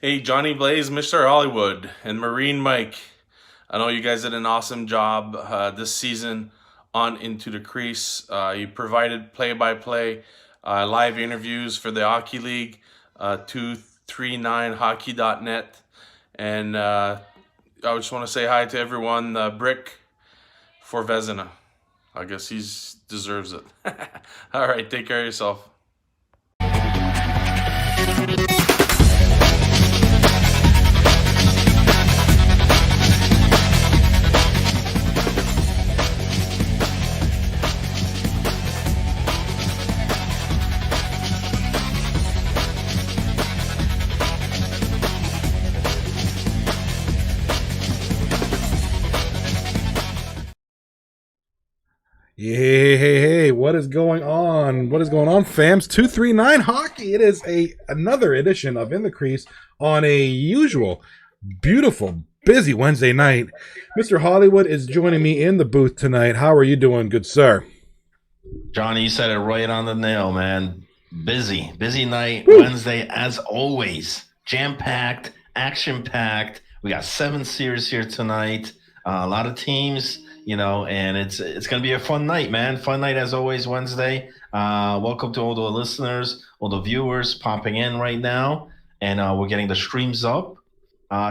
Hey, Johnny Blaze, Mr. Hollywood, and Marine Mike. I know you guys did an awesome job this season on Into the Crease. You provided play by play live interviews for the Hockey League, 239Hockey.net. And I just want to say hi to everyone. Brick for Vezina. I guess he deserves it. All right, take care of yourself. Hey, what is going on? What is going on, fams? 239 Hockey. It is another edition of In the Crease on a usual, beautiful, busy Wednesday night. Mr. Hollywood is joining me in the booth tonight. How are you doing, good sir? Johnny, you said it right on the nail, man. Busy night, Woo! Wednesday, as always. Jam packed, action packed. We got 7 series here tonight. A lot of teams, and it's gonna be a fun night, man. Fun night as always, Wednesday. Welcome to all the listeners, all the viewers popping in right now, and we're getting the streams up.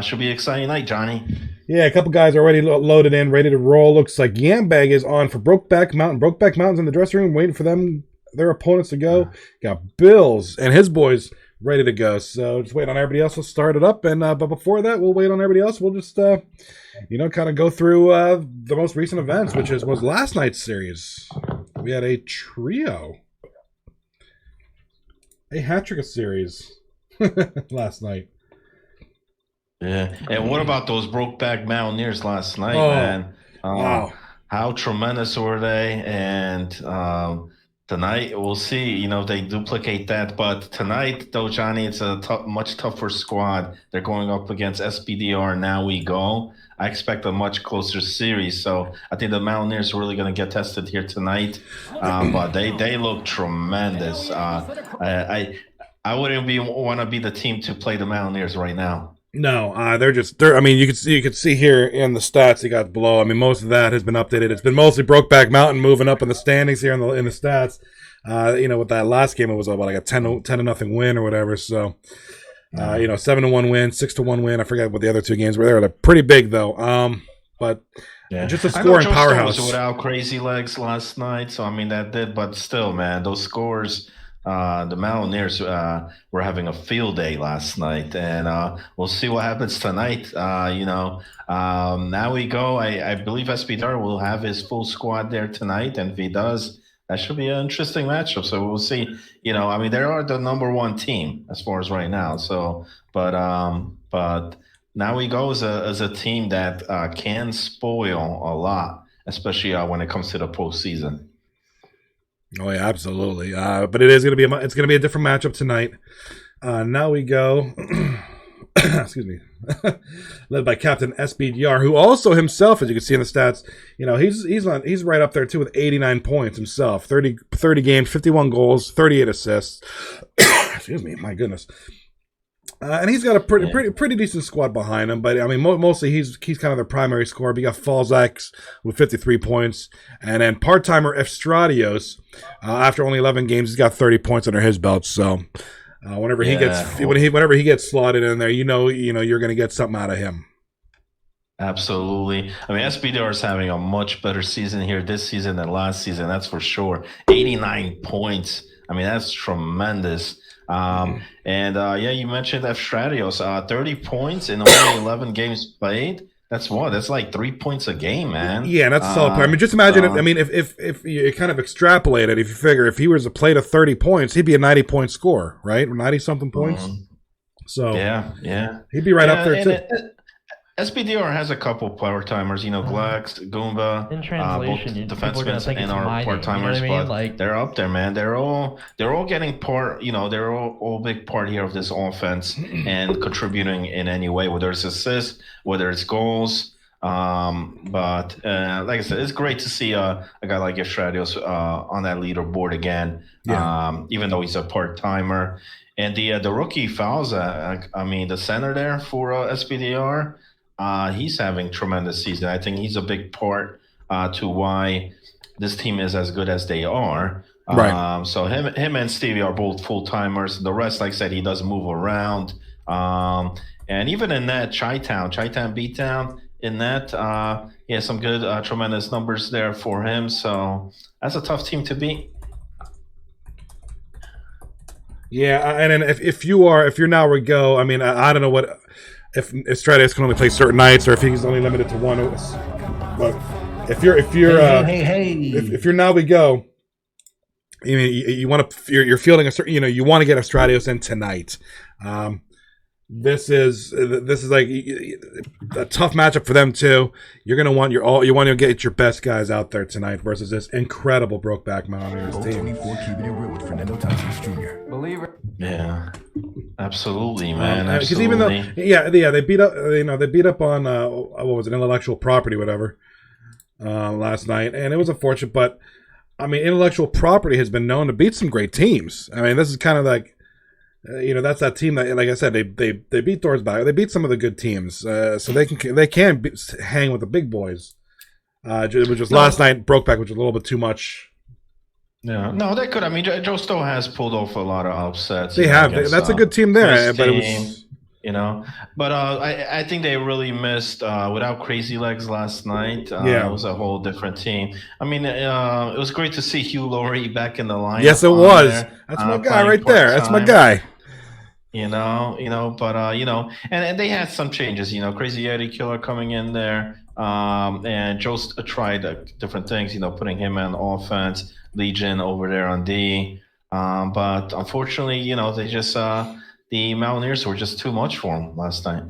Should be an exciting night, Johnny. Yeah, a couple guys already loaded in, ready to roll. Looks like Yambag is on for Brokeback Mountain. Brokeback Mountain's in the dressing room, waiting for their opponents to go. Got Bills and his boys ready to go. So just wait on everybody else. Let's start it up. And but before that, we'll wait on everybody else. We'll just kind of go through the most recent events, which was last night's series. We had a trio, a hat trick series last night. Yeah. And what about those Brokeback Mountaineers last night, Oh, man? wow. How tremendous were they? And tonight we'll see, if they duplicate that. But tonight, though, Johnny, it's a much tougher squad. They're going up against SBDR. Now we go. I expect a much closer series. So I think the Mountaineers are really going to get tested here tonight. But they look tremendous. I wouldn't want to be the team to play the Mountaineers right now. No, they're. I mean, you could see here in the stats he got below. I mean, most of that has been updated. It's been mostly Brokeback Mountain moving up in the standings here in the stats. With that last game, it was about like a 10 to nothing win or whatever. So, 7-1 win, 6-1 win. I forget what the other two games were. They're pretty big though. But Yeah, just a I know scoring Joe Stone was powerhouse. without crazy legs last night, so I mean that did, but still, man, those scores. The Mountaineers were having a field day last night, and we'll see what happens tonight. Now we go. I believe SPDR will have his full squad there tonight, and if he does, that should be an interesting matchup. So we'll see. I mean, they are the number one team as far as right now. So, but now we go as a team that can spoil a lot, especially when it comes to the postseason. Oh yeah, absolutely. But it is going to be it's going to be a different matchup tonight. Now we go. Excuse me. Led by Captain SBDR, who also himself, as you can see in the stats, he's right up there too with 89 points himself. 30 games, 51 goals, 38 assists. Excuse me, my goodness. And he's got a pretty decent squad behind him, but I mean, mostly he's kind of their primary scorer. But you got Falzax with 53 points, and then part timer Efstradios, after only 11 games, he's got 30 points under his belt. So whenever whenever he gets slotted in there, you're going to get something out of him. Absolutely. I mean, SBDR is having a much better season here this season than last season. That's for sure. 89 points. I mean, that's tremendous. And yeah, you mentioned Efstradios, 30 points in only 11 games played. That's what? That's like 3 points a game, man. Yeah, and that's a solid part. I mean, just imagine if if you kind of extrapolate it, if you figure if he was to play to 30 points, he'd be a 90-point score, right? 90 something points. So yeah. he'd be right up Yeah, there and too. SBDR has a couple part timers, Glax, Goomba, In both translation, people are gonna defensemen think and it's our my part name. You know what timers, I mean? but Like, they're up there, man. They're all getting part. They're all big part here of this offense and contributing in any way, whether it's assists, whether it's goals. But like I said, it's great to see a guy like Estradios on that leaderboard again. Yeah. Even though he's a part timer. And the rookie Fauza, I mean, the center there for SBDR, he's having tremendous season. I think he's a big part to why this team is as good as they are. Right. So him and Stevie are both full timers. The rest, like I said, he does move around. And even in that Chi-Town beatdown, in that, he has some good, tremendous numbers there for him. So that's a tough team to beat. Yeah, and then if you're now Rigo, I mean, I don't know what if Stratus can only play certain nights or if he's only limited to one. But if you're if you're now Rigo, you mean you want to you're fielding a certain you want to get a Stratios in tonight. This is like a tough matchup for them too. You're gonna want you want to get your best guys out there tonight versus this incredible Brokeback Mountaineers team. 24 keeping it real with Fernando Tatis Jr. Believer. Yeah, absolutely, man. Because even though they beat up they beat up on what was it, intellectual property whatever last night, and it was unfortunate, but I mean intellectual property has been known to beat some great teams. I mean this is kind of like. That's that team that, like I said, they beat Thorsback. They beat some of the good teams, so they can hang with the big boys. It was just last night Brokeback, which was a little bit too much. Yeah, no, they could. I mean, Joe Stowe has pulled off a lot of upsets. They have. That's a good team there, but it was. But I think they really missed without Crazy Legs last night. It was a whole different team. I mean, it was great to see Hugh Laurie back in the lineup. Yes, it was. That's my guy right there. That's my guy. And they had some changes. Crazy Eddie Killer coming in there, and Joe tried different things. Putting him on offense, Legion over there on D. But unfortunately, they just. The Mountaineers were just too much for them last night.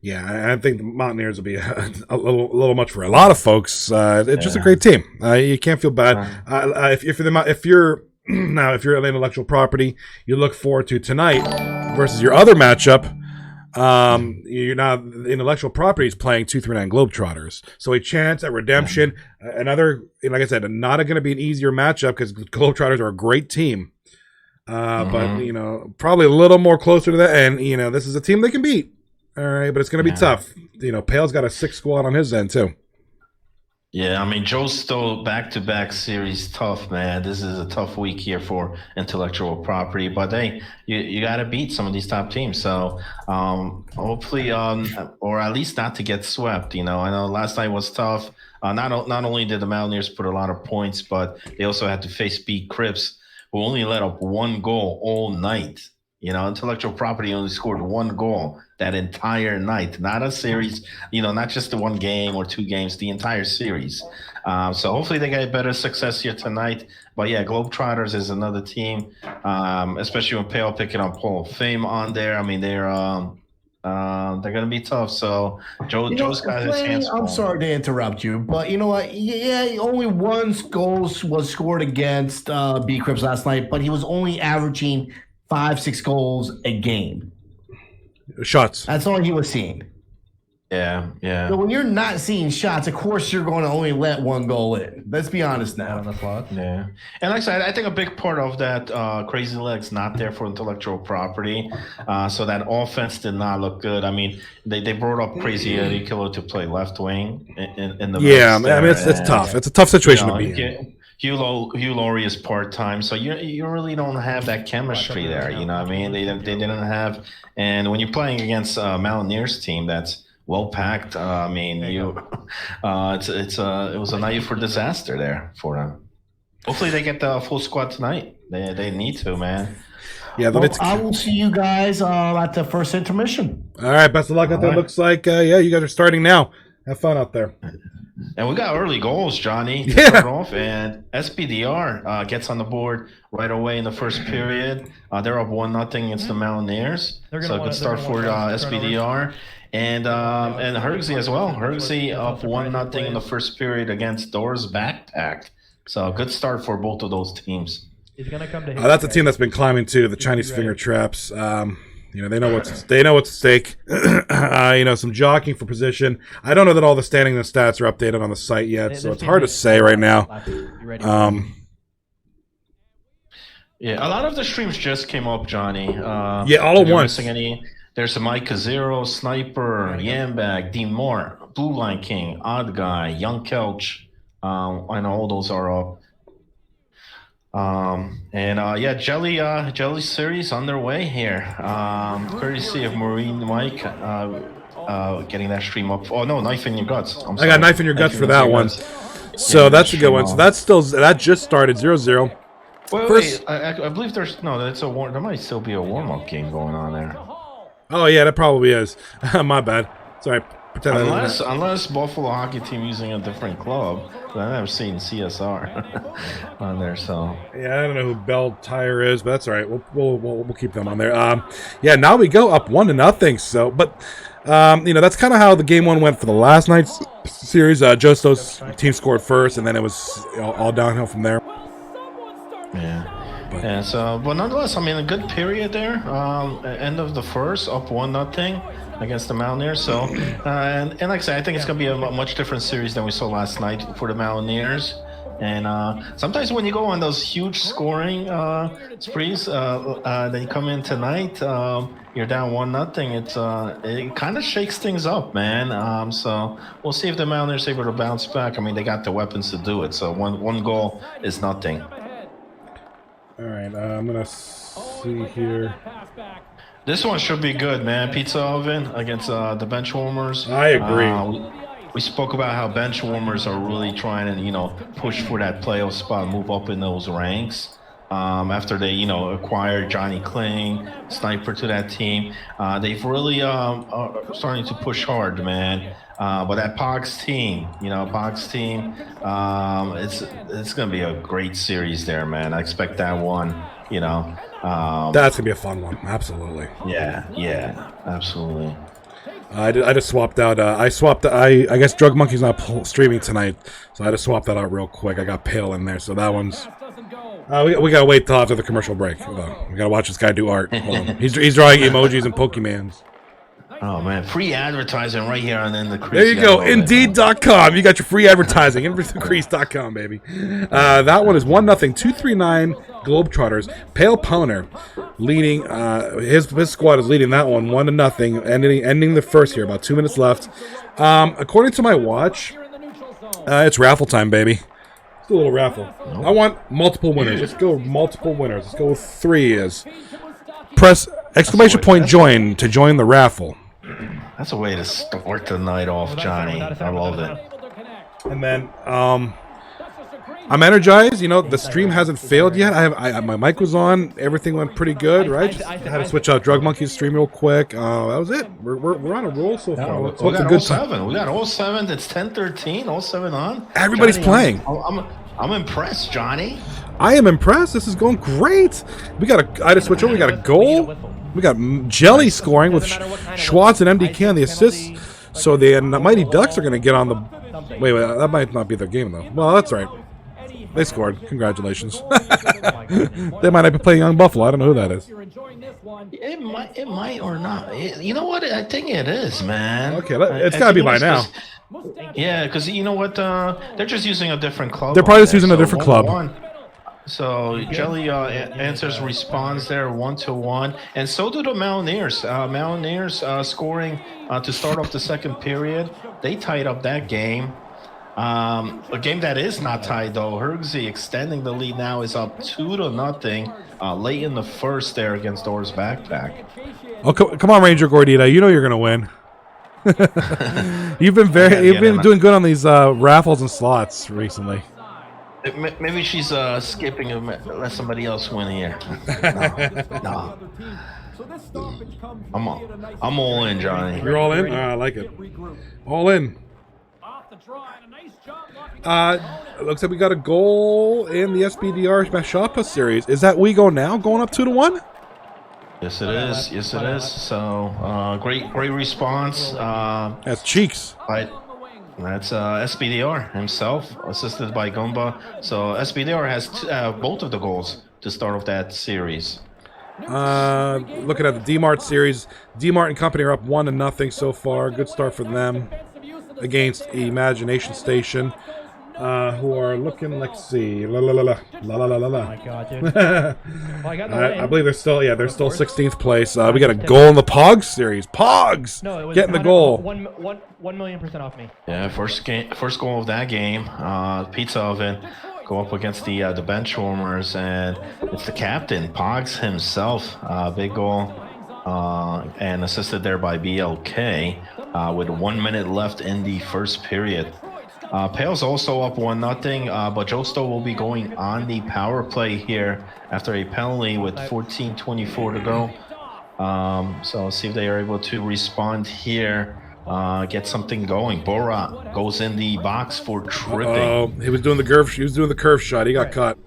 Yeah, I think the Mountaineers will be a little much for a lot of folks. It's just a great team. You can't feel bad. If you're an intellectual property, you look forward to tonight versus your other matchup. You're now intellectual property is playing 239 Globetrotters, so a chance at redemption. Another, like I said, not going to be an easier matchup because Globetrotters are a great team. But probably a little more closer to that, and this is a team they can beat. All right, but it's going to be tough. Pale's got a 6 squad on his end too. Yeah, I mean Joe's still back-to-back series tough, man. This is a tough week here for intellectual property, but hey, you got to beat some of these top teams. So hopefully, or at least not to get swept. I know last night was tough. Not only did the Mountaineers put a lot of points, but they also had to face beat Crips, who only let up 1 goal all night. Intellectual property only scored 1 goal that entire night. Not a series, not just the 1 game or 2 games, the entire series. So hopefully they get better success here tonight. But yeah, Globetrotters is another team, especially when Pale picking up Hall of Fame on there. I mean, they're going to be tough. So Joe's got his hands full. I'm sorry to interrupt you, but you know what? Yeah, only 1 goal was scored against B Crips last night, but he was only averaging 5-6 goals a game. Shots. That's all he was seeing. Yeah. So when you're not seeing shots, of course you're going to only let 1 goal in. Let's be honest now. Yeah. And like I said, I think a big part of that Crazy Legs not there for intellectual property. So that offense did not look good. I mean, they brought up Crazy Eddie Killer to play left wing in the I mean, it's tough. It's a tough situation to be in. Hugh Laurie is part-time, so you really don't have that chemistry there. You know what I mean? They didn't have, and when you're playing against a Mountaineers team that's well packed, I mean, it was a night for disaster there for them. Hopefully, they get the full squad tonight. They need to, man. Yeah, I will see you guys at the first intermission. All right, best of luck out there. Right. Looks like you guys are starting now. Have fun out there. And we got early goals, Johnny. Yeah. Start off, and SPDR gets on the board right away in the first period. They're up 1-0 against the Mountaineers. So a good start for SPDR. And Hergsey as well. Hergsey up 1-0 in the first period against Doors Backpack. So a good start for both of those teams. He's gonna come to that's a team that's been climbing too. The Chinese finger traps. They know what's at stake. Some jockeying for position. I don't know that all the standings and stats are updated on the site yet, so it's hard to say right now. Yeah, a lot of the streams just came up, Johnny. Yeah, all if at you're once. missing any, there's some Mike Zero, Sniper, Yambag, Dean Moore, Blue Line King, Odd Guy, Young Kelch. I know all those are up. Yeah, Jelly series underway here. Courtesy of Marine Mike, getting that stream up. Oh no, Knife in Your Guts. I'm I sorry. got Knife in Your Guts for that one. Guts. So Yeah, that's a good one. So stream that just started 0-0. Wait. I believe there's that's a warm. There might still be a warm-up game going on there. Oh yeah, that probably is. My bad. Sorry. Pretend Unless Buffalo Hockey Team using a different club, but I've never seen CSR on there. So yeah, I don't know who Bell Tire is, but that's all right. We'll keep them on there. Yeah, now we go up 1-0. So, but that's kind of how the game one went for the last night's series. Josto's team scored first, and then it was all downhill from there. Yeah. So, but nonetheless, I mean, a good period there. End of the first, up 1-0 against the Mountaineers. So, and like I said, I think it's going to be a much different series than we saw last night for the Mountaineers. And sometimes when you go on those huge scoring sprees, then you come in tonight, you're down 1-0. It kind of shakes things up, man. So we'll see if the Mountaineers are able to bounce back. I mean, they got the weapons to do it. So one goal is nothing. All right, I'm gonna see here. This one should be good, man. Pizza oven against the bench warmers. I agree. We spoke about how bench warmers are really trying to, push for that playoff spot, move up in those ranks. After they, acquired Johnny Kling, Sniper to that team, they've really starting to push hard, man. But that Pogs team, it's going to be a great series there, man. I expect that one, That's going to be a fun one. Absolutely. Yeah, absolutely. I just swapped out. I guess Drug Monkey's not streaming tonight, so I just swapped that out real quick. I got Pale in there, so that one's. We gotta wait till after the commercial break. We gotta watch this guy do art. Hold on. He's drawing emojis and Pokemans. Oh man, free advertising right here on the Crease. There you go, Indeed.com. You got your free advertising. Crease.com, baby. That one is 1-0. 239 Globetrotters. Pale Poner leading. His squad is leading that one 1-0. Ending the first here. About 2 minutes left. According to my watch, it's raffle time, baby. Let's do a little raffle. I want multiple winners. Let's go multiple winners. Let's go with 3 press exclamation point join to join the raffle. That's a way to start the night off, Johnny. I love it. And then I'm energized. The stream hasn't failed yet. My mic was on. Everything went pretty good, right? Just had to switch out Drug Monkey's stream real quick. That was it. We're on a roll so far. We got all 7. We got all 7. It's 10:13. All 7 on. Everybody's Johnny, playing. I'm impressed, Johnny. I am impressed. This is going great. I just switch over. We got a goal. We got Jelly scoring with Schwartz and MDK on the assists. So the Mighty Ducks are going to get on the... Wait, that might not be their game, though. Well, that's right. They scored. Congratulations. They might not be playing Young Buffalo. I don't know who that is. It might or not. You know what? I think it is, man. Okay, it's got to be by now. Yeah, because you know what? They're just using a different club. They're probably just using a different club. So Jelly answers responds there 1-1, and so do the Mountaineers. Mountaineers scoring to start off the second period. They tied up that game. A game that is not tied though. Hergzy extending the lead now is up 2-0 late in the first there against Dora's Backpack. Oh, come on, Ranger Gordita. You know you're gonna win. You've been doing good on these raffles and slots recently. Maybe she's skipping and let somebody else win here. No. I'm all in, Johnny. You're all in? I like it. All in. Looks like we got a goal in the SBDR Shoppa series. Is that We Go Now going up 2-1? Yes, it is. Yes, it is. So, great response. That's Cheeks. That's SBDR himself, assisted by Gumba. So SBDR has both of the goals to start off that series. Looking at the D-Mart series, D-Mart and company are up 1-0 so far. Good start for them against Imagination Station. who are looking, let's see, la la la la la la la la Oh la. my god, dude. Well, I got the win. I believe they're still 16th place. We got a goal in the Pogs series. Pogs No, it was getting the goal. 1,000,000% off me. Yeah, first goal of that game. Pizza Oven go up against the bench warmers, and it's the captain, Pogs himself. Big goal, and assisted there by BLK with 1 minute left in the first period. Pale's also up 1-0, but Josto will be going on the power play here after a penalty with 14:24 to go. So let's see if they are able to respond here, get something going. Bora goes in the box for tripping. Oh, he was doing the curve shot. He got caught.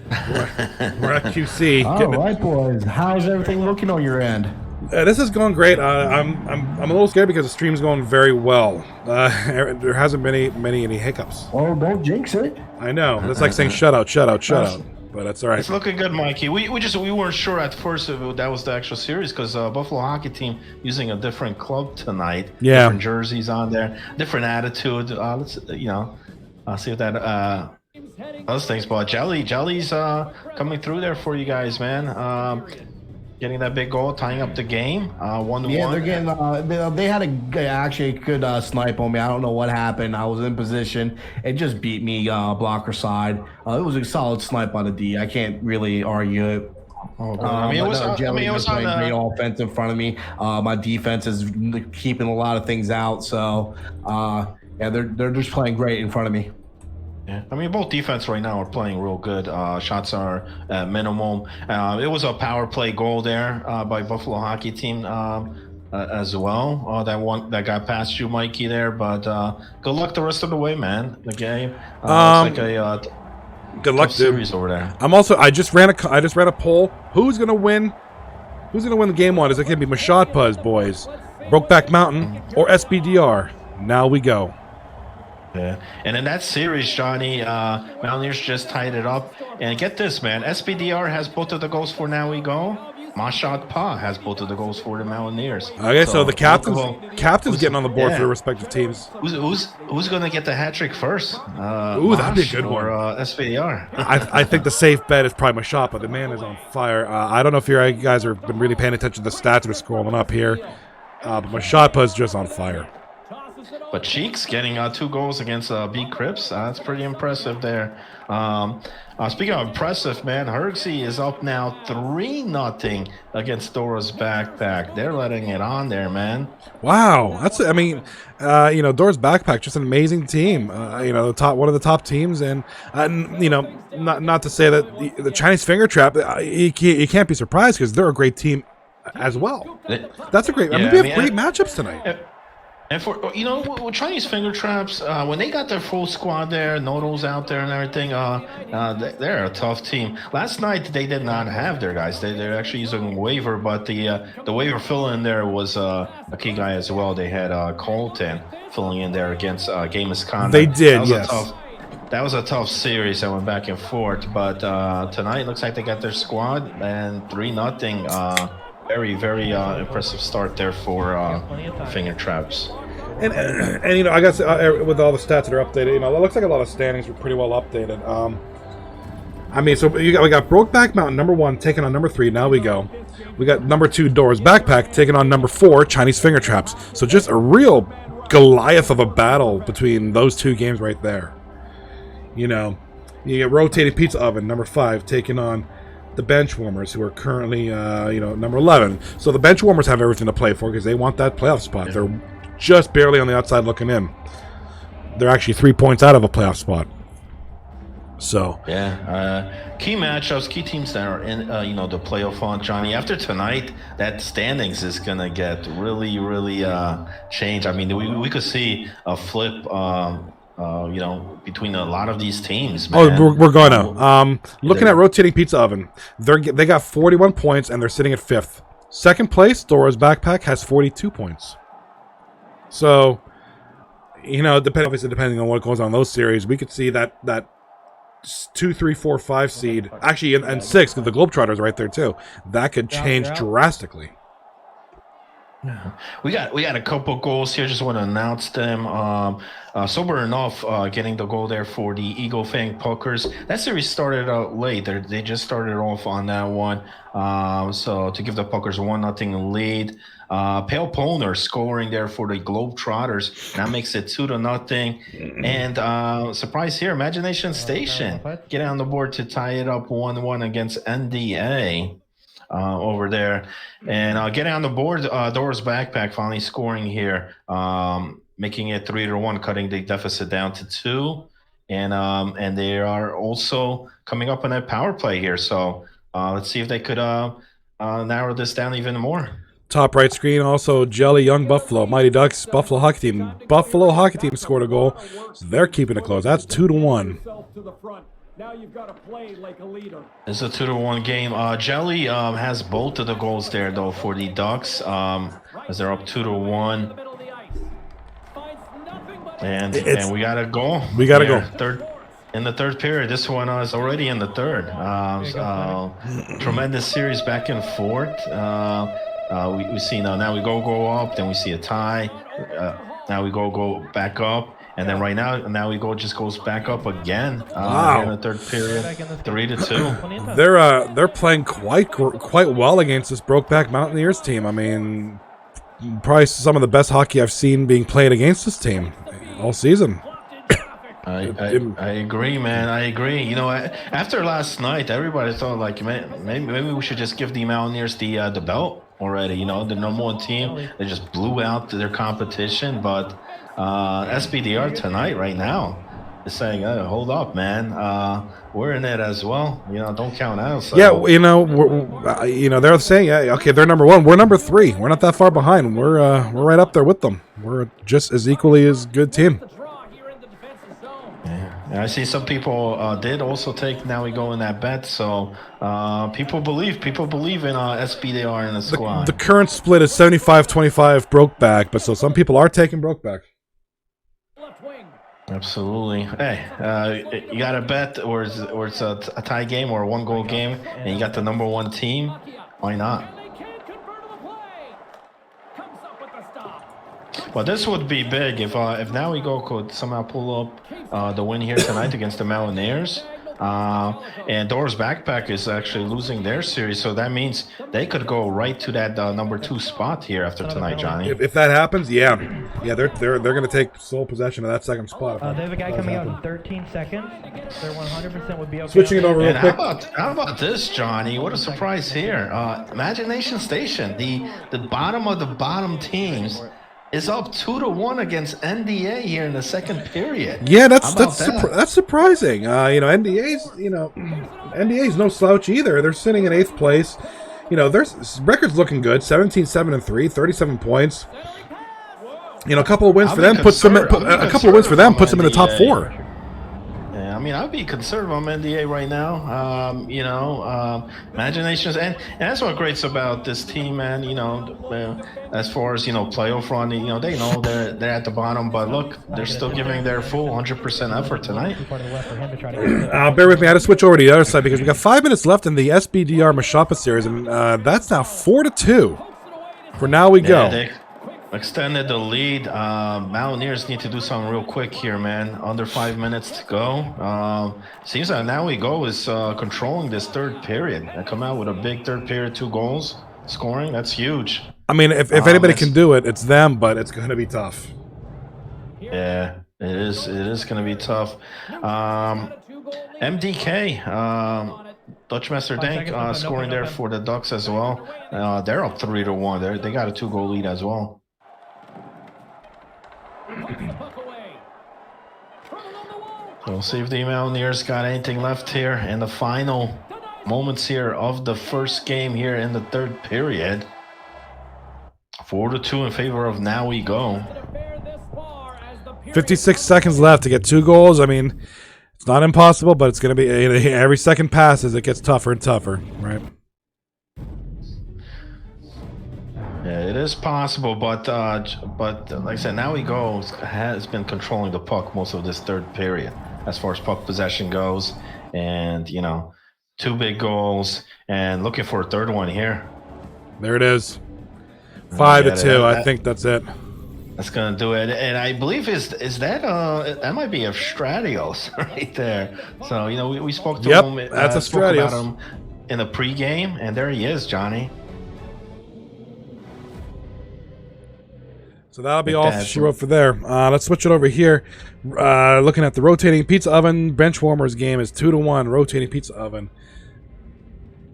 We're at QC. All right, boys. How's everything looking on your end? This is going great. I'm a little scared because the stream's going very well. There hasn't been any hiccups. Oh, don't jinx it. I know. That's like saying shut out. But that's all right. It's looking good, Mikey. We weren't sure at first if that was the actual series because Buffalo hockey team using a different club tonight. Yeah. Different jerseys on there, different attitude. Let's see if that those things. But Jelly's coming through there for you guys, man. Getting that big goal, tying up the game, 1-1. Yeah, they're getting. They had actually a good snipe on me. I don't know what happened. I was in position. It just beat me blocker side. It was a solid snipe on the D. I can't really argue it. It was playing on great offense in front of me. My defense is keeping a lot of things out. So, yeah, they're just playing great in front of me. Yeah, I mean, both defense right now are playing real good. Shots are at minimum. It was a power play goal there by Buffalo hockey team as well. That got past you, Mikey, there. But good luck the rest of the way, man. The game looks like a good luck, series over there. I just ran a poll. Who's gonna win? Who's gonna win the game one? Is it gonna be Mashad Puz, boys, Brokeback Mountain, or SBDR? Now we go. Yeah, and in that series, Johnny, Mountaineers just tied it up. And get this, man, SBDR has both of the goals for Now We Go. Mashat Pa has both of the goals for the Mountaineers. Okay, so the captain's getting on the board for the respective teams. Who's going to get the hat trick first? That'd be a good one. Or SBDR. I think the safe bet is probably Mashad, but the man is on fire. I don't know if you guys have been really paying attention to the stats. We're scrolling up here, but Mashad is just on fire. But Cheeks getting 2 goals against B Crips. That's pretty impressive there. Speaking of impressive, man, Hergsey is up now 3-0 against Dora's Backpack. They're letting it on there, man. Wow, Dora's Backpack, just an amazing team. One of the top teams, and not to say that the Chinese Finger Trap, you can't be surprised because they're a great team as well. That's a great. We have great matchups tonight. And for with Chinese Finger Traps, when they got their full squad there, Noodles out there and everything, they're a tough team. Last night they did not have their guys. They're actually using waiver, but the waiver fill-in there was a key guy as well. They had Colton filling in there against Game Misconduct. They did, yes. That was a tough series that went back and forth, but tonight looks like they got their squad and 3-0. Very, very impressive start there for Finger Traps. And I guess with all the stats that are updated, it looks like a lot of standings were pretty well updated. So we got Brokeback Mountain number 1 taking on number 3. Now we go. We got number 2 Dora's Backpack taking on number 4 Chinese Finger Traps. So just a real Goliath of a battle between those 2 games right there. You get Rotating Pizza Oven number 5 taking on the bench warmers, who are currently number 11. So the bench warmers have everything to play for because they want that playoff spot. They're just barely on the outside looking in. They're actually 3 points out of a playoff spot. So key matchups, key teams that are in the playoff hunt, Johnny. After tonight, that standings is gonna get really, really changed. I mean, we could see a flip. Between a lot of these teams, man. Oh, we're going to. Looking at Rotating Pizza Oven, they got 41 points, and they're sitting at 5th. Second place, Dora's Backpack, has 42 points. So, depending on what goes on in those series, we could see that 2, 3, 4, 5 seed, actually, and 6, because the Globetrotters right there, too. That could change drastically. We got a couple goals here. Just want to announce them. Sober enough, getting the goal there for the Eagle Fang Puckers. That series started out late. They just started off on that one. So to give the Puckers 1-0 lead. Pale Poner scoring there for the Globetrotters. That makes it 2-0. And surprise here, Imagination Station getting on the board to tie it up 1-1 against NDA. Over there, and getting on the board, Dora's Backpack finally scoring here, making it 3-1, cutting the deficit down to 2, and they are also coming up on that power play here. So let's see if they could narrow this down even more. Top right screen, also Jelly, Young Buffalo, Mighty Ducks, Buffalo Hockey Team. Buffalo Hockey Team scored a goal. They're keeping it close. That's 2-1. Now you've got to play like a leader. It's a 2-1 game. Jelly has both of the goals there though for the Ducks, as they're up 2-1. And we got a goal. We got a goal. In the third period. This one is already in the third. Tremendous series back and forth. We see now we go up, then we see a tie. Now we go back up. And then right now we just goes back up again. Wow. In the third period, 3-2. They're playing quite well against this Brokeback Mountaineers team. I mean, probably some of the best hockey I've seen being played against this team all season. I agree, man. I agree. You know, after last night, everybody thought like maybe we should just give the Mountaineers the belt already. You know, the number one team. They just blew out their competition, but SBDR tonight, right now, is saying, "Hold up, man. We're in it as well. You know, don't count out." So. Yeah, you know, they're saying, yeah, okay, they're number 1. We're number 3. We're not that far behind. We're right up there with them. We're just as equally as good team. Yeah, I see some people did also take Now We Go in that bet. So people believe in SBDR in the squad. The current split is 75-25 Brokeback, but so some people are taking Brokeback. Absolutely. Hey, you got a bet, or it's a tie game or a 1-goal game, and you got the number 1 team. Why not? Well, this would be big if Now We Go could somehow pull up the win here tonight against the Mountaineers. And Dora's Backpack is actually losing their series, so that means they could go right to that number 2 spot here after tonight, Johnny. If that happens, yeah, they're going to take sole possession of that second spot. They have a guy coming out in 13 seconds. They're 100% would be okay. Switching it over real And quick. how about this, Johnny? What a surprise here! Imagination Station, the bottom of the bottom teams, is up 2-1 against NDA here in the second period. Yeah, that's surprising. NDA's no slouch either. They're sitting in 8th place. You know, their record's looking good. 17-7-3, 37 points. You know, a couple of wins for them puts them in the top 4. Yeah, I mean, I'd be conservative on NDA right now. Imaginations, and that's what great's about this team, man. You know, as far as playoff run, they know they're at the bottom, but look, they're still giving their full 100% effort tonight. Bear with me. I had to switch over to the other side because we got 5 minutes left in the SBDR Mashapa series, and that's now 4-2. For Now We Go. They extended the lead. Mountaineers need to do something real quick here, man. Under 5 minutes to go. Seems like Now We Go is controlling this third period. They come out with a big third period, 2 goals scoring. That's huge. I mean, if anybody can do it, it's them, but it's going to be tough. Yeah, it is. It is going to be tough. MDK, Dutchmaster Dank scoring there for the Ducks as well. They're up 3-1. They got a 2-goal lead as well. We'll see if the Mountaineers got anything left here in the final moments here of the first game here in the third period. 4-2 in favor of Now We Go. 56 seconds left to get 2 goals. I mean, it's not impossible, but it's going to be every second passes, it gets tougher and tougher, right? Yeah, it is possible, but like I said, Now We Go has been controlling the puck most of this third period as far as puck possession goes, and 2 big goals, and looking for a third one here. There it is. 5-2. I think that's it. That's gonna do it, and I believe is that that might be a Stratios right there. So we spoke to him. That's a spoke about Stratios. him in the pregame, and there he is, Johnny. So that'll be all she wrote for there. Let's switch it over here. Looking at the rotating pizza oven bench warmers game is 2-1. Rotating pizza oven.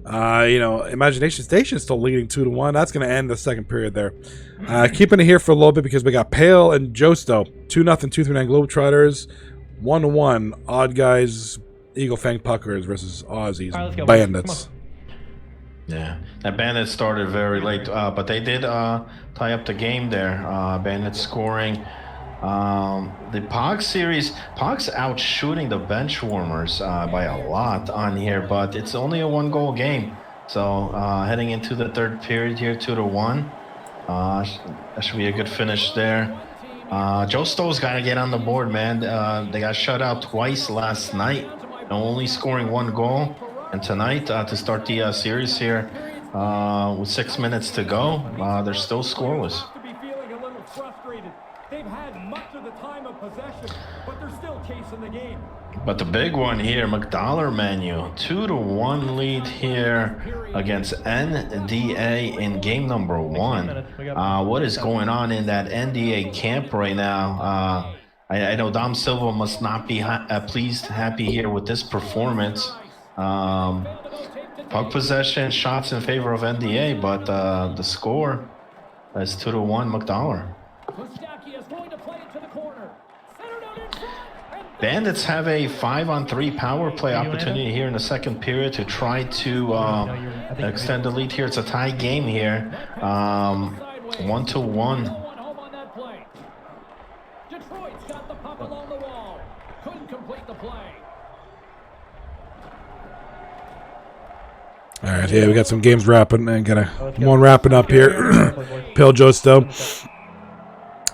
Imagination Station is still leading 2-1. That's going to end the second period there. Keeping it here for a little bit because we got Pale and Josto. 2-0, 239 Globetrotters. 1-1. Odd Guys, Eagle Fang Puckers versus Aussies Bandits. Yeah, that Bandits started very late, but they did tie up the game there. Bandits scoring. The Pogs series, Pogs out shooting the bench warmers by a lot on here, but it's only a 1-goal game. So heading into the third period here, 2-1. That should be a good finish there. Joe Stowe's got to get on the board, man. They got shut out twice last night, only scoring 1 goal. And tonight, to start the series here, with 6 minutes to go, they're still scoreless. They've had much of the time of possession, but they're still chasing the game. But the big one here, McDollar Menu, 2-1 lead here against NDA in game number 1. What is going on in that NDA camp right now? I know Dom Silva must not be happy here with this performance. Puck possession, shots in favor of NDA, but the score is 2-1 McDollar. Bandits have a 5-on-3 power play opportunity here in the second period to try to extend the lead here. It's a tie game here, 1-1. Detroit's got the puck along the wall. Couldn't complete the play. All right, yeah, we got some games wrapping and one wrapping up here. Pale Josto.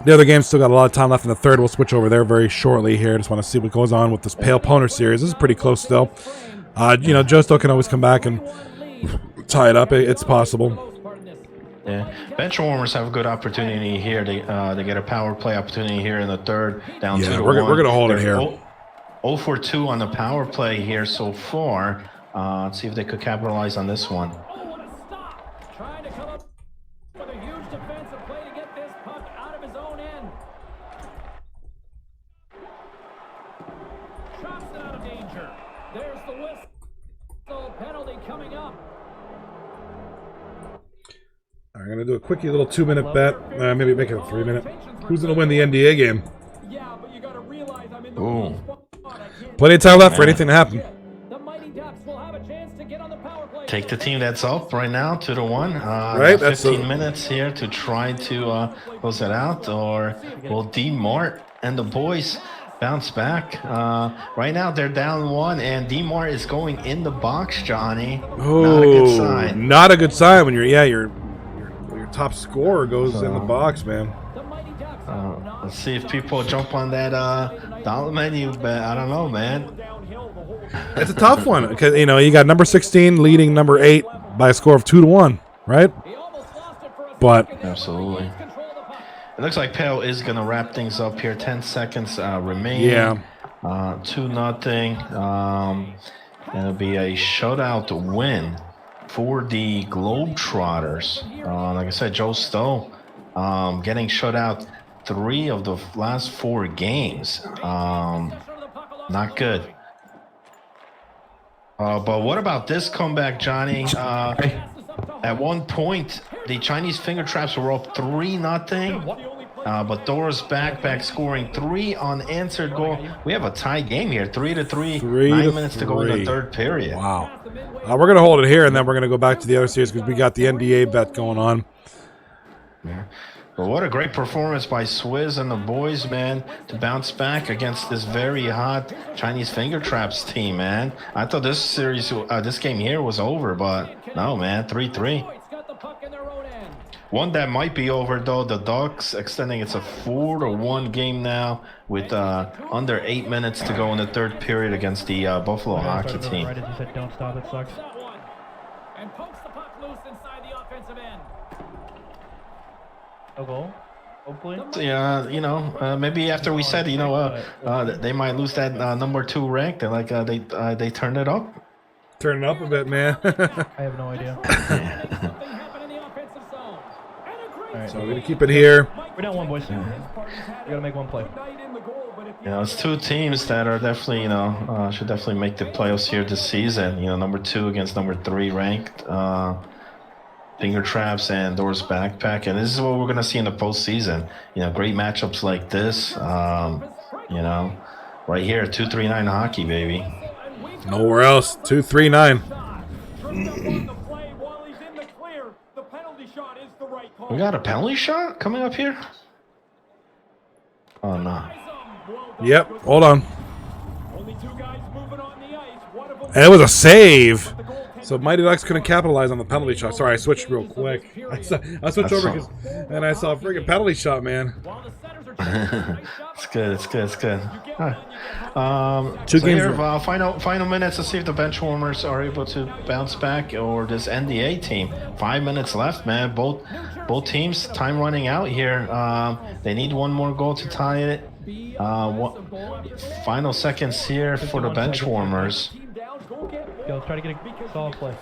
The other game's still got a lot of time left in the third. We'll switch over there very shortly here. Just want to see what goes on with this Pale Poner series. This is pretty close still. Josto can always come back and tie it up. It's possible. Yeah, bench warmers have a good opportunity here. They get a power play opportunity here in the third, down 2-1. We're gonna hold it here. 0-for-2 on the power play here so far. Let's see if they could capitalize on this one. Trying to come up with a huge defensive play to get this puck out of his own end. Shots out of danger. There's the whistle. Penalty coming up. I'm going to do a quickie little 2-minute bet. Maybe make it a 3-minute. Who's going to win the NDA game? Yeah, but you got to realize I'm in the wrong spot. Plenty of time left for anything to happen. The Mighty Ducks will have a chance to get on the power play. Take the team that's up right now, 2-1. Right, that's 15 minutes here to try to close it out, or will D Mart and the boys bounce back? Right now they're down 1, and D Mart is going in the box, Johnny. Oh, not a good sign. Not a good sign when your top scorer goes in the box, man. Let's see if people jump on that dollar menu, but I don't know, man. It's a tough one because you got number 16 leading number 8 by a score of 2-1, right? But absolutely, it looks like Pale is gonna wrap things up here. 10 seconds remaining. Yeah. 2-0. It'll be a shutout win for the Globetrotters. Like I said, Joe Stowe getting shut out 3 of the last 4 games. Not good. But what about this comeback, Johnny? At one point, the Chinese Finger Traps were up 3-0. But Dora's back scoring 3 unanswered goal. We have a tie game here, 3-3. 9 minutes to go in the third period. Wow. We're going to hold it here, and then we're going to go back to the other series because we got the NDA bet going on. Yeah. But what a great performance by Swizz and the boys, man, to bounce back against this very hot Chinese Finger Traps team, man. I thought this series, this game here was over, but no, man, 3-3. One that might be over, though, the Ducks extending. It's a 4-1 game now with under 8 minutes to go in the third period against the Buffalo hockey team. Right as you said, don't stop, it sucks. And pokes the puck loose inside the offensive end. No goal. Hopefully. Yeah, you know, maybe after we said, you know, they might lose that number 2 rank. They're like, they turned it up. Turn it up a bit, man. I have no idea. Something happened in the offensive zone. And a great Alright. So we're gonna keep it here. We're down 1, boys. We gotta make 1 play. night in the goal, but if You know, it's 2 teams that are definitely, you know, should definitely make the playoffs here this season. You know, number 2 against number 3 ranked. Finger traps and Doors backpack, and this is what we're gonna see in the postseason. You know, great matchups like this. You know, right here, 239 hockey, baby. Nowhere else. 239. We got a penalty shot coming up here. Oh no! Yep. Hold on. Only 2 guys moving on the ice. One of them And it was a save. So Mighty Ducks couldn't capitalize on the penalty shot. Sorry, I switched real quick. I switched over and I saw a freaking penalty shot, man. while the centers are It's good. It's good. It's good. Huh. 2 So games. here, final minutes to see if the bench warmers are able to bounce back or this NDA team. 5 minutes left, man. Both teams time running out here. They need 1 more goal to tie it. Final seconds here for the bench warmers. Yo, let's try to get a solid play.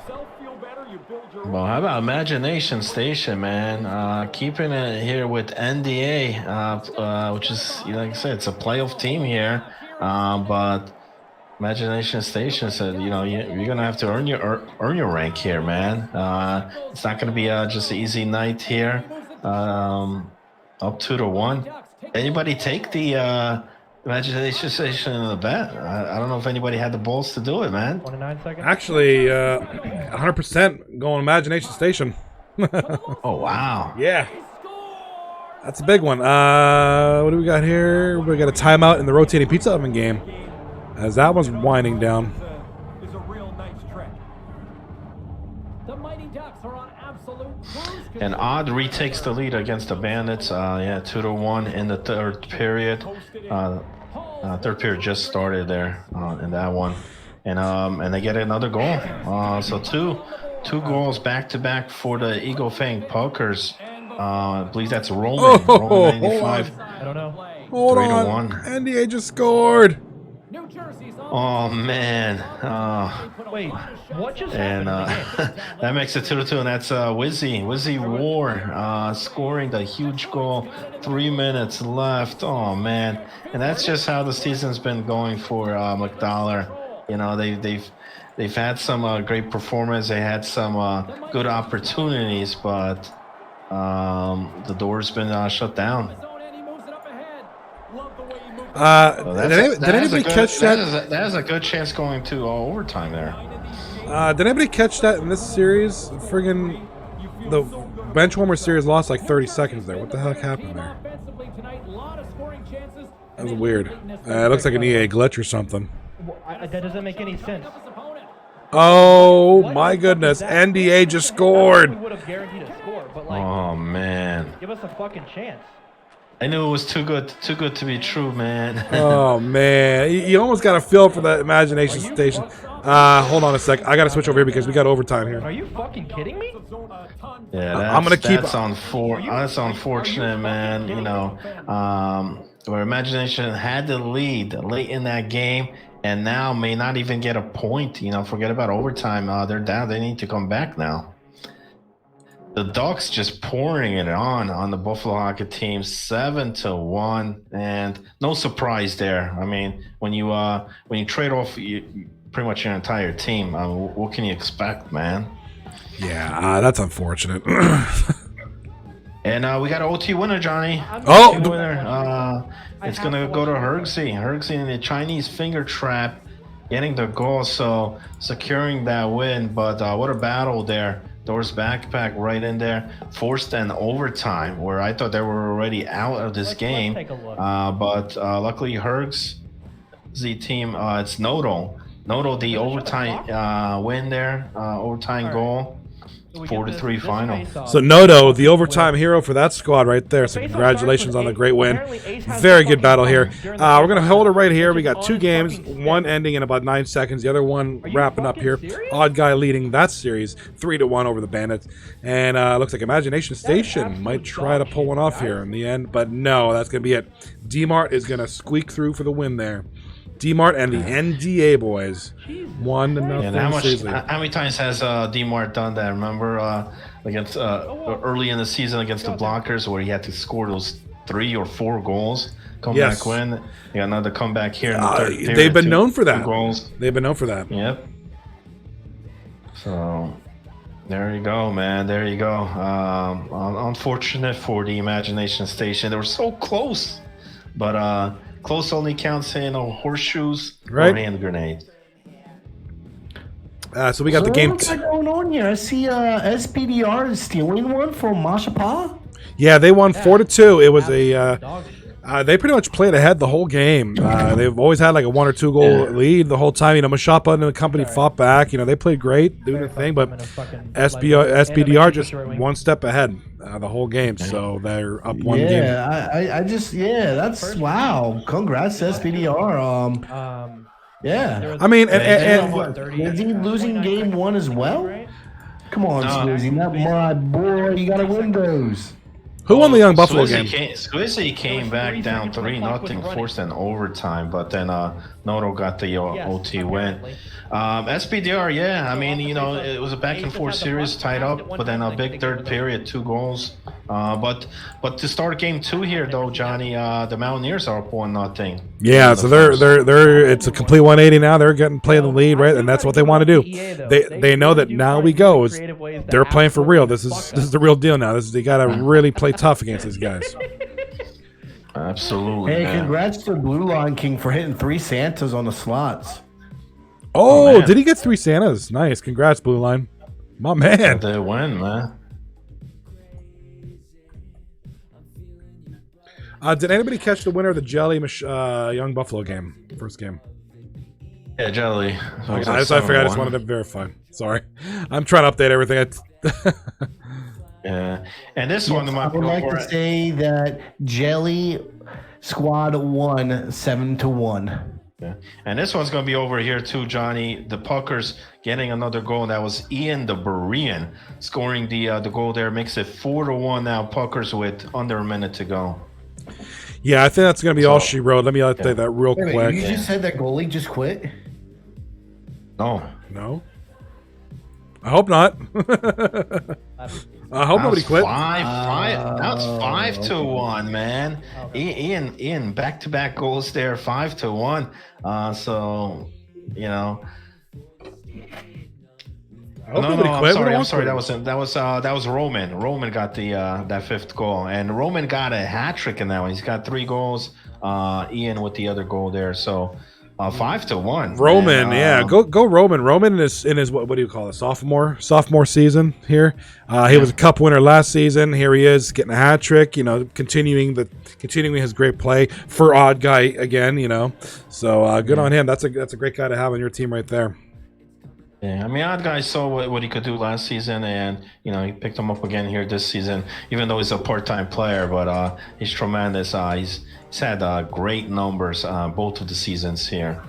Well, how about Imagination Station, man? Keeping it here with NDA, which is, like I said, it's a playoff team here. But Imagination Station said, you know, you're gonna have to earn your rank here, man. It's not gonna be just an easy night here. Up 2-1. Anybody take the Imagination Station in the bet? I don't know if anybody had the balls to do it, man. 1 and 9 seconds. Actually, 100% going Imagination Station. Oh wow! Yeah. That's a big one. What do we got here? We got a timeout in the rotating pizza oven game, as that one's winding down. is a real nice trick. The Mighty Ducks are on absolute cruise control. And Odd retakes the lead against the Bandits. Yeah, 2-1 in the third period. Third period just started there in that one, and they get another goal. So two goals back to back for the Eagle Fang Pokers. I believe that's Roman. Roman 95. I don't know. Hold 3-1. NDA just scored. New Jersey's on. Oh man. Wait, what just And happened in the game? that makes it 2-2, and that's Wizzy War scoring the huge goal. 3 minutes left. Oh man, and that's just how the season's been going for McDollar. You know, they've had some great performance. They had some good opportunities, but the door's been shut down. Did anybody catch that? That has a good chance going to overtime there. Did anybody catch that in this series? Friggin' the Benchwarmer series lost like 30 seconds there. What the heck happened there? That was weird. It looks like an EA glitch or something. That doesn't make any sense. Oh my goodness! NDA just scored. We would have guaranteed a score, but like, Oh man, give us a fucking chance. I knew it was too good to be true, man. Oh man, you almost got a feel for that Imagination Station. Hold on a sec. I got to switch over here because we got overtime here. Are you fucking kidding me? Yeah, I'm gonna keep. That's unfortunate, man. You know, where Imagination had the lead late in that game, and now may not even get a point. You know, forget about overtime. They're down. They need to come back now. The Ducks just pouring it on the Buffalo Hockey team, 7-1, and no surprise there. I mean, when you trade off pretty much your entire team, what can you expect, man? Yeah, that's unfortunate. And we got an OT winner, Johnny. Oh! OT winner. It's gonna go to Hergsy. Hergsy in the Chinese finger trap, getting the goal, so securing that win. But what a battle there. Doors backpack right in there, forced an overtime where I thought they were already out of this game. Let's take a look. But luckily, Hergs, the team, it's Noto, the overtime win there, overtime goal. We get 4-3 this final. face-off. So Noto, the overtime hero for that squad right there. So congratulations on the great win. Very good battle here. We're going to hold it right here. We got 2 games, one ending in about 9 seconds, the other one wrapping up here. Odd guy leading that series 3-1 over the Bandits. And looks like Imagination Station might try to pull one off here in the end, but no, that's going to be it. D-Mart is going to squeak through for the win there. D-Mart and the NDA boys. 1-0. And how many times has D-Mart done that? Remember against early in the season against the Blockers where he had to score those 3 or 4 goals? Comeback win. You got another comeback here in the third period. They've been known for that. 2 goals. They've been known for that. Yep. So there you go, man. There you go. Unfortunate for the Imagination Station. They were so close, but close only counts in horseshoes or hand grenades. So we got the game. What's going on here? I see SPDR is stealing one from Mashapa. Yeah, they won 4-2. It was they pretty much played ahead the whole game. They've always had like a 1 or 2 goal lead the whole time. You know, Mashapa and the company fought back. You know, they played great, doing their thing, but SPDR just one step ahead the whole game. So they're up 1 game. Yeah, that's wow. Congrats to SPDR. Yeah. I mean, is he losing game 1 as well? Come on, Swizzy, not my boy. You got to win those. Who won the Young Buffalo game? Swizzy came back down 3-0, forced an overtime, but then Noto got the OT win. SPDR, yeah, I mean, you know, it was a back and forth series, tied up, but then a big third period, 2 goals. But to start game 2 here, though, Johnny, the Mountaineers are up 1-0. Yeah, so they're it's a complete 180 now. They're getting play the lead, right, and that's what they want to do. They know that now we go. They're playing for real. This is the real deal now. They got to really play tough against these guys. Absolutely. Hey, man. congrats to Blue Line King for hitting 3 Santas on the slots. Oh, did he get 3 Santas? Nice. Congrats, Blue Line. My man. They win, man. Did anybody catch the winner of the Jelly Young Buffalo game? First game. Yeah, Jelly. I forgot. I just wanted to verify. Sorry. I'm trying to update everything. Yeah. And this one, I would like to say that Jelly Squad won 7-1. Yeah. And this one's going to be over here too, Johnny. The Puckers getting another goal. That was Ian the Berean scoring the goal there. Makes it 4-1 now. Puckers with under a minute to go. Yeah, I think that's going to be all she wrote. Let me update that real quick. You just said that goalie just quit? No. I hope not. I hope nobody quit. That's 5-1, man. Okay. Ian, back-to-back goals there, 5-1. So, you know. I'm sorry. That was Roman. Roman got that 5th goal, and Roman got a hat trick in that one. He's got 3 goals. Ian with the other goal there. So 5-1. Roman, yeah, go Roman. Roman in his what do you call it? Sophomore season here. He was a cup winner last season. Here he is getting a hat trick. You know, continuing his great play for odd guy again. You know, so good on him. That's a great guy to have on your team right there. Yeah, I mean, odd guy saw what he could do last season, and you know he picked him up again here this season. Even though he's a part-time player, but he's tremendous. He's had great numbers both of the seasons here.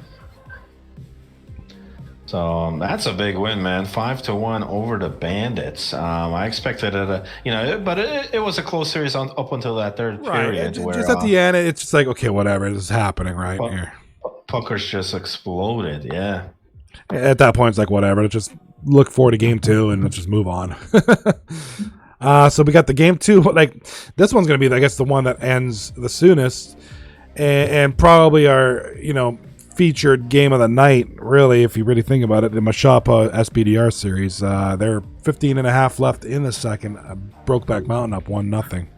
So that's a big win, man. 5-1 over the Bandits. I expected it, but it was a close series up until that third period. Just at the end, it's just like, okay, whatever, this is happening right here. Puckers just exploded, yeah. At that point, it's like, whatever. Just look forward to game 2 and let's just move on. So we got the game 2. Like, this one's going to be, I guess, the one that ends the soonest and probably our, featured game of the night, really, if you really think about it, the Mashapa SPDR series. They're 15.5 left in the second. Brokeback Mountain up 1-0.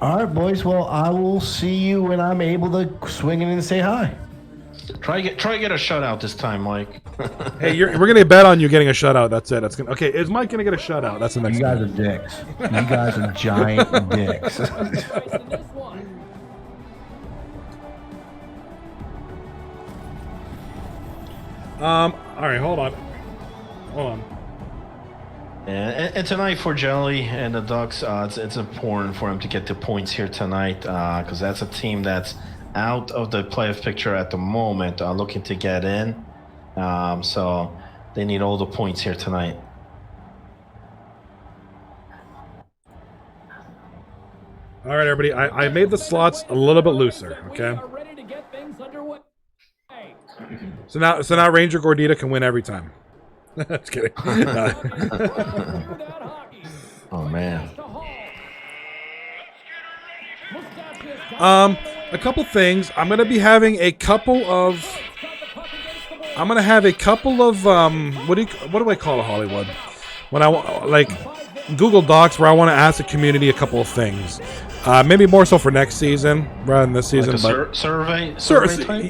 All right, boys. Well, I will see you when I'm able to swing in and say hi. Try to get a shutout this time, Mike. Hey, we're gonna bet on you getting a shutout. That's it. Okay. Is Mike gonna get a shutout? That's the next. You guys are dicks. You guys are giant dicks. All right. Hold on. And tonight for Jelly and the Ducks, it's important for them to get the points here tonight because that's a team that's out of the playoff picture at the moment, looking to get in. So they need all the points here tonight. All right, everybody. I made the slots a little bit looser. Okay. So now Ranger Gordita can win every time. Just kidding. Oh man. A couple things. I'm gonna have a couple of what do I call it, Hollywood? When I like Google Docs where I want to ask the community a couple of things. Maybe more so for next season rather than this season. Like survey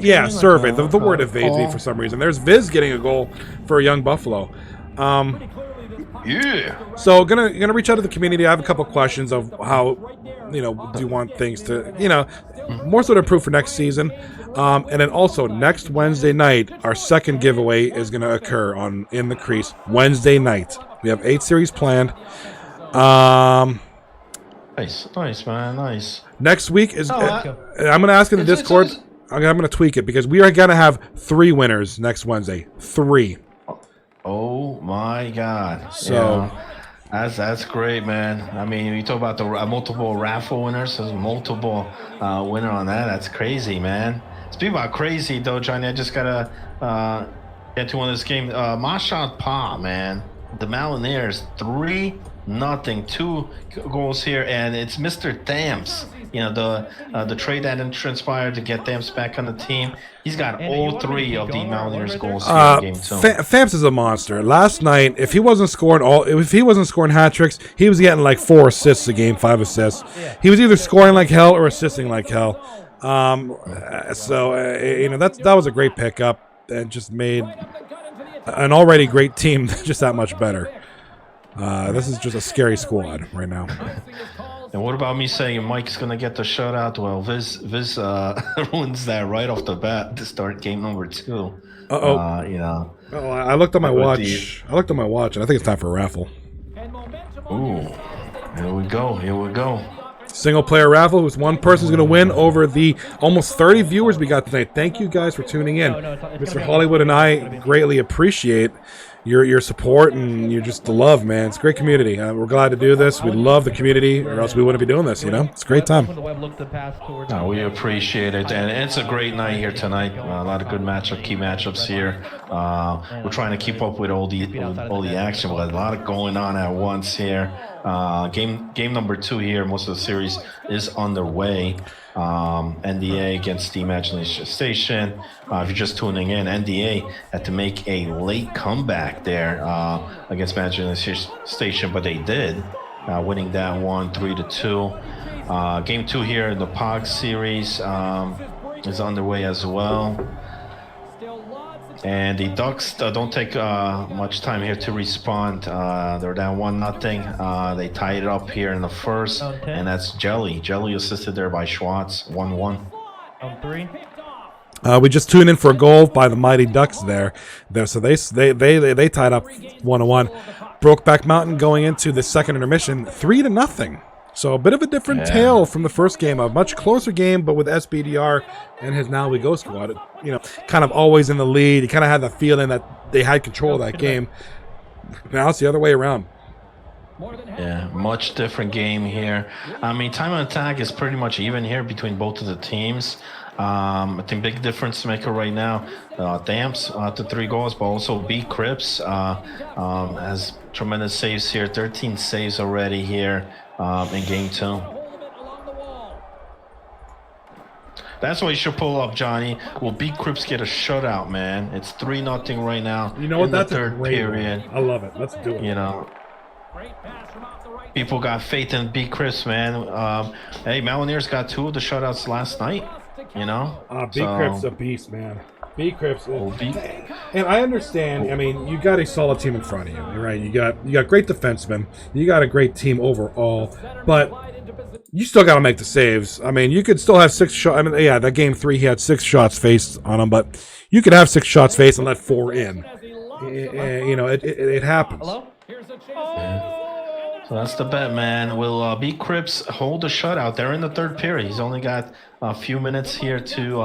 yeah, thing? survey. Like The word evades me for some reason. There's Viz getting a goal for a young Buffalo. Yeah. So gonna reach out to the community. I have a couple questions of how, do you want things to, more so to improve for next season. And then also next Wednesday night, our second giveaway is gonna occur in the Crease Wednesday night. We have 8 series planned. Nice, man, nice. Next week is. I'm gonna ask in the Discord. I'm gonna tweak it because we are gonna have 3 winners next Wednesday. 3. Oh my God! So that's great, man. I mean, you talk about the multiple raffle winners. There's multiple winner on that. That's crazy, man. Speaking about crazy, though, Johnny, I just gotta get to one of this game. Mashad Pa, man. The Mountaineers 3-0, 2 goals here, and it's Mr. Thamps. The trade that transpired to get Thamps back on the team. He's got all 3 of the Mountaineers goals here in game 2. Thamps is a monster. Last night, if he wasn't scoring hat tricks, he was getting like 4 assists a game, 5 assists. He was either scoring like hell or assisting like hell. That was a great pickup and just made an already great team just that much better. This is just a scary squad right now. And what about me saying Mike's going to get the shutout? Well, Viz ruins that right off the bat to start game number 2. I looked at my watch. And I think it's time for a raffle. Ooh, here we go. Single player raffle with one person's going to win over the almost 30 viewers we got tonight. Thank you guys for tuning in. Mr. Hollywood and I greatly appreciate your support and the love, man. It's a great community. We're glad to do this. We love the community, or else we wouldn't be doing this. It's a great time. We appreciate it, and it's a great night here tonight. A lot of good key matchups here. We're trying to keep up with all the action, but a lot of going on at once here. Game number 2 here. Most of the series is underway. NDA against the Imagination Station. If you're just tuning in, NDA had to make a late comeback there against Imagination Station, but they did, winning that one 3-2. Game 2 here in the POG series is underway as well. And the Ducks don't take much time here to respond. They're down 1-0. They tied it up here in the first, and that's Jelly. Jelly assisted there by Schwartz, 1-1. On 3. We just tuned in for a goal by the Mighty Ducks there. So they tied up 1-1. Brokeback Mountain going into the second intermission 3-0. So a bit of a different tale from the first game, a much closer game, but with SBDR and his Now We Go squad, kind of always in the lead. You kind of had the feeling that they had control of that game. Now it's the other way around. Yeah, much different game here. I mean, time on attack is pretty much even here between both of the teams. I think big difference maker right now. Thamps to 3 goals, but also B. Cripps has tremendous saves here. 13 saves already here in game 2. That's why you should pull up, Johnny. Will B. Cripps get a shutout, man? It's 3-0 right now. You know what? That's the third period. I love it. Let's do it. People got faith in B. Cripps, man. Hey, Mountaineers got 2 of the shutouts last night. B. Cripps is a beast, man. B. Cripps. And I understand. I mean, you got a solid team in front of you, right? You got great defensemen. You got a great team overall, but you still got to make the saves. I mean, you could still have 6 shots. I mean, yeah, that game 3, he had 6 shots faced on him, but you could have 6 shots faced and let 4 in. It happens. So that's the bet, man. Will B Crips hold a shutout? They're in the third period. He's only got a few minutes here to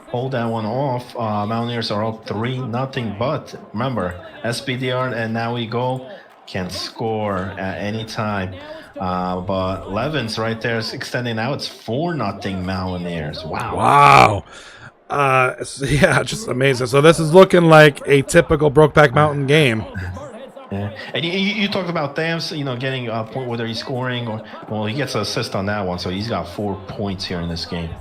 hold that one off. Mountaineers are up 3-0. But remember, SBDR and Now We Go can score at any time. But Levin's right there is extending out. It's 4-0 Mountaineers. Wow. Yeah, just amazing. So this is looking like a typical Brokeback Mountain game. Yeah. And you talked about Thams, getting a point, whether he's scoring or, well, he gets an assist on that one, so he's got 4 points here in this game.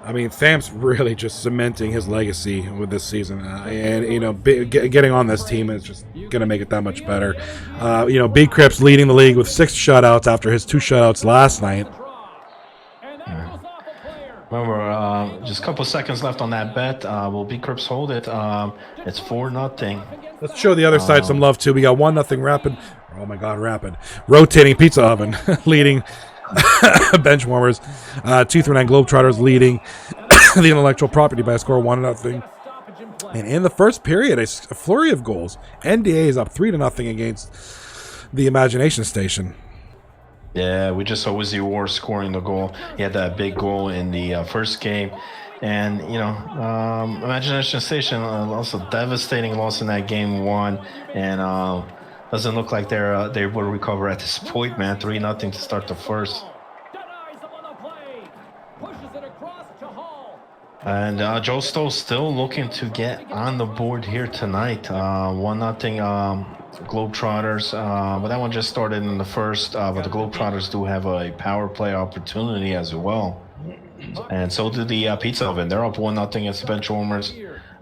I mean, Tham's really just cementing his legacy with this season, and getting on this team is just going to make it that much better. B Crips leading the league with 6 shutouts after his 2 shutouts last night. Remember, just a couple seconds left on that bet. Will B Crips hold it? It's 4-0. Let's show the other side some love too. We got 1-0 Rapid. Oh my God, Rapid rotating pizza oven leading bench warmers. 239 Globetrotters leading the intellectual property by a score of 1-0. And in the first period, a flurry of goals. NDA is up 3-0 against the Imagination Station. Yeah, we just saw Wizzy War scoring the goal. He had that big goal in the first game. And, Imagination Station also devastating loss in that game 1. And doesn't look like they will recover at this point, man. 3-0 to start the first. And Joe Stowe still looking to get on the board here tonight. 1-0 Globetrotters, but that one just started in the first. But the Globetrotters do have a power play opportunity as well, and so do the Pizza Oven. They're up 1-0 against the bench warmers,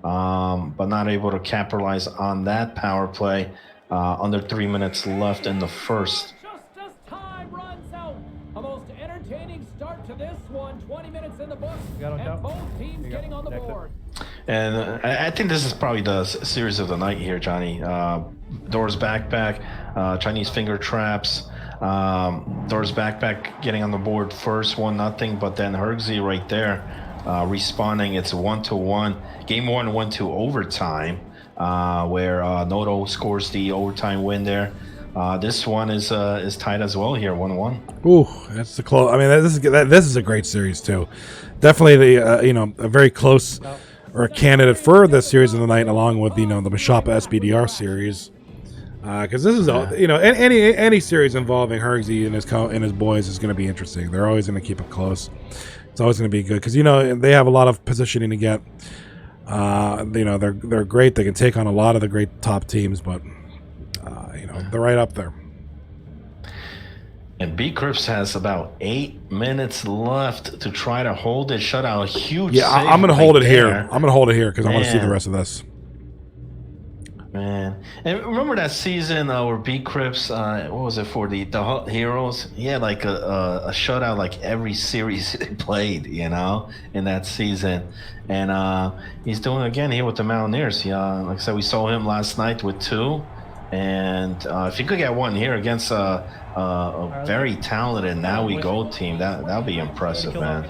but not able to capitalize on that power play. Under 3 minutes left in the first. Just as time runs out, a most entertaining start to this one. 20 minutes in the books, and both teams getting on the board. And I think this is probably the series of the night here, Johnny. Doors backpack, Chinese finger traps. Doors backpack getting on the board first, 1-0, but then Hergsy right there responding. It's 1-1. Game 1 went to overtime, where Noto scores the overtime win there. This one is tied as well here, 1-1. Ooh, that's the close. I mean, this is a great series too. Definitely a very close or a candidate for this series of the night, along with the Mashapa SBDR series. Because this is any series involving Hergsy and his boys is going to be interesting. They're always going to keep it close. It's always going to be good because they have a lot of positioning to get. They're great. They can take on a lot of the great top teams, but they're right up there. And B Crips has about 8 minutes left to try to hold it shutout. Huge. Yeah, I'm going to hold it here. I'm going to hold it here because I want to see the rest of this. Man, and remember that season where B Crips, what was it for the Heroes? He had like a shutout like every series they played, in that season. And he's doing it again here with the Mountaineers. Like I said, we saw him last night with 2. And if he could get 1 here against a very talented Now We Go team, that'll be impressive, man.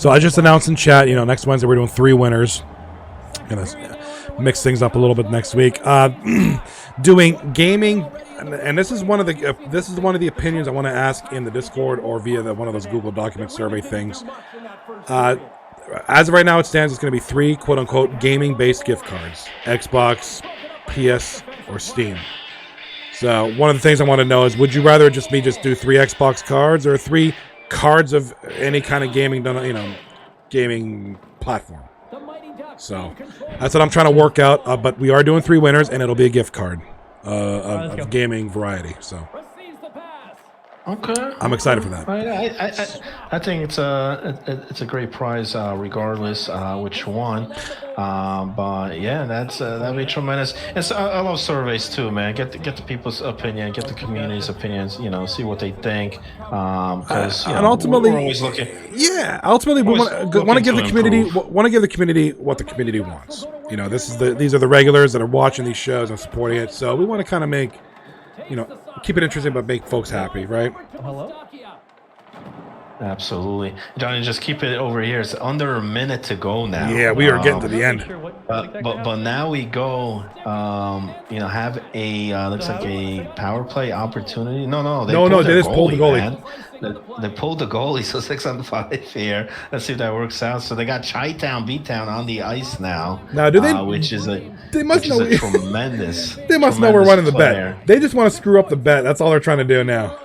So I just announced in chat, next Wednesday we're doing 3 winners. Gonna mix things up a little bit next week. Doing gaming, and this is one of the opinions I want to ask in the Discord or via one of those Google document survey things. As of right now, it stands. It's going to be 3 quote unquote gaming based gift cards: Xbox, PS, or Steam. So one of the things I want to know is, would you rather just do 3 Xbox cards or 3 cards of any kind of gaming gaming platform? So that's what I'm trying to work out. But we are doing 3 winners, and it'll be a gift card of gaming variety. So okay, I'm excited for that. I think it's a great prize, regardless which one. But yeah, that'd be tremendous. And so I love surveys too, man. Get the people's opinion, get the community's opinions. See what they think. Because and ultimately, we're always looking. Yeah, ultimately, we want to give the community what the community wants. These are the regulars that are watching these shows and supporting it. So we want to kind of make, keep it interesting, but make folks happy, right? Hello? Absolutely. Johnny, just keep it over here. It's under a minute to go now. Yeah, we are getting to the end. But now we go, have a, looks like a power play opportunity. No, they pulled they their just pulled the goalie. Man. They pulled the goalie, so 6-on-5 here. Let's see if that works out. So they got Chi-Town, B-Town on the ice now. Now, do they? Which is a tremendous. They must know we're running the bet. They just want to screw up the bet. That's all they're trying to do now.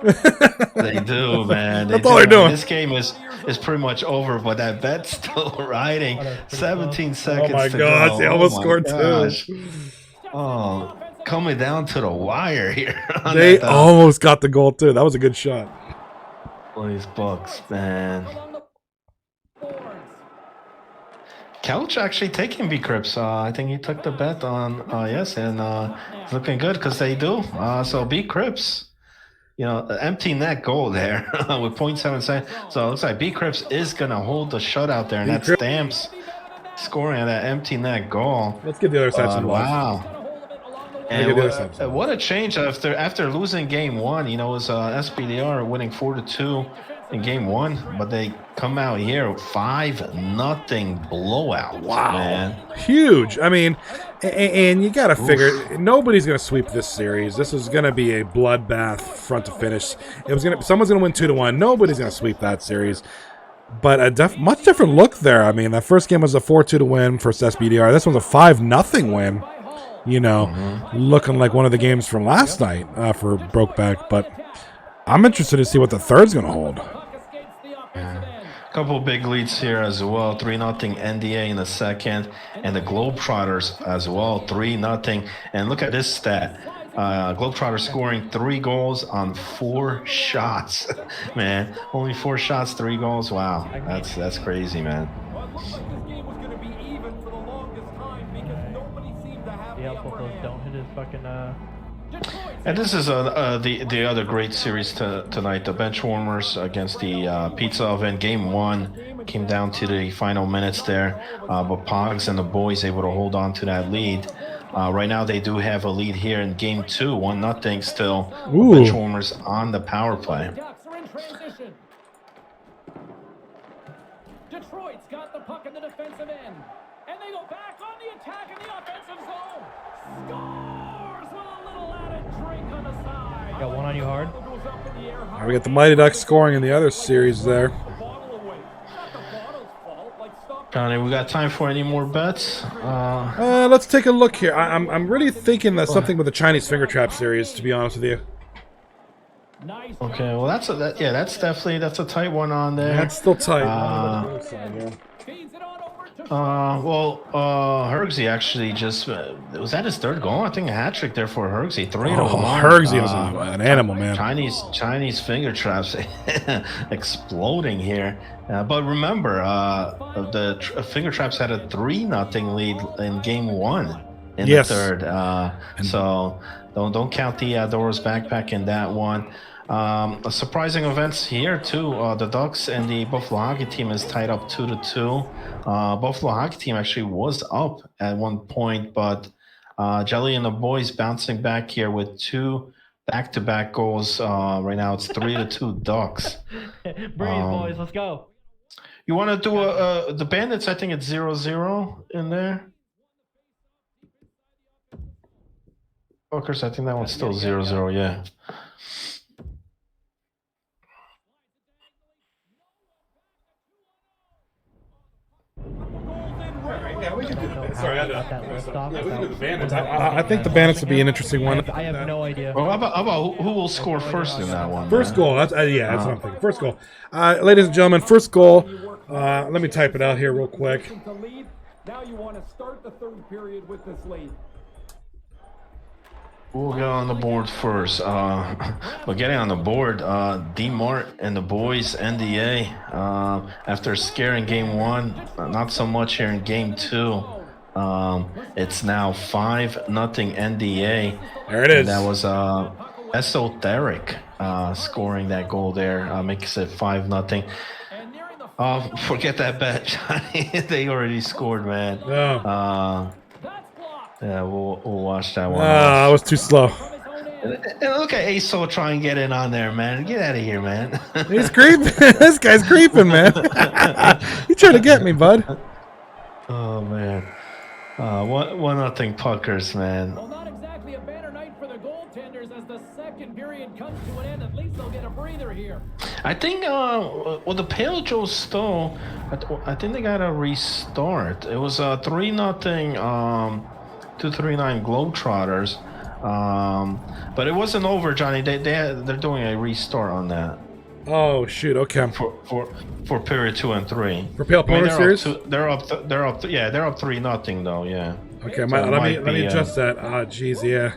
They do, man. That's all they're doing. This game is pretty much over, but that bet's still riding. 17 seconds. Oh my to gosh, go. they almost scored two. Oh, coming down to the wire here. They almost got the goal too. That was a good shot. These Bucks, man. Couch actually taking B Crips. I think he took the bet on yes, and it's looking good because they do. So B Crips. Empty net goal there with 0.7 seconds. So it looks like B Crips is going to hold the shutout there, and that's Stamps scoring that empty net goal. Let's get the other side. Wow. And what a change after losing game one. It was SBDR winning 4-2 in game one, but they come out here 5-0 blowout. Wow, man. Huge. I mean, and you got to figure nobody's going to sweep this series. This is going to be a bloodbath front to finish. Someone's going to win 2-1. Nobody's going to sweep that series. But a much different look there. I mean, that first game was a 4-2 win for SBDR. This one's a 5-0 win. Looking like one of the games from last night for Brokeback. But I'm interested to see what the third's going to hold. Couple big leads here as well. 3-0 NDA in the second, and the Globetrotters as well. 3-0. And look at this stat. Globetrotters scoring 3 goals on 4 shots. Man, only 4 shots, 3 goals. Wow, that's crazy, man. Don't hit his fucking. And this is the other great series tonight. The bench warmers against the pizza oven. Game 1 came down to the final minutes there, but Pogs and the boys able to hold on to that lead. Right now they do have a lead here in game 2, 1-0 still. Bench warmers on the power play. Detroit's got the puck in the defensive end, and they go back on the attack in the offensive zone. Scores with a little added drink on the side. Got one on you hard. We got the Mighty Ducks scoring in the other series there. Johnny, we got time for any more bets? Let's take a look here. I'm really thinking that something with the Chinese Finger Trap series, to be honest with you. Okay, well that's a tight one on there. That's still tight. Hergsy actually just was that his 3rd goal? I think a hat trick there for Hergsy. 3-1. Hergsy was an animal, man. Chinese finger traps exploding here. But remember, the finger traps had a 3-0 lead in game 1 in the 3rd. So don't count the Doros backpack in that one. Surprising events here too. The Ducks and the Buffalo Hockey team is tied up 2-2. Buffalo Hockey team actually was up at one point, but Jelly and the boys bouncing back here with 2 back-to-back goals. Right now it's 3-2 Ducks. Breathe, boys. Let's go. You want to do the Bandits? I think it's 0-0 in there. Fuckers, I think that one's still 0-0. Yeah. I think the Bandits would be an interesting one. I have no idea. Well, how about who will score first in that one? First goal. That's what I'm thinking. First goal. Ladies and gentlemen, first goal. Let me type it out here real quick. Now you want to start the 3rd period with this lead. We'll get on the board first. We're getting on the board. D-Mart and the boys, NDA. After scaring game 1, not so much here in game 2. It's now 5-0 NDA. There it is. And that was Esoteric scoring that goal there. Makes it 5-0. Forget that bet. They already scored, man. Oh. Yeah, we'll watch that one. I was too slow. And look at Aso try and get in on there, man. Get out of here, man. He's creeping. This guy's creeping, man. You trying to get me, bud? Oh man. 1-0 Puckers, man. Well, not exactly a banner night for the goaltenders as the second period comes to an end. At least they'll get a breather here. I think the Pale Joe stole. I think they got a restart. It was 3-0 239 Globetrotters. But it wasn't over, Johnny. They're doing a restart on that Oh shoot. Okay. for period 2 and 3. For Pale Pony series. They're up 3-0 though. Yeah. Okay. So let might me be, adjust that. Jeez. Yeah.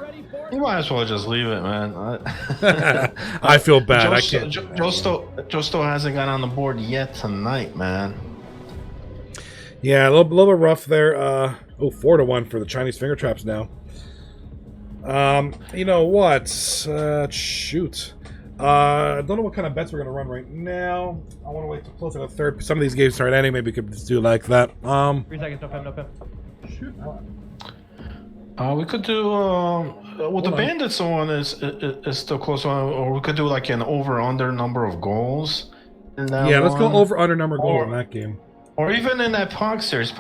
You might as well just leave it, man. I feel bad. I can't. Joe still hasn't got on the board yet tonight, man. Yeah, a little bit rough there. 4-1 for the Chinese finger traps now. You know what? Shoot. I don't know what kind of bets we're gonna run right now. I want to wait till closer to the third. Some of these games start ending. Maybe we could just do like that. 3 seconds, no pim. Shoot. We could do the Bandits one is still close on, or we could do like an over/under number of goals. Yeah, let's go over under number goal in that game. Or even in that POG series.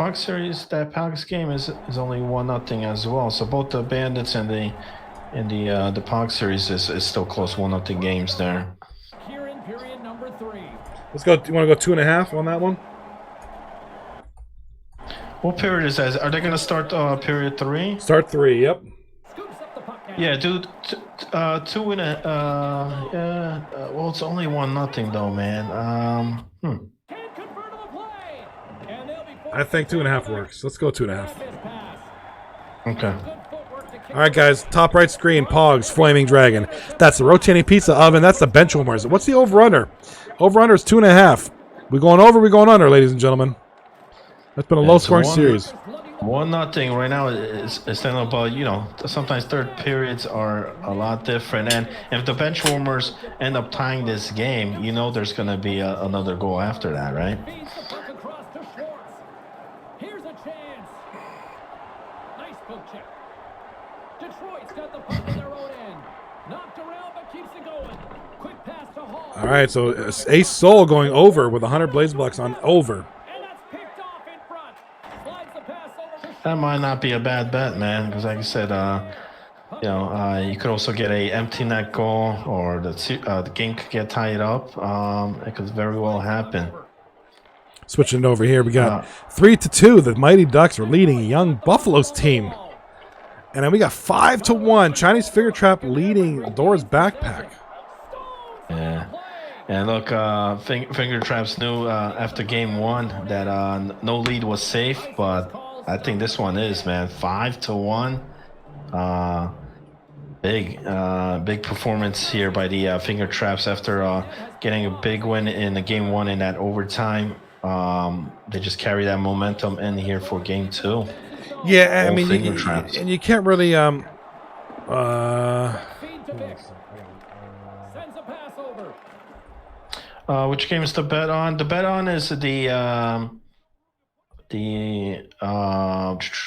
That POG's game is only 1-0 as well. So both the Bandits and the POG series is still close 1-0 games there. Here in period number 3. Let's go. You want to go 2.5 on that one? What period is that? Are they going to start period 3? Start 3. Yep. Scoops up the puck. Yeah, dude. 2 and well, it's only 1-0 though, man. Can't convert on the play. And they'll be I think 2.5 works. Let's go 2.5. his pass. Okay. Good footwork to kick. All right, guys. Top right screen. Pogs. Flaming Dragon. That's the rotating pizza oven. That's the bench warmers. What's the over under? Over under is 2.5. We going over? We going under, ladies and gentlemen? That's been a low scoring series. 1-0 right now is standing about, sometimes third periods are a lot different. And if the bench warmers end up tying this game, there's going to be another goal after that, right? Feeds the puck across to Schwartz. Here's a chance. Nice poke check. Detroit's got the puck in their own end. Knocked around but keeps it going. Quick pass to Hall. All right, so Ace Soul going over with 100 blaze blocks on over. And that's picked off in front. Slides the pass over to That might not be a bad bet, man, because like I said, you could also get a empty net goal, or the game could get tied up. It could very well happen. Switching it over here, we got 3-2. The Mighty Ducks are leading Young Buffalo's team, and then we got 5-1. Chinese Finger Trap leading Dora's Backpack. Yeah. And look, Finger Traps knew after game 1 that no lead was safe, but I think this one is, man. 5-1. Big performance here by the Finger Traps after getting a big win in the game 1 in that overtime. They just carry that momentum in here for game 2. Yeah, I mean, Finger Traps. and you can't really feed to Vic. Sends a pass over. Which game is the bet on? The bet on is the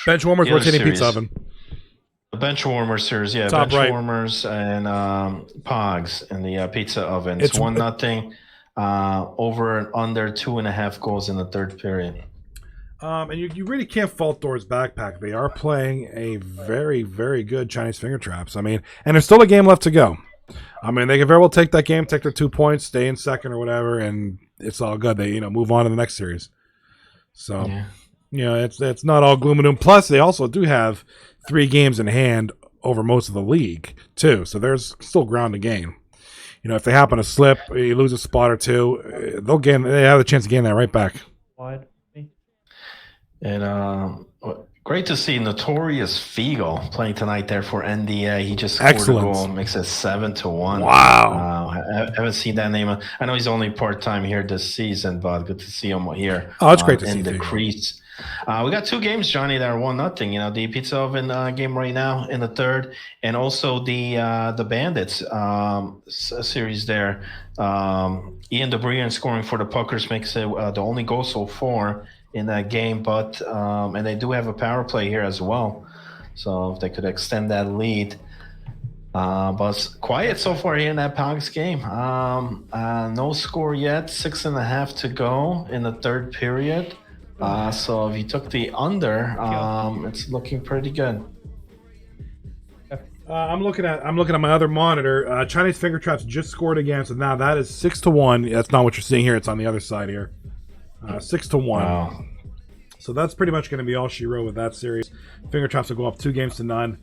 bench warmers the other rotating series. pizza oven. The bench warmer series, yeah. Top bench right. warmers and Pogs in the pizza oven. It's It's 1-0. Over and under 2.5 goals in the third period. And you really can't fault Dora's Backpack. They are playing a very, very good Chinese Finger Traps. I mean, and there's still a game left to go. I mean, they can very well take that game, take their 2 points, stay in second or whatever, and it's all good. They move on to the next series. So, it's not all gloom and doom. Plus, they also do have 3 games in hand over most of the league too. So there's still ground to gain. If they happen to slip, you lose a spot or 2, they have a chance to gain that right back. Wide. And great to see Notorious Figo playing tonight there for NDA. He just scored Excellent. a goal, makes it 7-1. Wow. I haven't seen that name. I know he's only part-time here this season, but good to see him here. Oh, it's great to see in the Figo. Crease. We got 2 games, Johnny, that are 1-0. The Pizza Oven game right now in the third, and also the Bandits series there. Ian DeBrian scoring for the Puckers makes it the only goal so far in that game, but and they do have a power play here as well. So if they could extend that lead, But it's quiet so far here in that Palace game. No score yet. 6.5 to go in the third period. So if you took the under, it's looking pretty good. I'm looking at my other monitor. Chinese Finger Traps just scored again, so now that is 6-1. That's not what you're seeing here. It's on the other side here. 6-1. Wow. So that's pretty much going to be all she wrote with that series. Finger Traps will go up 2-0.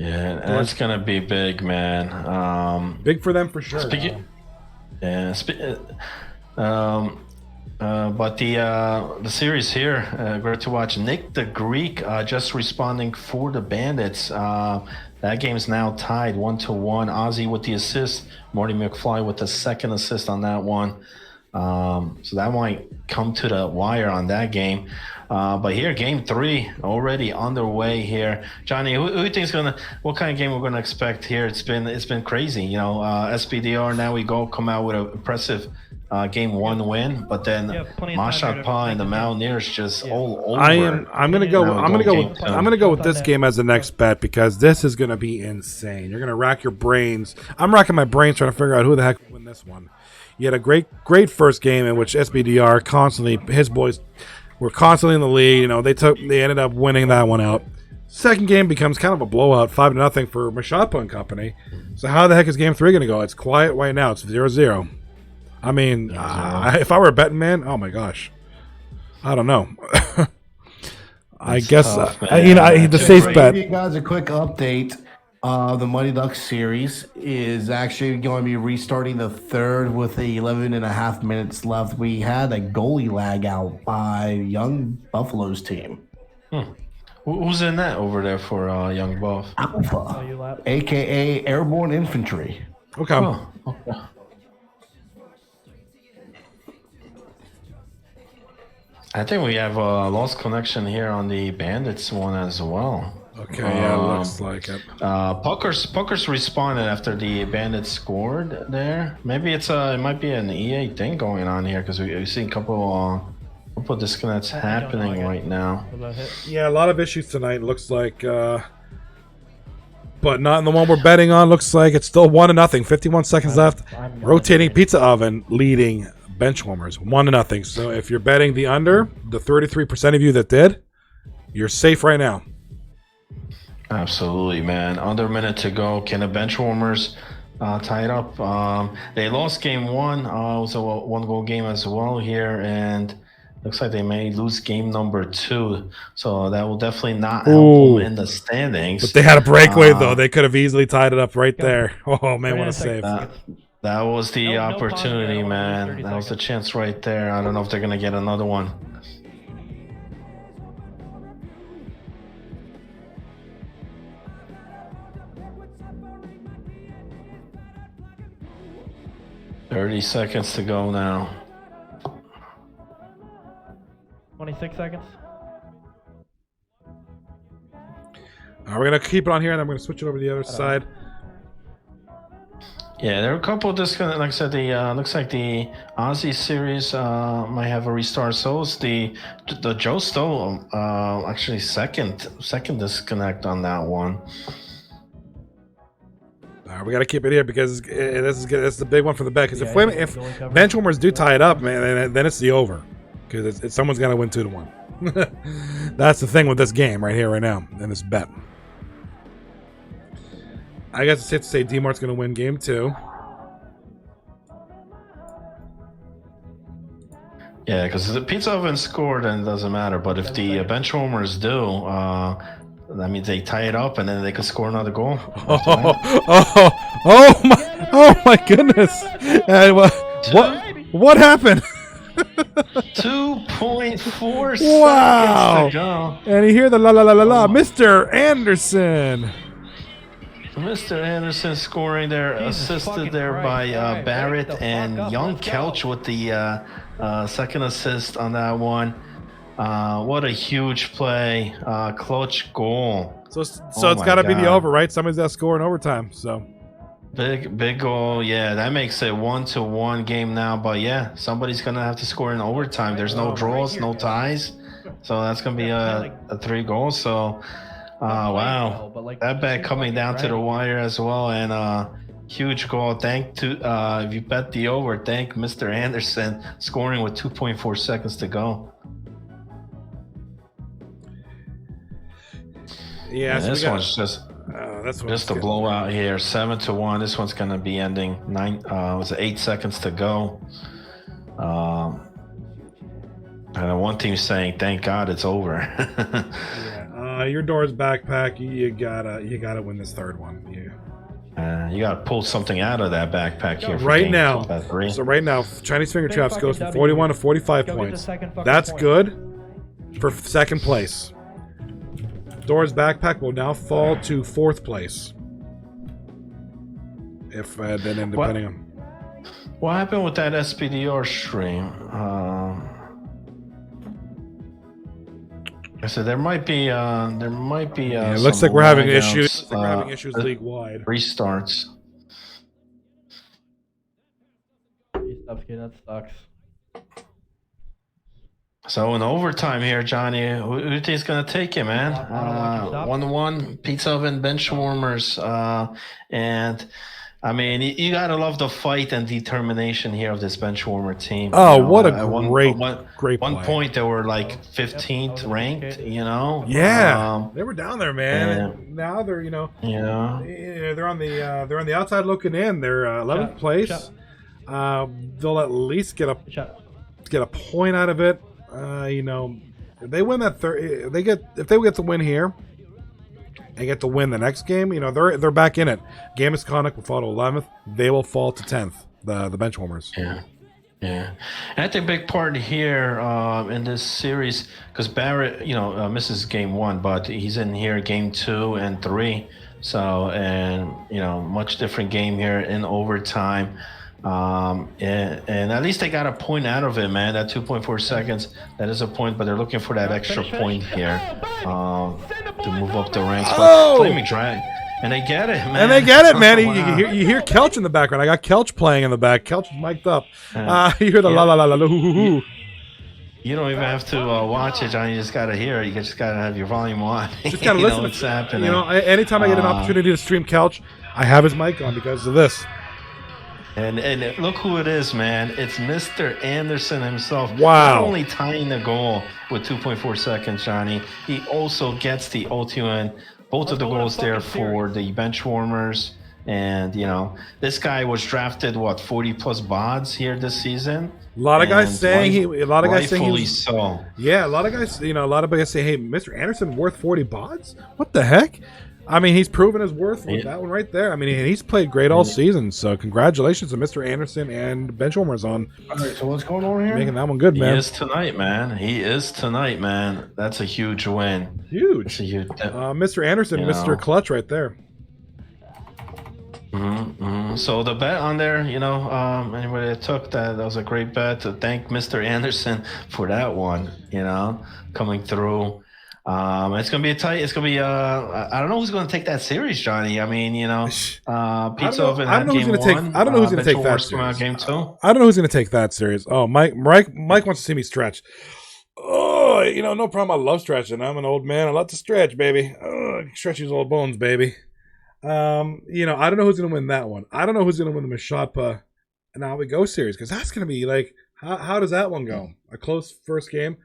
Yeah, that's gonna be big, man. Big for them for sure. But the series here, great to watch. Nick the Greek just responding for the Bandits. That game's now tied 1-1. Ozzy with the assist. Morty McFly with the second assist on that one. So that might come to the wire on that game. But here, game 3 already underway here. Johnny, who do you think is what kind of game we're gonna expect here? It's been crazy, you know. SBDR, now we come out with an impressive game 1 win, but then Mashapa and the Mountaineers just all over. I'm gonna go with this game as the next bet, because this is gonna be insane. You're gonna rack your brains. I'm racking my brains trying to figure out who the heck will win this one. You had a great first game in which SBDR his boys were constantly in the lead. You know, they ended up winning that one out. Second game becomes kind of a blowout, 5-0 for Mashapa and company. So how the heck is game 3 gonna go? It's quiet right now. It's 0-0. I mean, if I were a betting man, oh my gosh, I don't know. I guess the safe bet. Give you guys a quick update. The Mighty Ducks series is actually going to be restarting the third with 11.5 minutes left. We had a goalie lag out by Young Buffalo's team. Who's in that over there for Young Buff? Alpha, a.k.a. Airborne Infantry. Okay. Oh, okay. I think we have a lost connection here on the Bandits one as well. Okay, yeah, looks like it. Puckers responded after the Bandits scored there. Maybe it might be an EA thing going on here, because we see a couple disconnects happening right now. Yeah, a lot of issues tonight. Looks like, but not in the one we're betting on. Looks like it's still 1-0. 51 seconds left. Rotating pizza oven leading Benchwarmers 1-0. So if you're betting the under, the 33% of you that did, you're safe right now. Absolutely, man. Under a minute to go. Can the Benchwarmers tie it up? They lost game 1. It was a 1-goal game as well here, and looks like they may lose game number 2. So that will definitely not help them in the standings. But they had a breakaway, though. They could have easily tied it up right there. Oh, man, what a save. That was the opportunity, man. That was the chance right there. I don't know if they're going to get another one. $30 seconds to go now. 26 seconds. We're going to keep it on here, and I'm going to switch it over to the other side. Yeah, there are a couple of disconnects. Like I said, the looks like the Aussie series might have a restart. So is the Joe Stowe actually second disconnect on that one. We got to keep it here, because this is the big one for the bet. Because if Benchwarmers do tie it up, man, then it's the over. Because someone's got to win 2-1. That's the thing with this game right here, right now, in this bet. I guess it's safe to say D-Mart's going to win game 2. Yeah, because the pizza oven scored and it doesn't matter. But if the Benchwarmers do, that means they tie it up and then they could score another goal. Oh my goodness! And what happened? 2.4 seconds to go. And you hear the la la la la la, Mr. Anderson. Mr. Anderson scoring there, assisted there by Barrett, and Young Couch with the second assist on that one. What a huge play, clutch goal. So it's got to be the over, right? Somebody's got to score in overtime. So big goal, yeah. That makes it 1-1 game now. But yeah, somebody's gonna have to score in overtime. There's no draws, no ties, so that's gonna be a 3 goals. So Wow. But like That bet coming down to the grinding. wire as well. And huge goal. Thank to if you bet the over, thank Mr. Anderson scoring with 2.4 seconds to go. Yeah, And so this we got, one's that's what just a blowout here. 7-1. This one's gonna be ending 8 seconds to go. And one team's saying, "Thank God it's over." Yeah, your door's backpack. You gotta win this third one. You gotta pull something out of that backpack here. For Right game now. three. So right now, Chinese Finger Big Traps fucking goes from W. 41 to 45 Go get the points. second fucking That's point. good for second place. Door's backpack will now fall to fourth place. If then depending on. What happened with that SPDR stream? I said there might be. Yeah, it looks some like we're having lag issues. outs, We're having issues uh, league wide. Restarts. That sucks. So in overtime here, Johnny, who do you think is going to take it, man? I don't want you to stop. 1-1, pizza oven, bench warmers, and I mean, you gotta love the fight and determination here of this bench warmer team. Oh, You know, what a at great one play. point they were like 15th ranked. You know, Yeah, they were down there, man. yeah. And now they're Yeah. they're on the outside looking in. They're 11th place. They'll at least get a point out of it. If they win that third, if they get the win here and get to win the next game, they're back in it. Game Misconduct will fall to 11th. They will fall to 10th. The bench warmers. Yeah. Yeah, and I think a big part here in this series, because Barrett, misses game 1, but he's in here game 2 and 3. So, and much different game here in overtime. And at least they got a point out of it, man. That 2.4 seconds, that is a point, but they're looking for that extra point here to move up the ranks. But Flaming Drag. And they get it, man. And they get it, man. Wow. You hear Kelch in the background. I got Kelch playing in the back. Kelch is mic'd up. You hear the la la la la la hoo hoo hoo. You don't even have to watch it, John. You just gotta hear it. You just gotta have your volume on. Just gotta You listen. know what's happening. Anytime I get an opportunity to stream Kelch, I have his mic on because of this. And look who it is, man. It's Mr. Anderson himself. Wow. Not only tying the goal with 2.4 seconds, Johnny, he also gets the OTN. Both of the goals there for the bench warmers. And, this guy was drafted, 40 plus bods here this season? A lot of guys saying rightfully so. Yeah, a lot of guys say, hey, Mr. Anderson worth 40 bods? What the heck? I mean, he's proven his worth with that one right there. I mean, he's played great all season. So congratulations to Mr. Anderson and Benchwarmers on All right, so what's going on here? making that one good, man. He is tonight, man. That's a huge win. Huge. That's a huge. Mr. Anderson, Mr. Clutch right there. So the bet on there, anybody that took that was a great bet. To thank Mr. Anderson for that one, coming through. It's gonna be it's gonna be. I don't know who's gonna take that series, Johnny. I mean, Pizza Oven had game 1. I don't know who's gonna take that Come out series. game 2. I don't know who's gonna take that series. Oh, Mike wants to see me stretch. Oh, no problem. I love stretching. I'm an old man. I love to stretch, baby. Stretch these old bones, baby. I don't know who's gonna win that one. I don't know who's gonna win the Mashotpa and Now We Go series, because that's gonna be like, how does that one go? A close first game,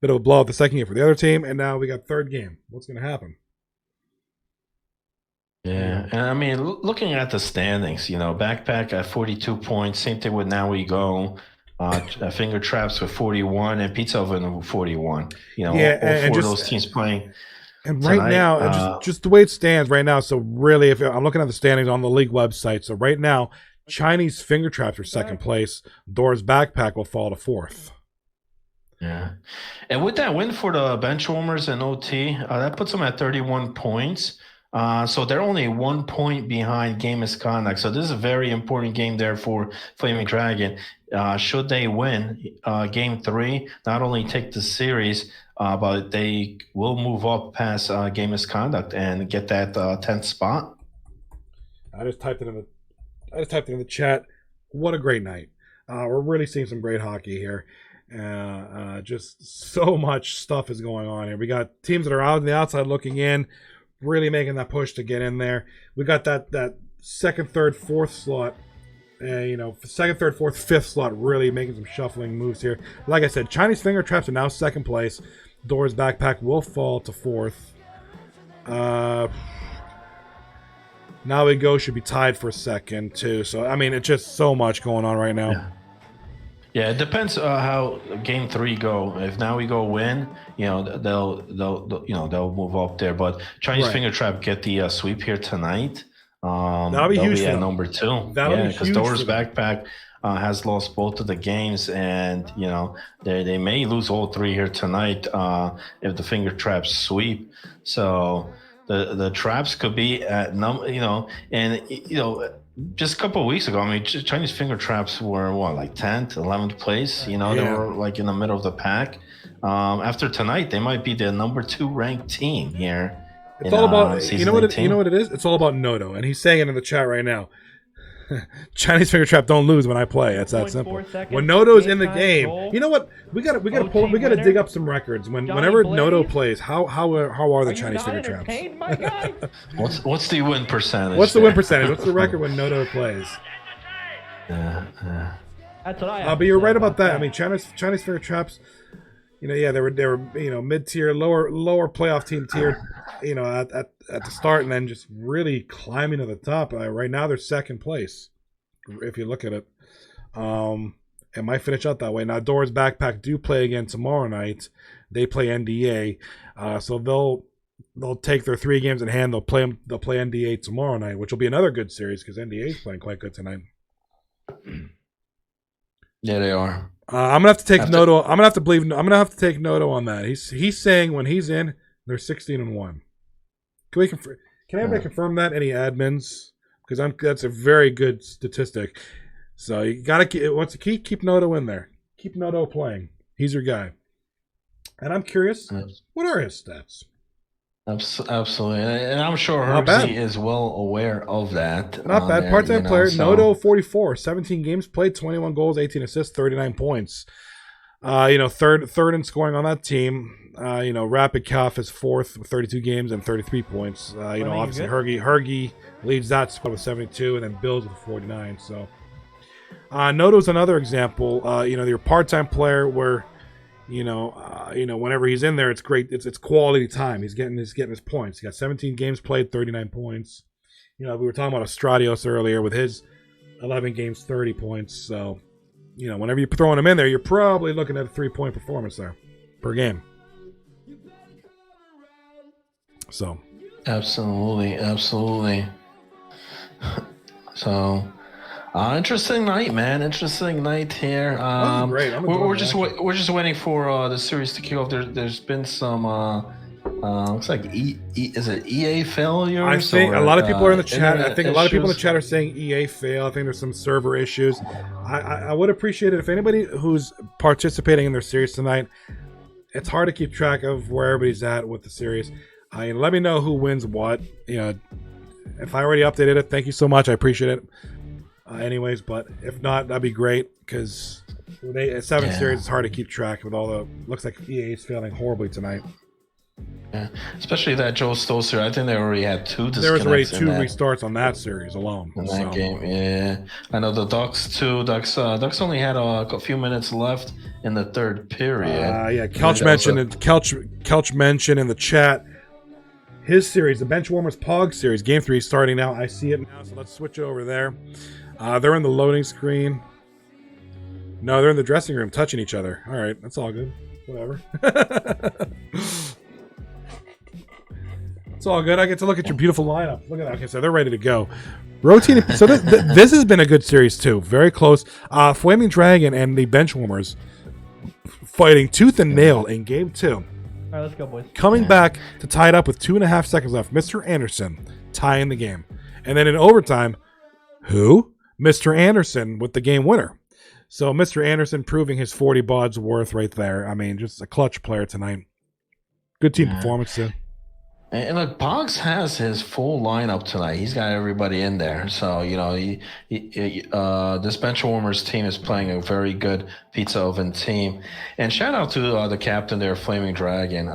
bit of a blowout the second game for the other team, and now we got third game. What's gonna happen? Yeah, and I mean, looking at the standings, Backpack at 42 points. Same thing with Now We Go. Finger Traps with 41 and Pizza Oven with 41. All four of those teams playing. And right tonight, now, just the way it stands right now, so really, if I'm looking at the standings on the league website, so right now, Chinese Finger Traps are second place. Doors Backpack will fall to fourth. Yeah. And with that win for the Benchwarmers and OT, that puts them at 31 points. So they're only 1 point behind Game Misconduct. So this is a very important game there for Flaming Dragon. Should they win game 3, not only take the series, but they will move up past Game Misconduct and get that 10th spot. I just typed it in the chat. What a great night. We're really seeing some great hockey here. Just so much stuff is going on here. We got teams that are out on the outside looking in. really making that push to get in there. We got that second, third, fourth slot. Second, third, fourth, fifth slot really making some shuffling moves here. Like I said, Chinese Finger Traps are now second place. Doors Backpack will fall to fourth. Now We Go should be tied for second too. So I mean, it's just so much going on right now. Yeah, it depends how game 3 go. If Now We Go win, they'll move up there. But Chinese Finger Trap get the sweep here tonight. That'll be huge at for number 2. Because Doors Backpack has lost both of the games, and they may lose all 3 here tonight if the Finger Traps sweep. So the traps could be at just a couple of weeks ago, I mean, Chinese Finger Traps were like 10th, 11th place. They were like in the middle of the pack. After tonight, they might be the number 2 ranked team here. It's all about you know what it is. It's all about Noto, and he's saying it in the chat right now. Chinese Finger Trap don't lose when I play. It's that simple. When Noto's in the game, you know what? We gotta dig up some records. Whenever Noto plays, how are the Chinese Finger Traps? What's the win percentage? What's the win percentage? What's the record when Noto plays? That's what I. But you're right about that. I mean, Chinese Finger Traps. They were mid-tier, lower playoff team tier, at the start, and then just really climbing to the top. Right now, they're second place, if you look at it. It might finish out that way. Now, Doors Backpack do play again tomorrow night. They play NDA, so they'll take their 3 games in hand. They'll play NDA tomorrow night, which will be another good series because NDA is playing quite good tonight. Yeah, they are. I'm gonna have to take Noto. I'm gonna have to take Noto on that. He's saying when he's in, they're 16-1. Can anybody confirm that? Any admins? Because that's a very good statistic. So you gotta keep Noto in there. Keep Noto playing. He's your guy. And I'm curious, what are his stats? Absolutely, and I'm sure Herbsy is well aware of that. Not bad. Part-time player, Noto 44, 17 games played, 21 goals, 18 assists, 39 points. Third in scoring on that team. Rapid Calf is fourth with 32 games and 33 points. Obviously Hergy leads that squad with 72, and then Bills with 49. So Noto's another example. Your part-time player where whenever he's in there, it's great. It's quality time. He's getting his points. He got 17 games played, 39 points. We were talking about Estradios earlier with his 11 games, 30 points. So, whenever you're throwing him in there, you're probably looking at a 3-point performance there per game. So, absolutely. So. Interesting night, man. Interesting night here. Great. We're just waiting for the series to kick off. There's been some looks like is it EA failures? I think a lot of people are in the chat. I think a lot of people in the chat are saying EA fail. I think there's some server issues. I would appreciate it if anybody who's participating in their series tonight. It's hard to keep track of where everybody's at with the series. Let me know who wins what. If I already updated it, thank you so much. I appreciate it. Anyways, but if not, that'd be great because at 7 series, it's hard to keep track with all the. Looks like EA is failing horribly tonight. Yeah, especially that Joe Stoser. I think they already had 2 disconnects. There was already 2 restarts on that series alone. In that game, yeah. I know the Ducks too. Ducks only had a few minutes left in the third period. Kelch mentioned in the chat his series, the Benchwarmers Pog series, Game 3 starting now. I see it now, so let's switch over there. They're in the loading screen. No, they're in the dressing room touching each other. All right, that's all good. Whatever. It's all good. I get to look at your beautiful lineup. Look at that. Okay, so they're ready to go. Rotating. So this has been a good series too. Very close. Flaming Dragon and the Benchwarmers fighting tooth and nail in Game 2. All right, let's go, boys. Coming back to tie it up with 2.5 seconds left. Mr. Anderson tying the game. And then in overtime, who? Mr. Anderson with the game winner. So Mr. Anderson proving his 40 bods worth right there. I mean, just a clutch player tonight. Good team performance too. And look, Boggs has his full lineup tonight. He's got everybody in there. So, this Benchwarmers team is playing a very good pizza oven team. And shout out to the captain there, Flaming Dragon.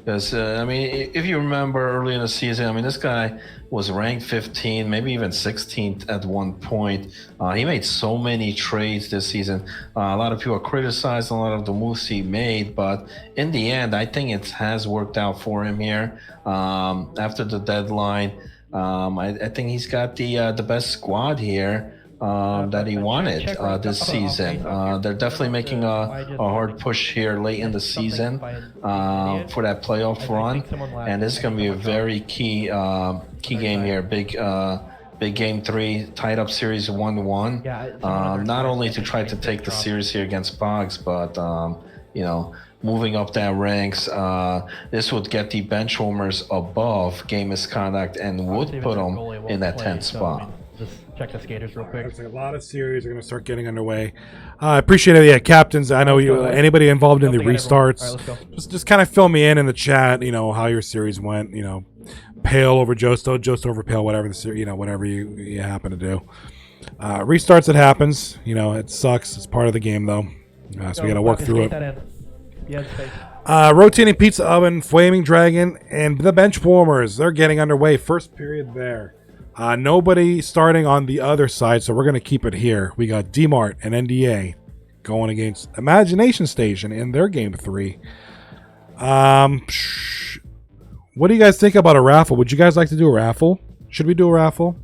Because, I mean, if you remember early in the season, I mean, this guy was ranked 15, maybe even 16th at one point. He made so many trades this season. A lot of people criticized a lot of the moves he made, but in the end, I think it has worked out for him here. After the deadline, I think he's got the best squad here. That he wanted this season. They're definitely making a hard push here late in the season for that playoff run, and this is going to be a very key game here. Big game 3, tied up series 1-1. Not only to try to take the series here against Boggs, but you know, moving up that ranks. This would get the bench warmers above game misconduct and would put them in that 10th spot. Just check the skaters real quick. A lot of series are going to start getting underway. I appreciate it. Yeah, captains. I know you. Anybody involved in the restarts, just kind of fill me in the chat. You know how your series went. You know, Pale over Josto, Josto over Pale, whatever the series. You know, whatever you happen to do. Restarts. It happens. You know, it sucks. It's part of the game, though. So we got to work through it. Rotating pizza oven, flaming dragon, and the bench warmers. They're getting underway. First period there. Nobody starting on the other side, so we're going to keep it here. We got D-Mart and NDA going against Imagination Station in their game 3. What do you guys think about a raffle? Would you guys like to do a raffle? Should we do a raffle?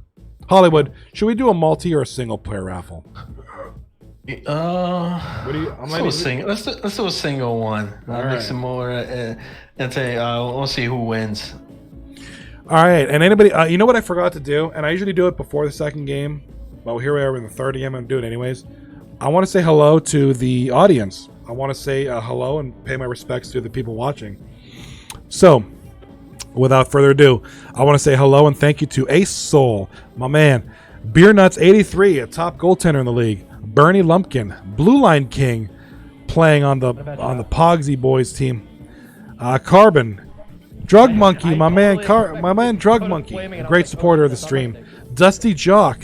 Hollywood, should we do a multi or a single player raffle? What do you? Let's do a single one. Mix it more, and say we'll see who wins. All right, and anybody, you know what I forgot to do, and I usually do it before the second game, but here we are in the third game. I'm doing it anyways. I want to say hello to the audience. I want to say hello and pay my respects to the people watching. So, without further ado, I want to say hello and thank you to Ace Soul, my man, Beer Nuts 83, a top goaltender in the league, Bernie Lumpkin, Blue Line King, playing on the Pogsy Boys team, Carbon. Drug Monkey, my man Drug Monkey, a great supporter of the stream. Dusty Jock,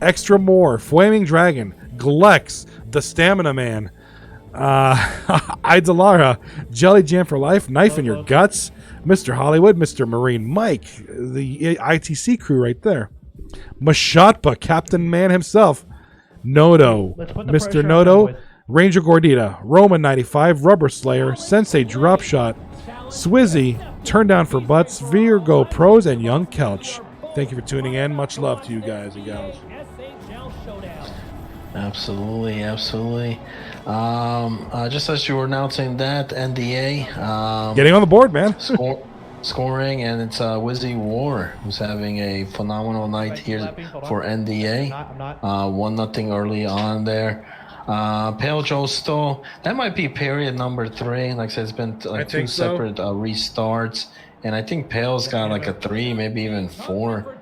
Extra More, Flaming Dragon, Glex, the Stamina Man, Idalara, Jelly Jam for Life, Knife in Your Guts, Mr. Hollywood, Mr. Marine Mike, the ITC crew right there. Mashotpa, Captain Man himself, Nodo, Mr. Nodo, Ranger Gordita, Roman 95, Rubber Slayer, Sensei Dropshot, Swizzy, Turn Down for Butts, Virgo Pros, and Young Kelch. Thank you for tuning in. Much love to you guys and gals. Absolutely. Just as you were announcing that, NDA. Getting on the board, man. Scoring, and it's Wizzy War, who's having a phenomenal night here for NDA. 1-0 early on there. Pale Joe Stoll, that might be period number 3. Like I said, it's been like 2 separate restarts, and I think Pale's got like a 3, maybe even 4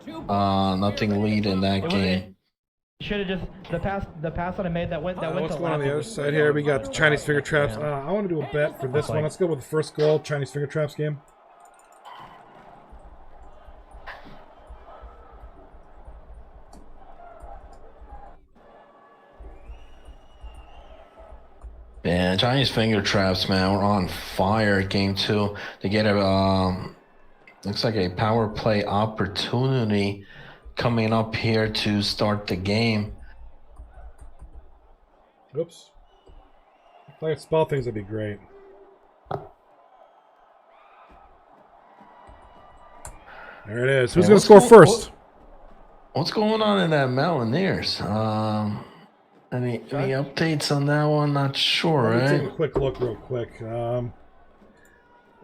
nothing lead in that game. Should have just the pass that I made that went What's to going on the other side here? We got the Chinese finger traps. I want to do a bet for this one. Let's go with the first goal, Chinese finger traps game. Yeah, Chinese finger traps, man, we're on fire. Game 2, they get a looks like a power play opportunity coming up here to start the game. Oops. If I could spell things, that'd be great. There it is. Who's going to score first? What's going on in that Mountaineers? Any updates on that one? Not sure, Let me right? take a quick look real quick.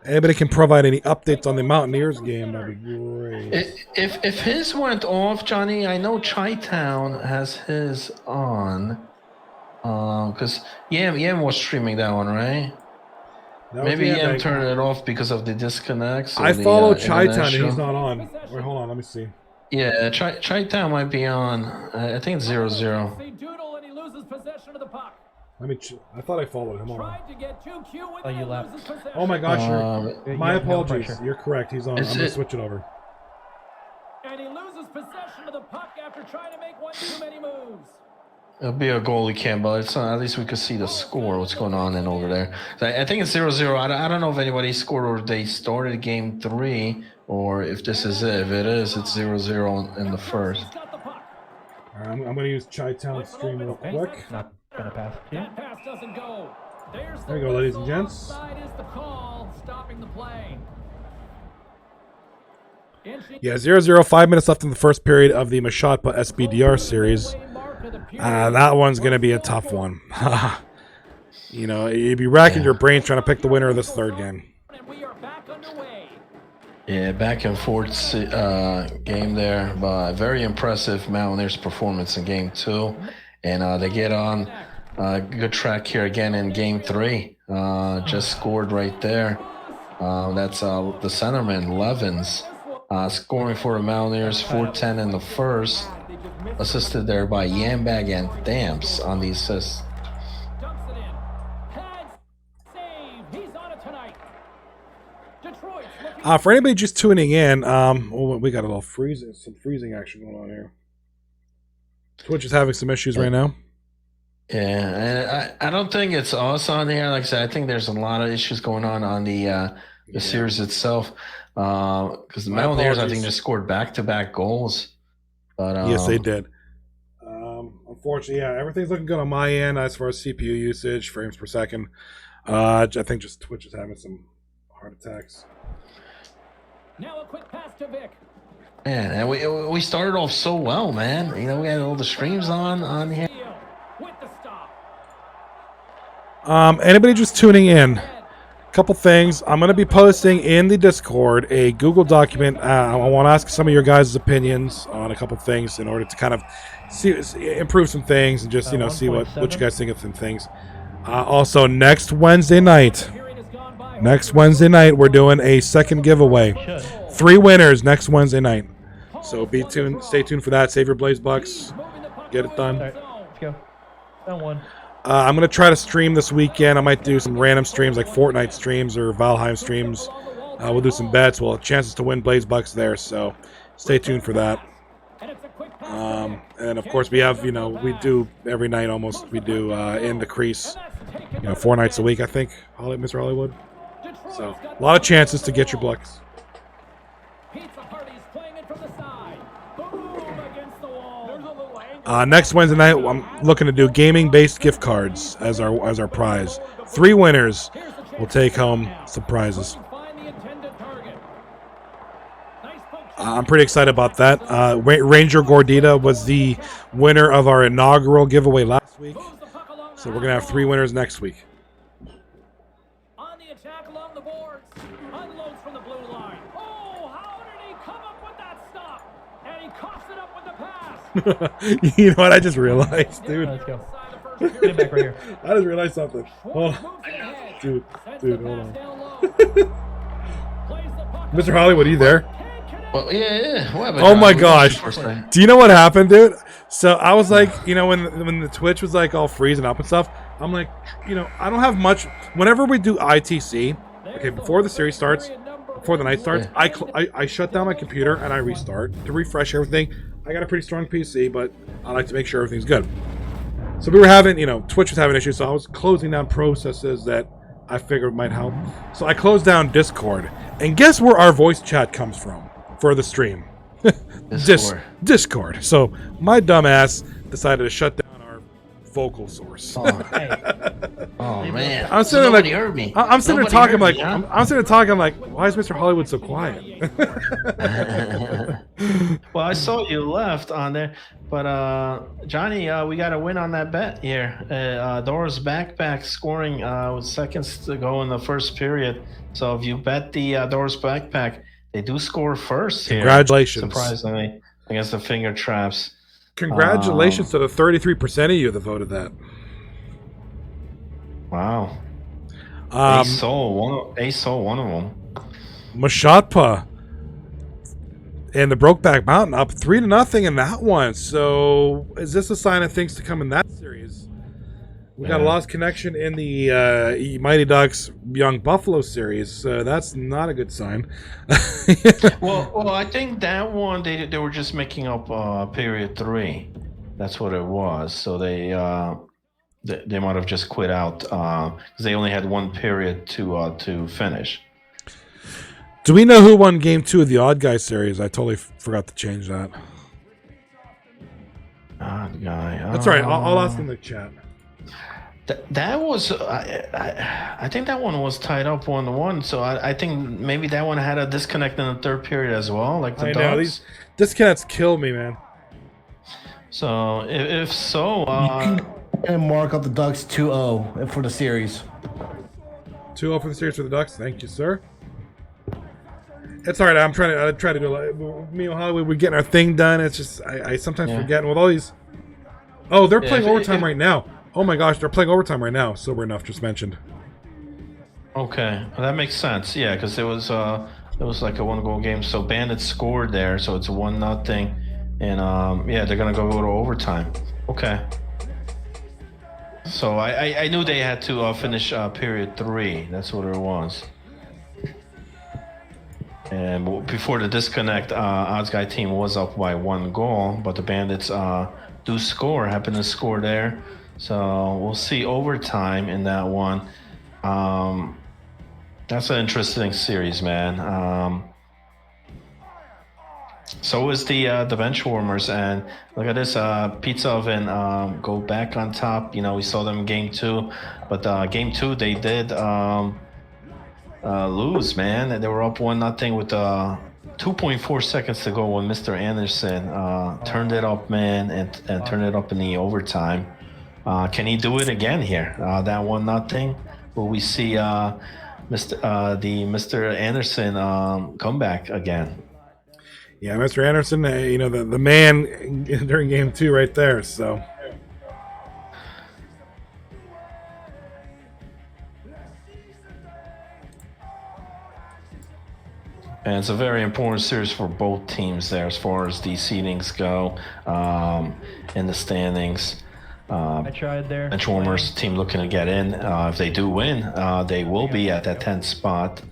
Anybody can provide any updates on the Mountaineers game, that'd be great. If his went off, Johnny, I know Chi-Town has his on. Because Yam was streaming that one, right? Maybe Yam turned it off because of the disconnects. I follow Chi-Town and he's not on. Wait, hold on, let me see. Yeah, Chi-Town might be on. I think it's 0-0. I thought I followed him. Hold on. Oh, you left. Oh my gosh, my apologies. You're correct. He's on. I'm going to switch it over. And he loses possession of the puck after trying to make one too many moves. It'll be a goalie cam, but it's at least we could see the score, what's going on in over there. So I think it's 0-0. I don't know if anybody scored or they started game 3 or if this is it. If it is, it's 0-0 in the first. I'm going to use Chi-Town stream real quick. Not gonna pass it to you. That pass doesn't go. There's There you go, ladies and gents. Offside is the call, stopping the play. Yeah, 0-0, 5 minutes left in the first period of the Mashotpa SBDR series. That one's going to be a tough one. You know, you'd be racking your brains trying to pick the winner of this third game. Yeah, back and forth game there, but very impressive Mountaineers performance in game 2. And they get on a good track here again in game 3. Just scored right there. That's the centerman, Levins, scoring for the Mountaineers, 4-10 in the first. Assisted there by Yambag and Damps on the assist. For anybody just tuning in, we got a little some freezing action going on here. Twitch is having some issues right now. Yeah, and I don't think it's us on here. Like I said, I think there's a lot of issues going on the series itself. Because the Mountaineers, I think, just scored back-to-back goals. But yes, they did. Unfortunately, yeah, everything's looking good on my end as far as CPU usage, frames per second. I think just Twitch is having some heart attacks. Now a quick pass to Vic. Man, and we started off so well, man. You know, we had all the streams on here. With the stop. Anybody just tuning in? Couple things. I'm going to be posting in the Discord a Google document. I want to ask some of your guys' opinions on a couple things in order to kind of improve some things and just see what you guys think of some things. Also, next Wednesday night, we're doing a second giveaway. 3 winners next Wednesday night. So stay tuned for that. Save your Blaze Bucks. Get it done. All right, let's go. Down 1. I'm going to try to stream this weekend. I might do some random streams like Fortnite streams or Valheim streams. We'll do some bets. We'll have chances to win Blaze Bucks there, so stay tuned for that. And of course, we have, we do every night almost. We do in the Crease, 4 nights a week, I think, Mr. Hollywood. So a lot of chances to get your Bucks. Next Wednesday night, I'm looking to do gaming-based gift cards as our prize. 3 winners will take home some prizes. I'm pretty excited about that. Ranger Gordita was the winner of our inaugural giveaway last week, so we're gonna have 3 winners next week. On the attack along the boards, unloads from the blue line. Oh, how did he come up with that stop? And he coughs it up with the pass. You know what I just realized, dude? Let's go. Get it back right here. I just realized something. Hold on. Dude, hold on. Mr. Hollywood, are you there? Well, yeah. What happened, Oh John? my We gosh. lost the first time. Do you know what happened, dude? So I was like, when the Twitch was like all freezing up and stuff, I'm like, I don't have much. Whenever we do ITC, okay, before the series starts, before the night starts, I shut down my computer and I restart to refresh everything. I got a pretty strong PC, but I like to make sure everything's good. So we were having, Twitch was having issues, so I was closing down processes that I figured might help. So I closed down and guess where our voice chat comes from for the stream? Discord. So my dumb ass decided to shut down our vocal source. Oh man! I'm sitting Nobody like, heard me. I'm sitting there Nobody talking heard like, me, huh? I'm sitting there talking like, why is Mr. Hollywood so quiet? Well, I saw you left on there, but Johnny, we got a win on that bet here. Dora's backpack scoring with seconds to go in the first period. So if you bet the Dora's backpack, they do score first here. Congratulations! Surprisingly, against the finger traps. Congratulations to the 33% of you that voted that. Wow. Ace Soul, one of them. Mashotpa and the Brokeback Mountain up 3-0 in that one. So is this a sign of things to come in that series? We got a lost connection in the Mighty Ducks Young Buffalo series, so that's not a good sign. Well, I think that one they were just making up period 3. That's what it was. So they might have just quit out because they only had one period to finish. Do we know who won Game 2 of the Odd Guy series? I totally forgot to change that. Odd guy. That's all right. I'll ask in the chat. That was, I think that one was tied up 1-1. So I think maybe that one had a disconnect in the third period as well, like the I Ducks. know, these disconnects kill me, man. So if so, And mark up the Ducks 2-0 for the series. 2-0 for the series for the Ducks. Thank you, sir. It's all right. I'm trying to do like me and Hollywood. We're getting our thing done. It's just I sometimes forget with all these. Oh, they're playing overtime right now. Oh my gosh, they're playing overtime right now. Sober enough, just mentioned. Okay, well, that makes sense. Yeah, because it was like a 1-goal game. So Bandits scored there, so it's a 1-0, and yeah, they're gonna go to overtime. Okay. So I knew they had to finish period 3. That's what it was. And before the disconnect, Odds Guy team was up by 1 goal, but the Bandits do score, happen to score there. So we'll see overtime in that one. That's an interesting series, man. So is the bench warmers, and look at this Pizza Oven go back on top. You know, we saw them in Game 2, but Game 2 they did lose, man. They were up 1-0 with 2.4 seconds to go when Mr. Anderson turned it up, man, and turned it up in the overtime. Can he do it again here? That 1-0? Will we see Mr. Anderson come back again? Yeah, Mr. Anderson, you know, the man during Game 2 right there. So. And it's a very important series for both teams there as far as the seedings go in the standings. I tried there. Benchwarmers team looking to get in. If they do win, they will be at that 10th spot.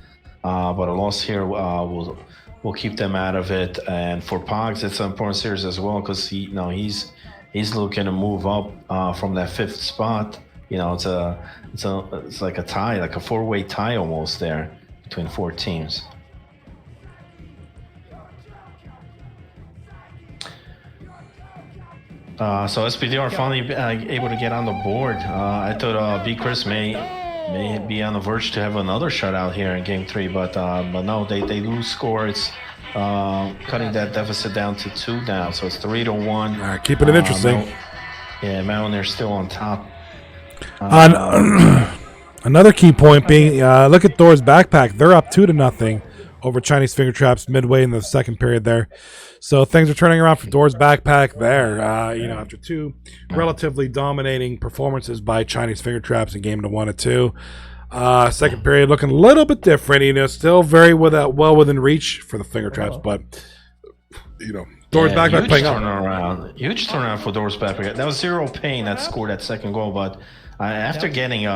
But a loss here will keep them out of it. And for Pogs, it's an important series as well because he's looking to move up from that 5th spot. You know, it's like a tie, like a 4-way tie almost there between 4 teams. So SPDR finally able to get on the board. I thought B. Chris may be on the verge to have another shutout here in Game 3, but no, they lose score. It's cutting that deficit down to 2 now, so it's 3-1. All right, keeping it interesting. Mountaineers still on top. Another key point being, look at Thor's backpack. They're up 2-0 over Chinese Finger Traps midway in the second period there. So things are turning around for Thor's backpack there. After 2 relatively dominating performances by Chinese Finger Traps in game 1 and 2. Second period looking a little bit different. Still very well within reach for the Finger Traps, but Thor's backpack playing up. Huge turnaround for Thor's backpack. That was Zero Pain that scored that second goal, but after getting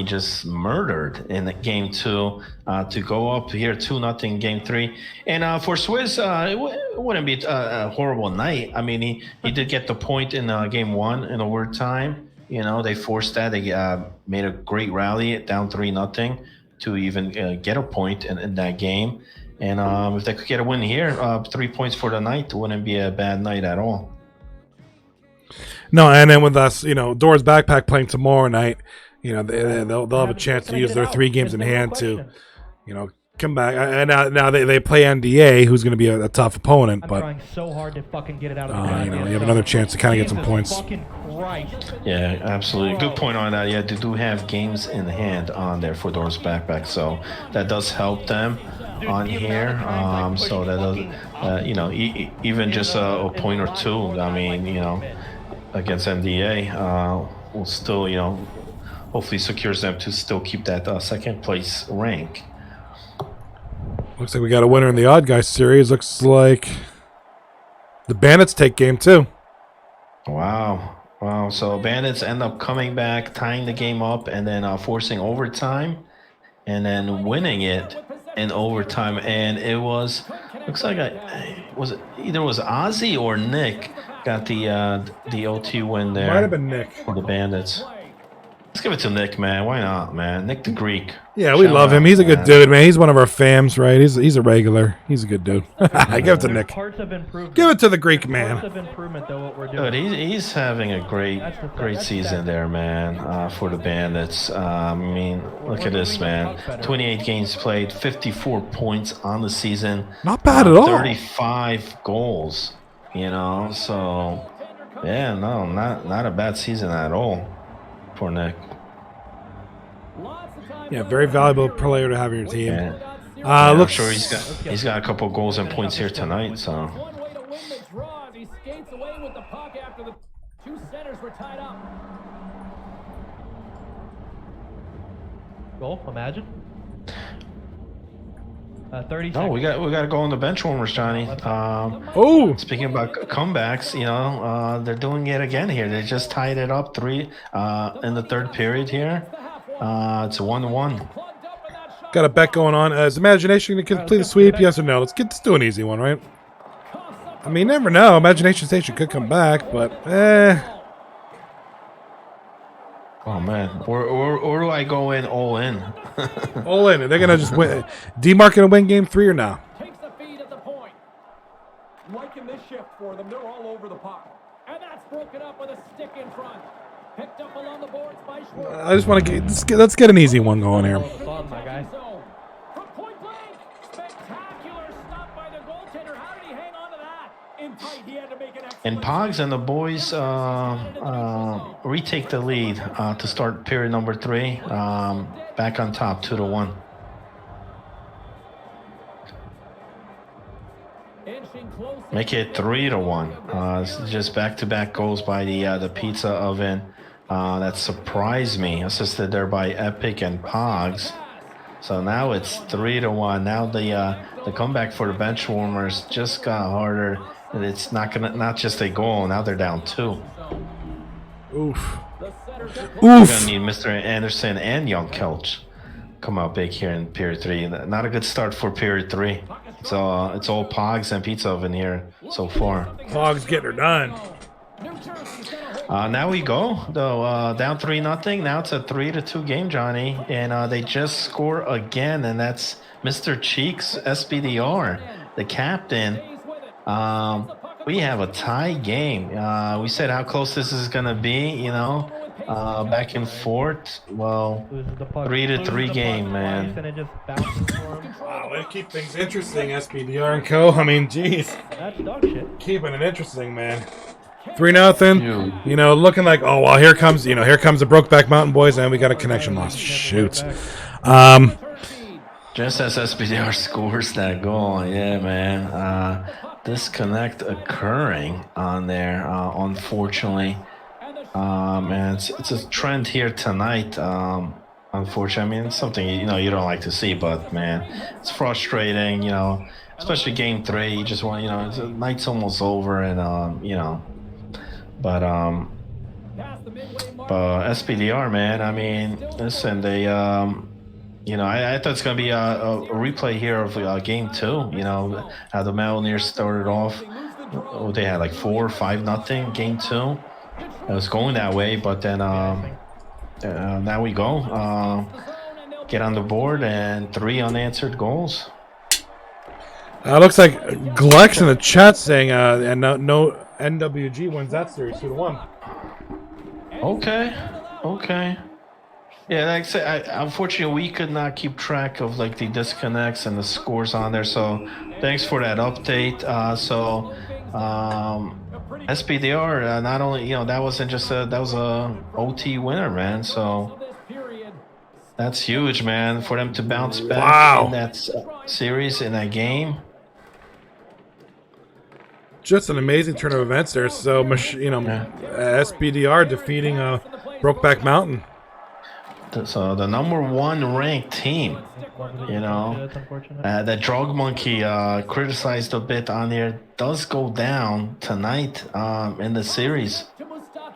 just murdered in Game 2 to go up here 2-0 Game 3. And for Swizz, it wouldn't be a horrible night. I mean, he did get the point in Game 1 in overtime. They forced that. They made a great rally down 3-0 to even get a point in that game. And if they could get a win here, 3 points for the night wouldn't be a bad night at all. No, and then with us, Dora's backpack playing tomorrow night, they'll have a chance to use their 3 games in hand to, come back. And now they play NDA, who's going to be a tough opponent. I'm but trying so hard to fucking get it out of you have another chance to kind of get some points. Yeah, absolutely. Good point on that. Yeah, they do have games in hand on there for Dora's backpack, so that does help them on here. So that does, even just a point or 2. I mean, against NDA, will still, hopefully secures them to still keep that second place rank. Looks like we got a winner in the Odd Guy series. Looks like the Bandits take Game 2. Wow. So Bandits end up coming back, tying the game up, and then forcing overtime, and then winning it in overtime. And it looks like either was Ozzy or Nick got the OT win there. Might have been Nick. For the Bandits. Let's give it to Nick, man. Why not, man? Nick the Greek. Yeah, we Shout love him. out, He's a good man. dude, man. He's one of our fams, right? He's a regular. He's a good dude. I give it to Nick. Parts of improvement. Give it to the Greek Parts man. of improvement, though, what we're doing. Dude, he's having a great season there, man, for the Bandits. I mean, look at this, man. 28 games played, 54 points on the season. Not bad at all. 35 goals, you know. So, yeah, no, not a bad season at all for Nick. Yeah, very valuable player to have in your team. Yeah. Yeah, I'm looks sure he's got a couple goals and points here tonight. So. One way to win the draw as he skates away with the puck after the two centers were tied up. Goal, imagine. 30 Oh, seconds. we got to go on the bench warmers, Johnny. Oh, Speaking about comebacks, you know, they're doing it again here. They just tied it up 3 in the third period here. It's 1-1. got a bet going on. Is Imagination going to complete the sweep? Yes or no? Let's do an easy one, right? I mean, never know. Imagination Station could come back, but Oh man, or do I go in all in? all in. They're going to just win. D-Mark going to win game 3 or no? Takes the feed at the point. Liking this shift for them. They're all over the puck. And that's broken up with a stick in front. Picked up along the boards by Schwartz. I just want to let's get an easy one going here. Fun, my guy. From point blank. Spectacular stop by the goaltender. How did he hang on to that? In tight, he had to make an excellent And Pogs and the boys retake the lead to start period number 3. Back on top, 2-1. inching closer. Make it 3-1. It's just back-to-back goals by the pizza oven. That surprised me. Assisted there by Epic and Pogs. So now it's 3-1. Now the comeback for the bench warmers just got harder. And it's not just a goal. Now they're down 2. Oof. We're Oof. gonna need Mr. Anderson and Young Kelch come out big here in period 3. Not a good start for period 3. So it's all Pogs and Pizza Oven here so far. Hog's getting her done. Now we go though, down 3-0. Now it's a 3-2 game, Johnny, and they just score again, and that's Mr. Cheeks SBDR, the captain. We have a tie game. We said how close this is gonna be, you know, back and forth. Well, Loses the puck. 3-3 Loses the game, puck man. twice, and it just bounces for him. Wow, way to keep things interesting, SPDR and Co. I mean, geez, That's dog shit. keeping it interesting, man. 3-0. You know, looking like, oh well, here comes the Brokeback Mountain boys, and we got a connection loss. Shoot. Just as SBDR scores that goal, yeah, man. Disconnect occurring on there, unfortunately. And it's a trend here tonight. Unfortunately, I mean, it's something you don't like to see, but man, it's frustrating. You know, especially game 3. You just want, the night's almost over, and but SPDR, man. I mean, listen, they I thought it's gonna be a replay here of game 2. You know, how the Mountaineers started off. They had like 4 or 5-0 game 2. It was going that way, but then now we go. Get on the board, and 3 unanswered goals. Looks like Glex in the chat saying, and no NWG wins that series 2-1. Okay. Yeah, like I said, unfortunately, we could not keep track of like the disconnects and the scores on there. So, thanks for that update. SPDR, not only that wasn't just that was a OT winner, man. So that's huge, man, for them to bounce back in that series, in that game. Just an amazing turn of events there. So, SPDR defeating Brokeback Mountain. So the number 1 ranked team, that Drug Monkey criticized a bit on there, does go down tonight in the series.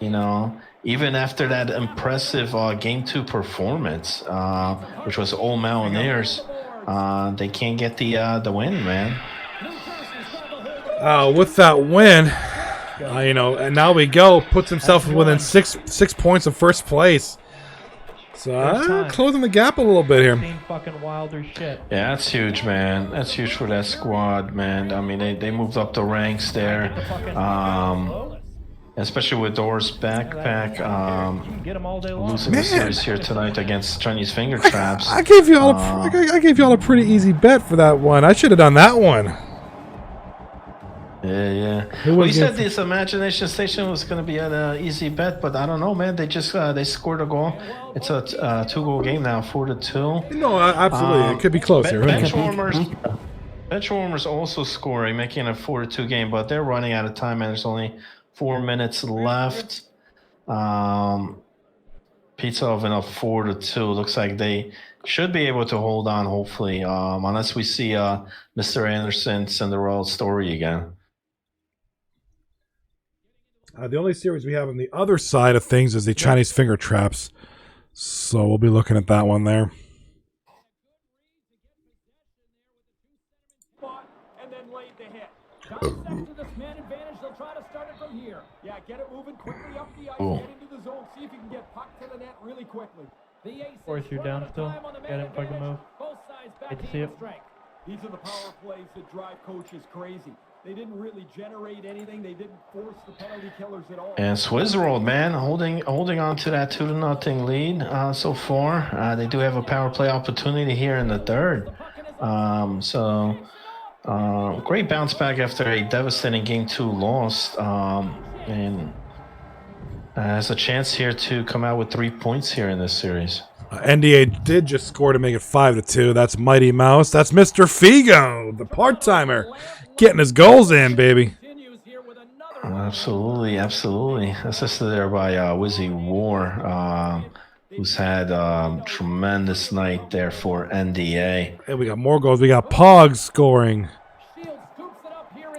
Even after that impressive game 2 performance, which was all Mountaineers, they can't get the win, man. With that win, And now we go. Puts himself within six points of first place. So closing the gap a little bit here. Fucking Wilder shit. Yeah, that's huge, man. That's huge for that squad, man. I mean, they moved up the ranks there. Especially with Door's backpack. Get them all day long. Losing the series here tonight against Chinese Finger Traps. I gave you all I gave you all a pretty easy bet for that one. I should have done that one. Yeah. Well, you said this Imagination Station was going to be an easy bet, but I don't know, man. They just they scored a goal. It's a 2-goal game now, 4-2. No, absolutely. It could be closer. Benchwarmers also scoring, making a 4-2 game, but they're running out of time, and there's only 4 minutes left. Pizza Oven up 4-2. Looks like they should be able to hold on, hopefully, unless we see Mr. Anderson Cinderella story again. The only series we have on the other side of things is the Chinese Finger Traps. So we'll be looking at that one there. And then laid the hit. To this man advantage, they'll try to start it from here. Yeah, get it moving quickly up the ice, get into the zone, see if you can get puck to the net really quickly. The ace Force you down still. Get him fucking move. Both sides back Hate to see it. strength. These are the power plays that drive coaches crazy. They didn't really generate anything. They didn't force the penalty killers at all. And Swizzrold, man, holding on to that 2-0 lead so far. They do have a power play opportunity here in the third. Great bounce back after a devastating Game 2 loss. And has a chance here to come out with 3 points here in this series. NDA did just score to make it 5-2. That's Mighty Mouse. That's Mr. Figo, the part-timer, getting his goals in, baby. Absolutely. Assisted there by Wizzy War, who's had tremendous night there for NDA. Hey, we got more goals. We got Pog scoring.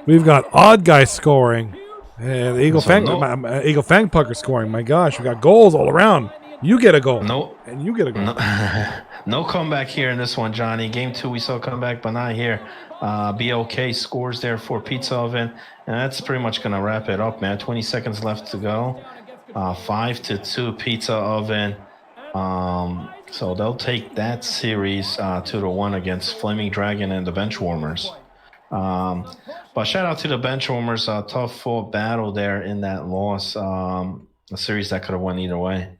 We've got Odd Guy scoring. And Eagle Fang Pucker scoring. My gosh, we got goals all around. You get a goal. No. And you get a goal. No comeback here in this one, Johnny. Game 2, we saw comeback, but not here. BLK scores there for Pizza Oven. And that's pretty much going to wrap it up, man. 20 seconds left to go. 5-2 Pizza Oven. So they'll take that series 2-1 against Flaming Dragon and the Benchwarmers. But shout out to the Benchwarmers. Tough fought battle there in that loss. A series that could have won either way.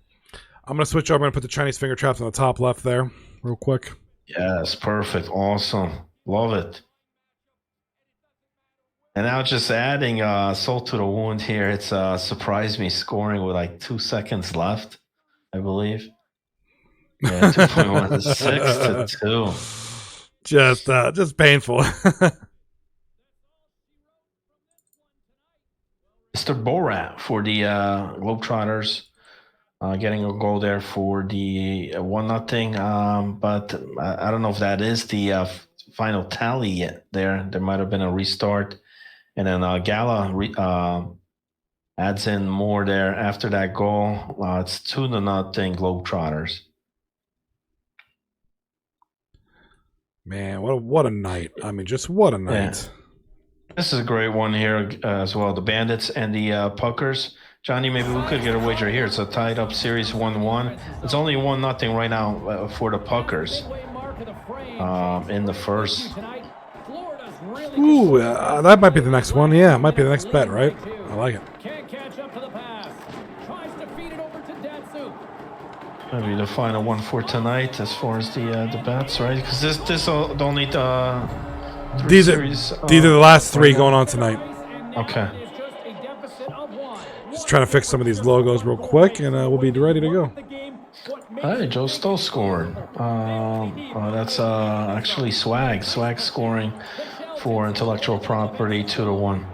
I'm going to switch over. I'm going to put the Chinese Finger Traps on the top left there real quick. Yes, perfect. Awesome. Love it. And now just adding salt to the wound here. It's surprised me scoring with like 2 seconds left, I believe. Yeah, 2.1 to 6-2. Just painful. Mr. Borat for the Globetrotters. Getting a goal there for the 1-0. But I don't know if that is the final tally yet there. There might have been a restart. And then Gala adds in more there after that goal. It's 2-0 Globetrotters. Man, what a night. I mean, just what a night. Yeah. This is a great one here as well. The Bandits and the Puckers. Johnny, maybe we could get a wager here. It's a tied up series 1-1. It's only 1-0 right now for the Puckers in the first. Ooh, that might be the next one. Yeah, it might be the next bet, right? I like it. Can't catch up to the pass. Tries to feed it over to Datsu. Maybe the final one for tonight as far as the bets, right? Because this only these are the last three going on tonight. Okay. Just trying to fix some of these logos real quick, and we'll be ready to go. Hey, Joe Stoll scored. That's actually Swag. Swag scoring for Intellectual Property 2-1.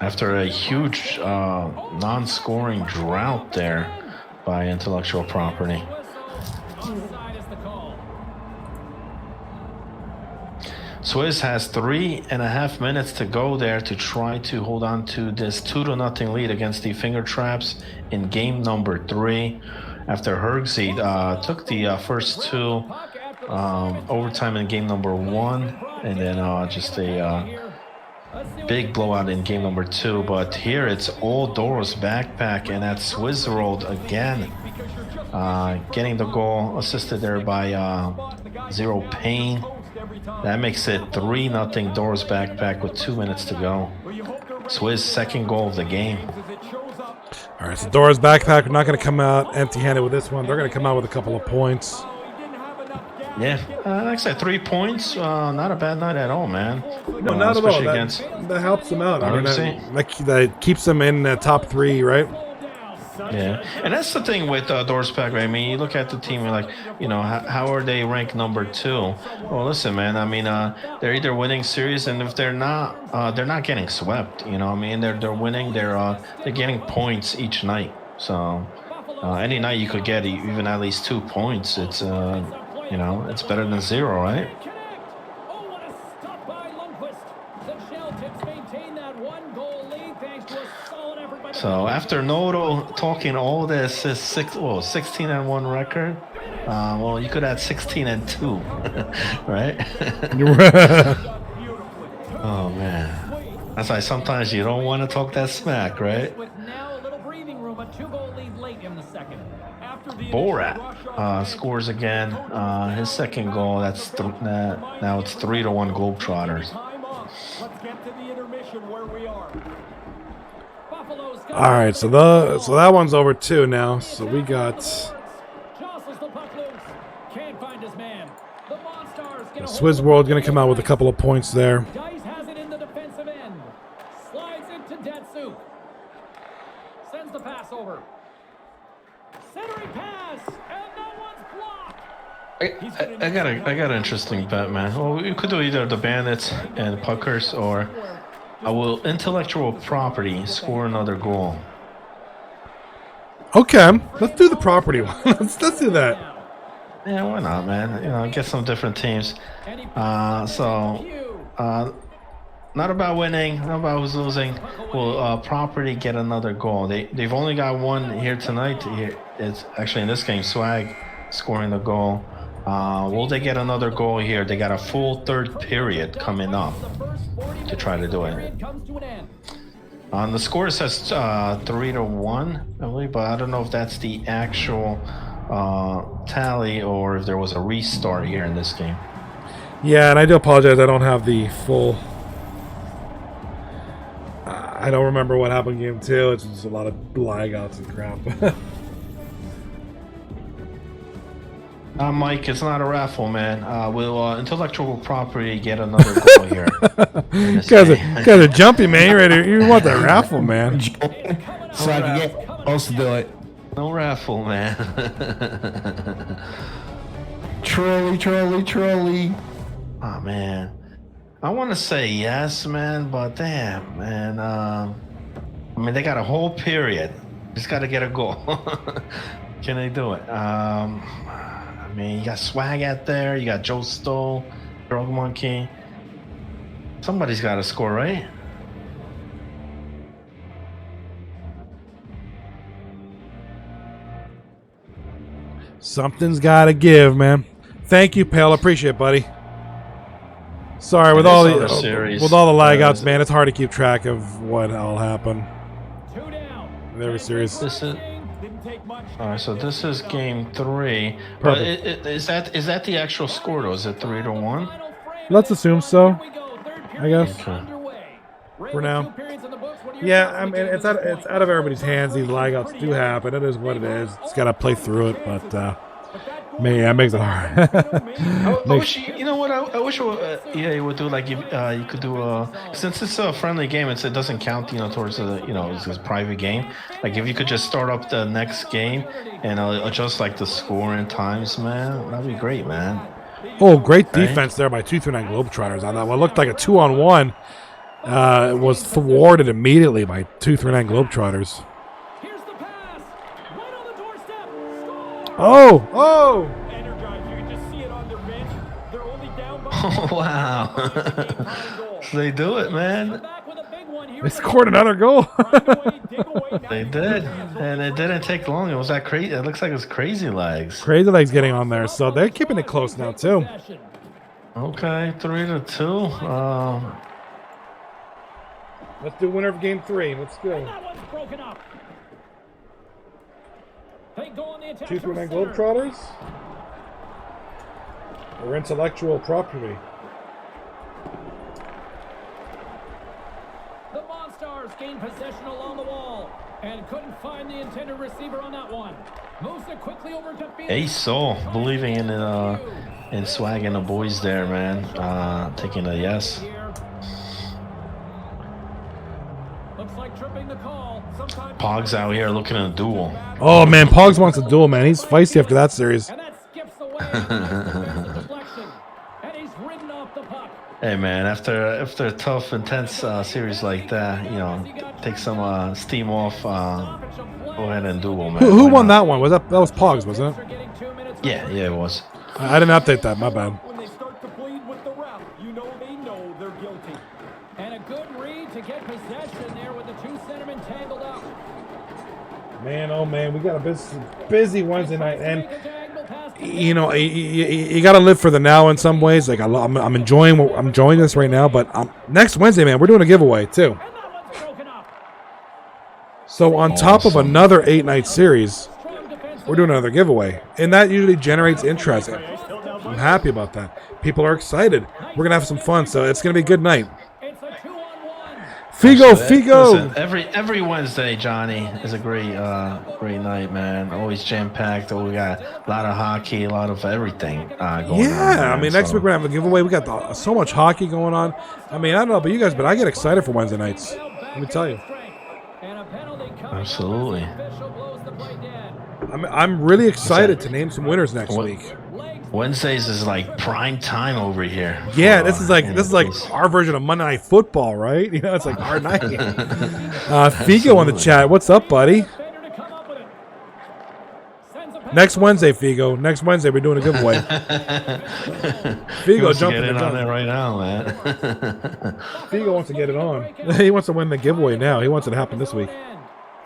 After a huge non-scoring drought there by Intellectual Property. Swizz has 3.5 minutes to go there to try to hold on to this 2-0 lead against the Finger Traps in game number 3. After Hergzy took the first two overtime in game number 1, and then just a big blowout in game number 2, but here it's all Doros backpack and that Swiss rolled again. Getting the goal assisted there by Zero Pain. That makes it 3-0 Doros backpack with 2 minutes to go. Swiss second goal of the game. All right, so Dora's backpack. We're not going to come out empty-handed with this one. They're going to come out with a couple of points. Yeah, like I said, 3 points. Not a bad night at all, man. No, not at all. That, that helps them out. I mean, Obviously. that keeps them in the top 3, right? Yeah, and that's the thing with Doors Pack, right? I mean, you look at the team, you're like, you know, how are they ranked number 2? Well, listen, man. I mean, they're either winning series, and if they're not getting swept. You know, what I mean, they're winning. They're getting points each night. So any night you could get even at least 2 points. It's you know, it's better than 0, right? Oh, what a stop by Lundqvist. The Shell Tips maintain that 1-goal lead thanks to a solid effort by the So after Noto talking all this, his 16-1 record. Well, you could add 16-2, right? Oh man, that's why sometimes you don't want to talk that smack, right? with now a little breathing room, a 2-goal lead late in the second. After the Borat scores again. His second goal. That's now it's 3-1 Globetrotters. time off. Let's get to the intermission where we are. Buffalo's got All right, so that one's over too now. So we got jostles the puck loose. Can't find his man. The Monstars get a Swizz World going to come out with a couple of points there. Dice has it in the defensive end. Slides it to Datsuk. Sends the pass over. Centering pass, and that one's blocked. I got an interesting bet, man. Well, you could do either the Bandits and Puckers, or I will intellectual property score another goal. Okay, let's do the property one. let's do that. Yeah, why not, man? You know, get some different teams. Not about winning, not about who's losing. Will property get another goal? They've only got one here tonight. It's actually in this game, Swag scoring the goal. Will they get another goal here? They got a full third period coming up to try to do it. On the score it says 3-1, I believe, but I don't know if that's the actual tally or if there was a restart here in this game. Yeah, and I do apologize. I don't have the full. I don't remember what happened in game 2. It's just a lot of lag outs and crap. Mike, it's not a raffle, man. Will intellectual property get another goal here? You guys are jumpy, man. You want that raffle, man. So I can get supposed to do it. No raffle, man. Trolley. Oh man, I want to say yes, man, but damn, man. I mean, they got a whole period. Just got to get a goal. Can they do it? I mean, you got Swag out there. You got Joe Stoll, Drug Monkey. Somebody's got to score, right? Something's got to give, man. Thank you, Pale. Appreciate it, buddy. Sorry, with all the lag outs, man, it's hard to keep track of what all happened. 2 down. Every series. This is Didn't take much. all right. So this is game 3. But Perfect. is that the actual score though? Is it 3-1? Let's assume so. I guess. Okay. For now. Yeah, I mean, it's out of everybody's hands. These lag outs do happen. It is what it is. It's got to play through it, but man, it makes it hard. I wish you know what? I wish EA would do like you could do since it's a friendly game, it doesn't count towards the it's a private game. Like if you could just start up the next game and adjust like the score and times, man, that'd be great, man. Oh, great defense there by 239 Globetrotters on that. What looked like a 2-on-1 was thwarted immediately by 239 Globetrotters. Here's the pass. Right on the doorstep. Score. Oh! Energized. You can just see it on their bench. They're only down by Oh wow, so they do it, man. back with a big one here. They scored another goal. They did, and it didn't take long. It was that crazy. It looks like it's crazy legs. Crazy Legs getting on there, so they're keeping it close now too. Okay, 3-2. Let's do winner of game 3. Let's And go. that one's broken up. They go on the attack. 239 from center. Globetrotters. Or intellectual property. The Monstars gain possession along the wall and couldn't find the intended receiver on that one. Moves it quickly over to Phoenix. Hey, Soul, believing in Swag and the boys there, man. Taking a yes. Here. Looks like tripping the call. Sometimes Pogs out here looking at a duel. Oh, man. Pogs wants a duel, man. He's feisty after that series. and that skips away. Nice defensive deflection. And he's ridden off the puck. Hey, man, after a tough, intense series like that, you know, take some steam off. Go ahead and duel, man. Who Why won not? that one? That was Pogs, wasn't it? They're getting 2 minutes. Yeah, it was. I didn't update that. My bad. When they start to bleed with the ref, you know they're guilty. And a good read to get possession there with the two centermen tangled up. Man, oh, man. We got a busy Wednesday night. And Make a diagonal pass to you know, you got to live for the now in some ways. Like I'm enjoying this right now, but next Wednesday, man, we're doing a giveaway too. And that one's broken up. So on top of Awesome. another 8-night series, Strong defense. we're doing another giveaway, and that usually generates interest. I'm happy about that. People are excited. We're gonna have some fun, so it's gonna be a good night. It's a 2-on-1. Figo. Listen, every Wednesday, Johnny, is a great night, man. Always jam packed. We got a lot of hockey, a lot of everything going on. Yeah, I man. mean, next So, week we're gonna have a giveaway. We got so much hockey going on. I mean, I don't know about you guys, but I get excited for Wednesday nights. Let me tell you. And a penalty coming. Absolutely. Official blows the play dead. I'm really excited to name some winners next What- week. Wednesdays is like prime time over here. Yeah, for, this is like Crease. our version of Monday Night Football, right? You know, it's like our night. Figo on the chat. What's up, buddy? Defender to come up with it. Sends a pass. Next Wednesday, Figo. Next Wednesday, we're doing a giveaway. He Figo wants to jumping get in the on it gun. right now, man. Figo wants to get it on. He wants to win the giveaway now. He wants it to happen this week.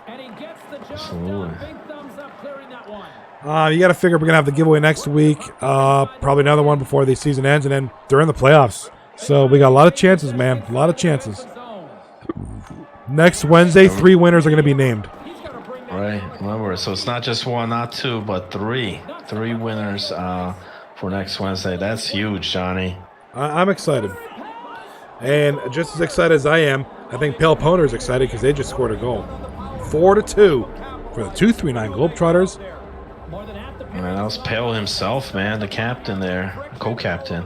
And he gets the job Absolutely. done. Big thumbs up clearing that one. You got to figure we're gonna have the giveaway next week. Probably another one before the season ends, and then they're in the playoffs. So we got a lot of chances, man. A lot of chances. Zone. Next Wednesday, 3 winners are gonna be named. He's got to bring that Right. Remember, so it's not just one, not two, but three winners for next Wednesday. That's huge, Johnny. I'm excited, and just as excited as I am, I think Pale Poner is excited because they just scored a goal, 4-2 for the 239 Globetrotters. more than half the Man, that was Pale himself, man, the captain there, co-captain,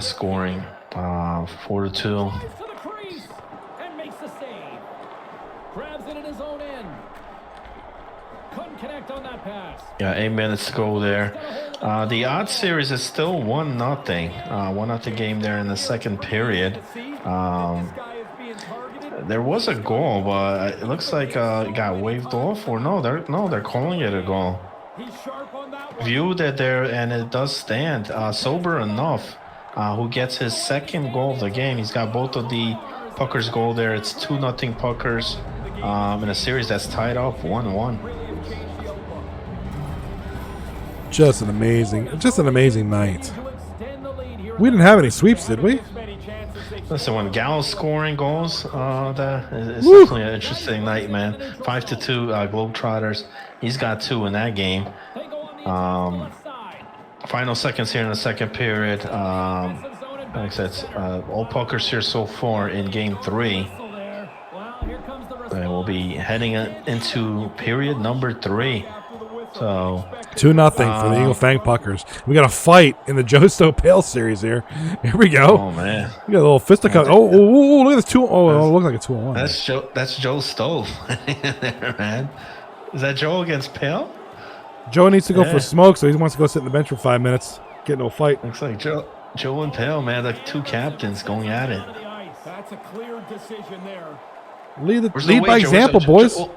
scoring 4-2. to the crease and makes the save. Grabs it in his own end. Couldn't connect on that pass. Yeah, 8 minutes to go there. The odd series is still 1-0. 1-0 game there in the second period. There was a goal, but it looks like it got waved off. Or no, they're calling it a goal. He's sharp on that one. Viewed it there, and it does stand. Sober enough, who gets his second goal of the game. He's got both of the Puckers goal there. It's 2-0 Puckers in a series that's tied up 1-1. Just an amazing night. To extend the lead here. We didn't have any sweeps, did we? Listen, when Gallo's scoring goals, that is Woo. definitely an interesting night, man. 5-2 Globetrotters. He's got 2 in that game. They go on the left side. Final seconds here in the second period. Like I said, all Puckers here so far in game 3. So there. Well, here comes the And we'll be heading into period number 3. So 2-0 for the Eagle Fang Puckers. We got a fight in the Joe Stowe Pale series here. Here we go. oh man, We got a little fisticuff. Oh, look at this 2. Oh, it looked like a 2-on-1. that's Joe Stove there, man. Is that Joe against Pale? Joe needs to go Yeah. for smoke, so he wants to go sit in the bench for 5 minutes, get into a fight. Looks like Joe and Pale, man, like 2 captains going at it. That's a clear decision there. Lead Where's the by wager? example, Where's boys.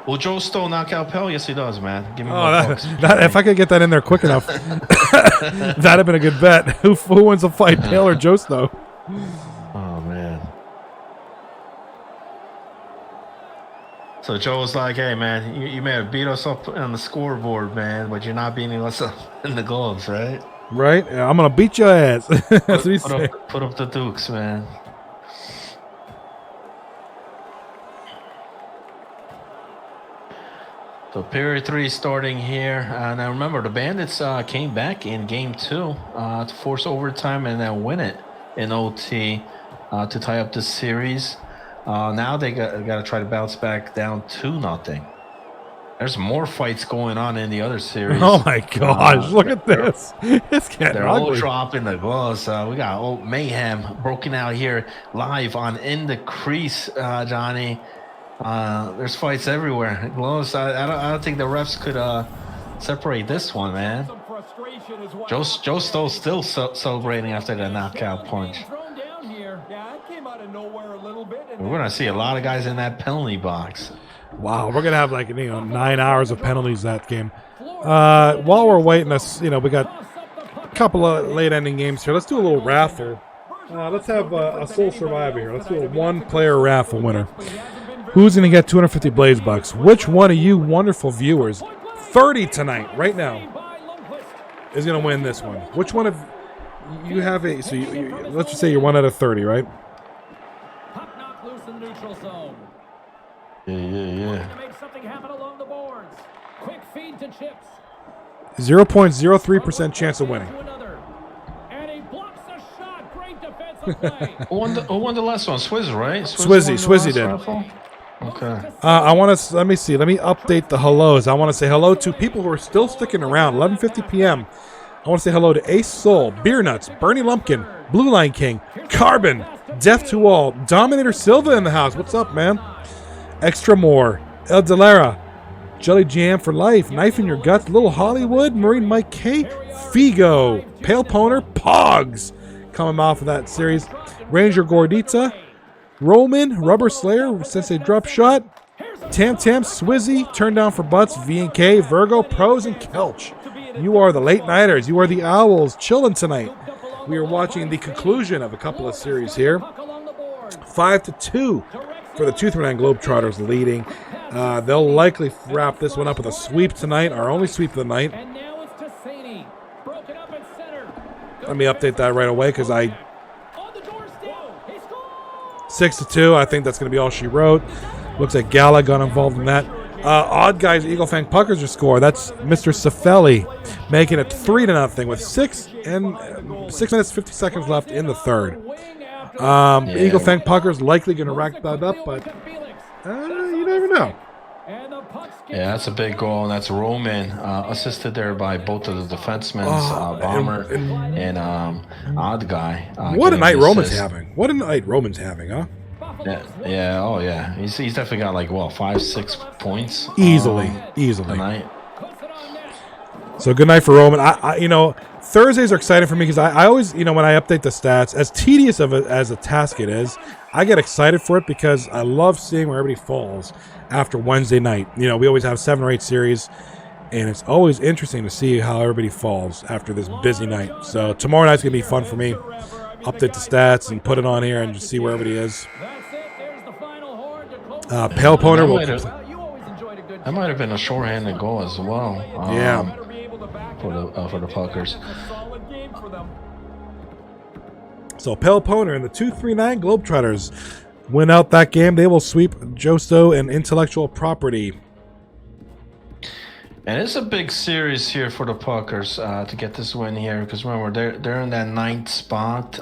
Will Joe Stowe knock out Pell? Yes, he does, man. Give me Oh, more bucks. if I could get that in there quick enough, that'd have been a good bet. Who wins the fight, Pale or Joe Stowe? Oh, man. So Joe was like, hey, man, you may have beat us up on the scoreboard, man, but you're not beating us up in the gloves, right? Right? Yeah, I'm going to beat your ass. That's what he said. Put up the Dukes, man. So period 3 starting here. And I remember the Bandits came back in game 2 to force overtime and then win it in OT to tie up the series. Now they got to try to bounce back down 2-0. There's more fights going on in the other series. Oh my gosh! Look at this. It's getting They're all ugly. dropping the gloves. We got old mayhem broken out here live on In the Crease, Johnny. There's fights everywhere. Gloves. I don't think the refs could separate this one, man. Joe Stoll still celebrating after the knockout punch. We're gonna see a lot of guys in that penalty box. Wow, we're gonna have 9 hours of penalties that game. While we're waiting, we got a couple of late ending games here. Let's do a little raffle. Let's have a sole survivor here. Let's do a 1-player raffle winner. Who's gonna get 250 Blaze Bucks? Which one of you wonderful viewers, 30 tonight, right now, is gonna win this one? Which one of you have a? So let's just say you're 1 out of 30, right? Puck knocked loose in the neutral zone. Yeah. To make something happen along the boards. Quick feed to Chips. 0.03% chance of winning. To another. And he blocks the shot. Great defensive play. Who won the last one? Swizz, right? Swizzy did. Raffle? Okay. I want to let me update the hellos. I want to say hello to people who are still sticking around. 11:50 p.m. I want to say hello to Ace Soul, Beer Nuts, Bernie Lumpkin, Blue Line King, Carbon, Death to All, Dominator Silva in the house. What's up, man? Extra More, El Delera, Jelly Jam for Life, Knife in Your Guts, Little Hollywood, Marine Mike K, Figo, Pale Poner, Pogs, coming off of that series, Ranger Gordita, Roman, Rubber Slayer, Sensei Drop Shot, Tam Swizzy, Turn Down for Butts, V&K, Virgo, Pros, and Kelch. You are the late nighters. You are the Owls chilling tonight. We are watching the conclusion of a couple of series here. 5-2 for the 239 Globetrotters leading. They'll likely wrap this one up with a sweep tonight, our only sweep of the night. And now it's to Saney. Broken up in center. Let me update that right away because On the door still. He scores. 6-2. I think that's going to be all she wrote. Looks like Gala got involved in that. Odd Guys Eagle Fang Puckers are score. That's Mr. Safeli making it 3-0 with 6 minutes 50 seconds left in the third. Eagle Fang Puckers likely going to rack that up, but you never know. Yeah, that's a big goal, and that's Roman, assisted there by both of the defensemen, Bomber and Odd Guy. What a night Roman's having. What a night Roman's having, huh? Yeah. He's definitely got 5-6 points easily tonight. So good night for Roman. Thursdays are exciting for me because I always, when I update the stats, as tedious as a task it is, I get excited for it because I love seeing where everybody falls after Wednesday night. We always have 7 or 8 series, and it's always interesting to see how everybody falls after this busy night. So tomorrow night's gonna be fun for me. Update the stats and put it on here and just see where everybody is. Pale Poner will. That might have been a shorthanded goal as well. For the Puckers. So Pale Poner and the 239 Globetrotters win out that game. They will sweep Josto and Intellectual Property. And it's a big series here for the Puckers to get this win here, because remember they're in that 9th spot.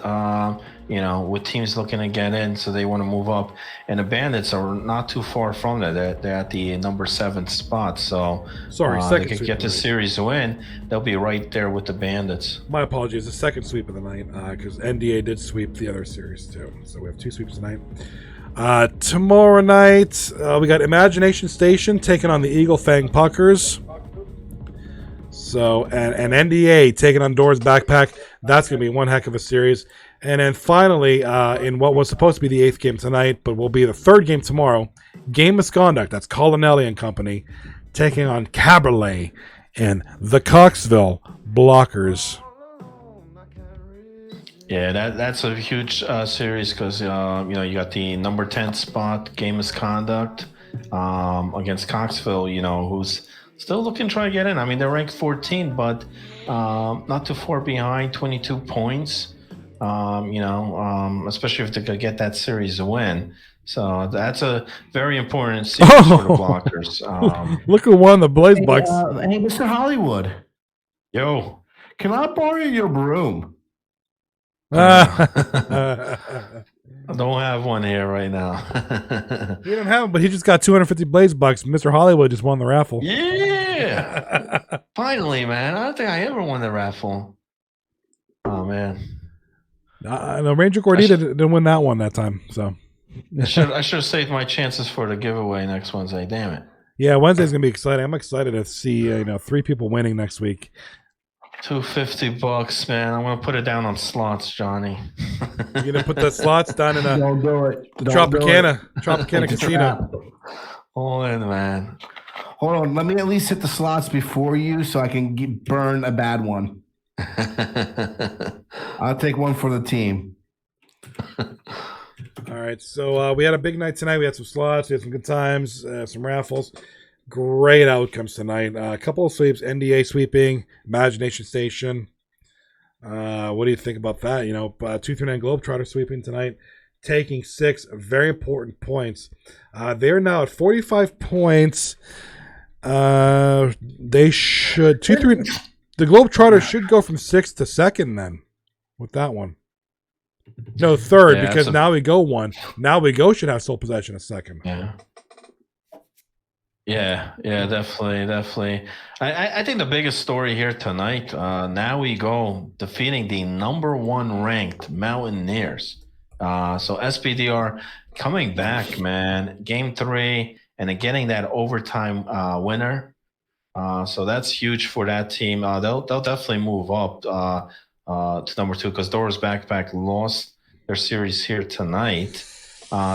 With teams looking to get in, so they want to move up. And the Bandits are not too far from that. They're at the number 7th spot. So they could get this series win. They'll be right there with the Bandits. My apologies. The second sweep of the night, because NDA did sweep the other series too. So we have 2 sweeps tonight. Tomorrow night, we got Imagination Station taking on the Eagle Fang Puckers. So, and NDA taking on Doors Backpack. That's going to be one heck of a series. And then finally, in what was supposed to be the 8th game tonight, but will be the 3rd game tomorrow, Game Misconduct. That's Colinelli and Company taking on Caberlet and the Coxville Blockers. Yeah, that's a huge series because you got the number 10 spot, Game Misconduct, against Coxville, who's still looking to try to get in. I mean, they're ranked 14, but not too far behind, 22 points. Especially if they could get that series to win. So that's a very important series for the blockers. Look who won the Blaze Hey, Bucks. hey, Mr. Hollywood, Yo. can I borrow your broom? I don't have one here right now. He didn't have him, but he just got 250 Blaze Bucks. Mr. Hollywood just won the raffle. Yeah. Finally, man. I don't think I ever won the raffle. Oh, man. No, Ranger Gordita didn't win that one that time. So I should have saved my chances for the giveaway next Wednesday. Damn it. yeah, Wednesday's gonna be exciting. I'm excited to see 3 people winning next week. $250, man. I'm gonna put it down on slots, Johnny. You're gonna put the slots down in a Don't do it. Don't Tropicana It's a Casino. trap. All in, man. Hold on, let me at least hit the slots before you so I can burn a bad one. I'll take one for the team. All right, so we had a big night tonight. We had some slots, we had some good times, some raffles. Great outcomes tonight. A couple of sweeps, NDA sweeping, Imagination Station. What do you think about that? 239 Globetrotter sweeping tonight, taking 6 very important points. They're now at 45 points. They should the Globetrotters should go from 6th to 2nd then with that one. No, 3rd, because now we go 1. Now we go should have sole possession of 2nd. Yeah, definitely. I think the biggest story here tonight, now we go defeating the number 1 ranked Mountaineers. So SBDR coming back, man. Game 3, and then getting that overtime winner. So that's huge for that team. They'll definitely move up to number 2 because Dora's Backpack lost their series here tonight.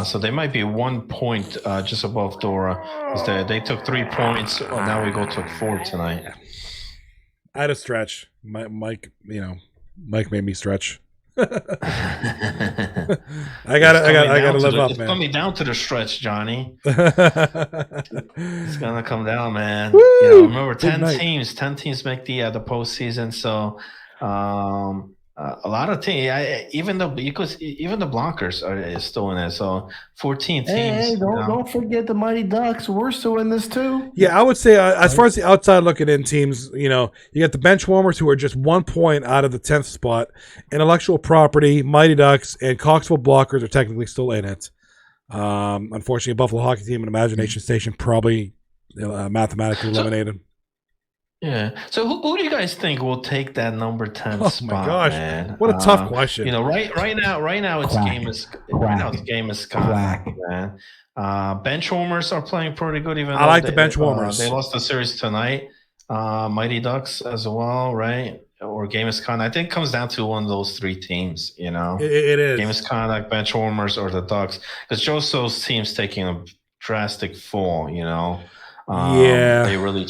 So they might be 1 point just above Dora. They took 3 points. Now we go to 4 tonight. I had a stretch. Mike made me stretch. I gotta live up, man. It's coming down to the stretch, Johnny. It's gonna come down, man. Remember, 10 teams make the postseason. So a lot of teams, even the blockers are still in it. So 14 teams. Hey, don't forget the Mighty Ducks. We're still in this too. Yeah, I would say as far as the outside looking in teams, you got the bench warmers who are just 1 point out of the 10th spot. Intellectual Property, Mighty Ducks, and Coxville Blockers are technically still in it. Unfortunately, Buffalo Hockey Team and Imagination Station probably mathematically eliminated. Yeah. So who do you guys think will take that number 10 spot? Oh my gosh, man? what a tough question. Right now it's game is contact, man. Bench warmers are playing pretty good. Even I like the bench warmers. They lost the series tonight. Mighty Ducks as well, right? Or Game is Contact. I think it comes down to one of those 3 teams. It is Game is Contact, bench warmers, or the Ducks, because Joso's team's taking a drastic fall. They really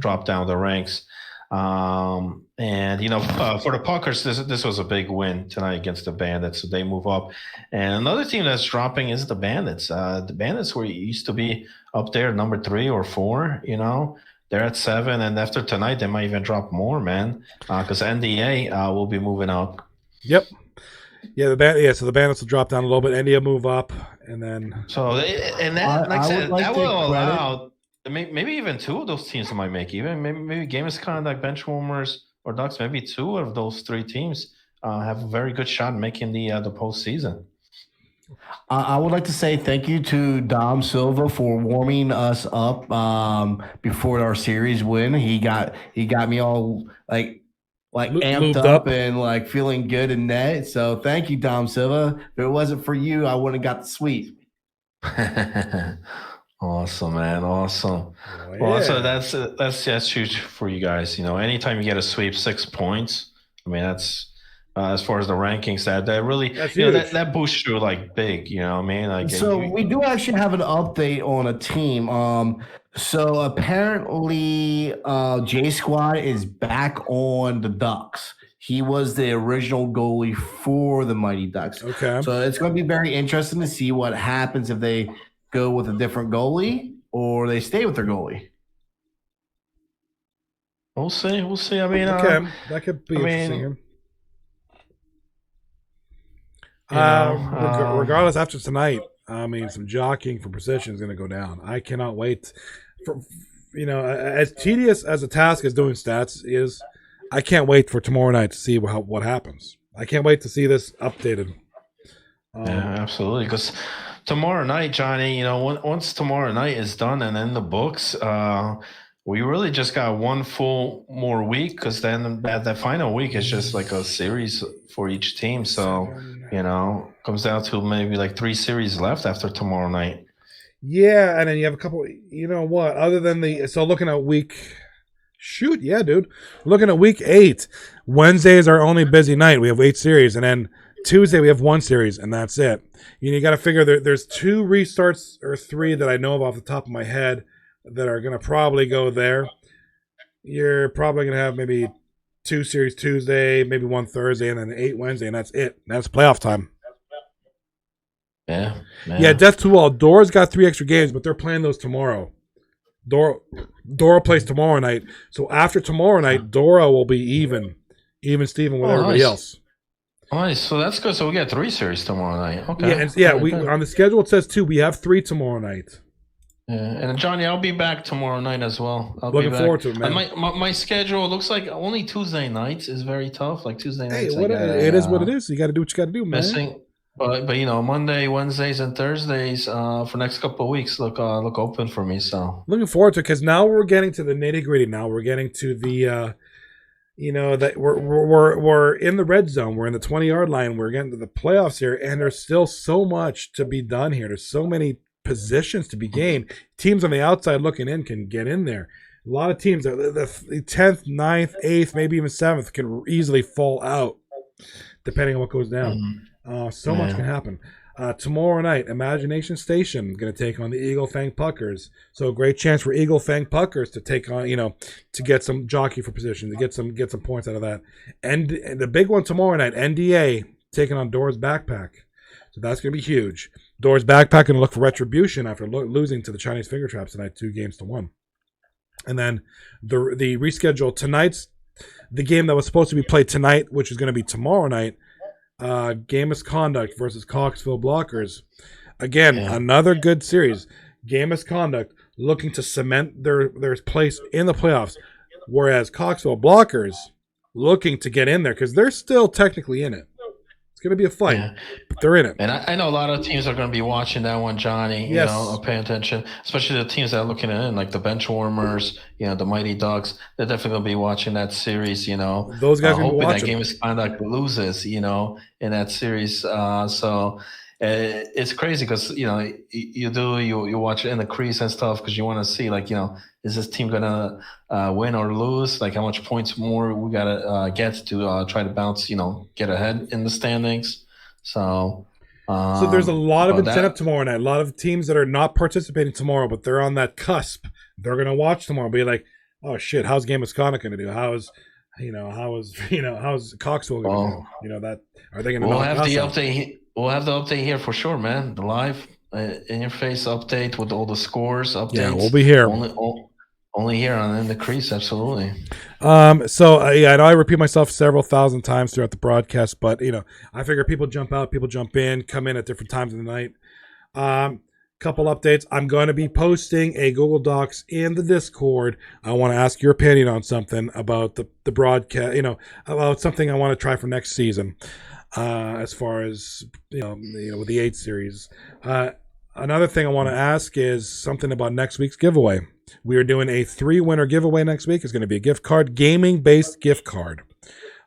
dropped down the ranks. For the Puckers, this was a big win tonight against the Bandits, so they move up. And another team that's dropping is the Bandits. The Bandits used to be up there, number 3 or 4. They're at 7, and after tonight, they might even drop more, man. Because NDA will be moving up. Yep. Yeah, so the Bandits will drop down a little bit. NDA will move up, and then that will allow. Maybe even 2 of those teams might make even. Maybe Game is Contact, bench warmers, or Ducks. Maybe 2 of those 3 teams have a very good shot at making the postseason. I would like to say thank you to Dom Silva for warming us up before our series win. He got me all like amped up and feeling good in net. So thank you, Dom Silva. If it wasn't for you, I wouldn't have got the sweep. Awesome, man. Awesome. Oh, yeah. Well, so that's huge for you guys. Anytime you get a sweep, 6 points. I mean, that's as far as the rankings, that really that boosts you big. You know what I mean? So we do actually have an update on a team. So apparently, J Squad is back on the Ducks. He was the original goalie for the Mighty Ducks. Okay. So it's going to be very interesting to see what happens if they go with a different goalie or they stay with their goalie. We'll see. I mean, that could be interesting. Regardless, after tonight, I mean, some jockeying for position is going to go down. I cannot wait for, as tedious as a task as doing stats is, I can't wait for tomorrow night to see what happens. I can't wait to see this updated. Yeah, absolutely. Because tomorrow night, Johnny, once tomorrow night is done and in the books, we really just got one full more week, because then that final week is just like a series for each team. So, comes down to maybe like 3 series left after tomorrow night. Yeah, and then you have a couple. You know what? Other than looking at looking at week 8. Wednesday is our only busy night. We have 8 series, and then Tuesday we have 1 series, and that's it. You got to figure there's 2 restarts or 3 that I know of off the top of my head that are going to probably go there. You're probably going to have maybe 2 series Tuesday, maybe 1 Thursday, and then 8 Wednesday, and that's it. That's playoff time. Yeah. Yeah, Death to All. Dora's got 3 extra games, but they're playing those tomorrow. Dora plays tomorrow night. So after tomorrow night, Dora will be even Steven with everybody else. Nice. So that's good. So we got 3 series tomorrow night. Okay. We on the schedule it says 2. We have 3 tomorrow night. Yeah, and Johnny, I'll be back tomorrow night as well. Looking forward to it, man. My schedule looks like only Tuesday nights is very tough. Like Tuesday nights, it is what it is. You got to do what you got to do, man. Missing, but Monday, Wednesdays, and Thursdays for next couple of weeks look open for me. So looking forward to it, because now we're getting to the nitty gritty. Now we're getting to the. That we're in the red zone. We're in the 20-yard line. We're getting to the playoffs here, and there's still so much to be done here. There's so many positions to be gained. Teams on the outside looking in can get in there. A lot of teams, the 10th, 9th, 8th, maybe even 7th, can easily fall out, depending on what goes down. So much can happen. Tomorrow night, Imagination Station going to take on the Eagle Fang Puckers. So a great chance for Eagle Fang Puckers to take on, to get some jockey for position, to get some points out of that. And the big one tomorrow night, NDA taking on Dora's Backpack. So that's going to be huge. Dora's Backpack going to look for retribution after losing to the Chinese Finger Traps tonight, 2-1. And then the reschedule tonight's, the game that was supposed to be played tonight, which is going to be tomorrow night, Game Misconduct versus Coxville Blockers. Again, another good series. Game Misconduct looking to cement their place in the playoffs, whereas Coxville Blockers looking to get in there because they're still technically in it. It's going to be a fight, but they're in it. And I know a lot of teams are going to be watching that one, Johnny. Yes. Paying attention, especially the teams that are looking in, like the Bench Warmers, the Mighty Ducks. They're definitely going to be watching that series. Those guys are hoping watching. that Game Misconduct loses. In that series. So it's crazy because you watch it in the crease and stuff because you want to see is this team gonna win or lose? Like how much points more we gotta get to try to bounce, get ahead in the standings. So there's a lot of incentive tomorrow night. A lot of teams that are not participating tomorrow, but they're on that cusp. They're gonna watch tomorrow, be like, oh shit, how's Game Misconduct gonna do? How's Coxville gonna do? That are they gonna? We'll have the update. We'll have the update here for sure, man. The live in your face update with all the scores updates. Yeah, we'll be here. Only here on In the Crease, absolutely. I know I repeat myself several thousand times throughout the broadcast, but I figure people jump out, people jump in, come in at different times of the night. Couple updates. I'm going to be posting a Google Docs in the Discord. I want to ask your opinion on something about the broadcast. About something I want to try for next season. As far as with the 8 series. Another thing I want to ask is something about next week's giveaway. We are doing a 3-winner giveaway next week. It's going to be a gift card, gaming-based gift card.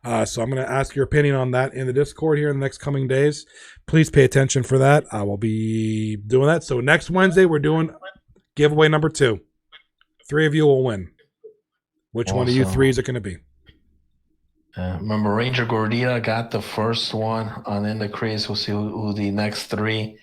So I'm going to ask your opinion on that in the Discord here in the next coming days. Please pay attention for that. I will be doing that. So next Wednesday, we're doing giveaway number 2. 3 of you will win. Which one of you 3 is it going to be? Remember, Ranger Gordita got the first one on In the Crease. We'll see who the next 3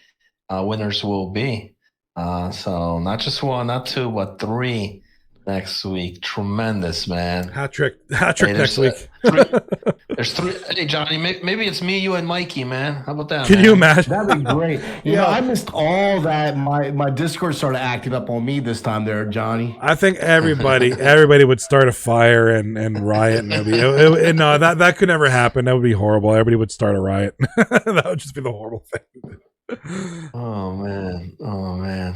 winners will be. So not just 1, not 2, but 3 next week. Tremendous, man. Hat trick next week. There's 3. Hey, Johnny, maybe it's me, you, and Mikey, man. How about that? Can you imagine? That'd be great. I missed all that. My Discord started acting up on me this time there, Johnny. I think everybody would start a fire and riot. And no, that could never happen. That would be horrible. Everybody would start a riot. That would just be the horrible thing. Oh man. Oh man.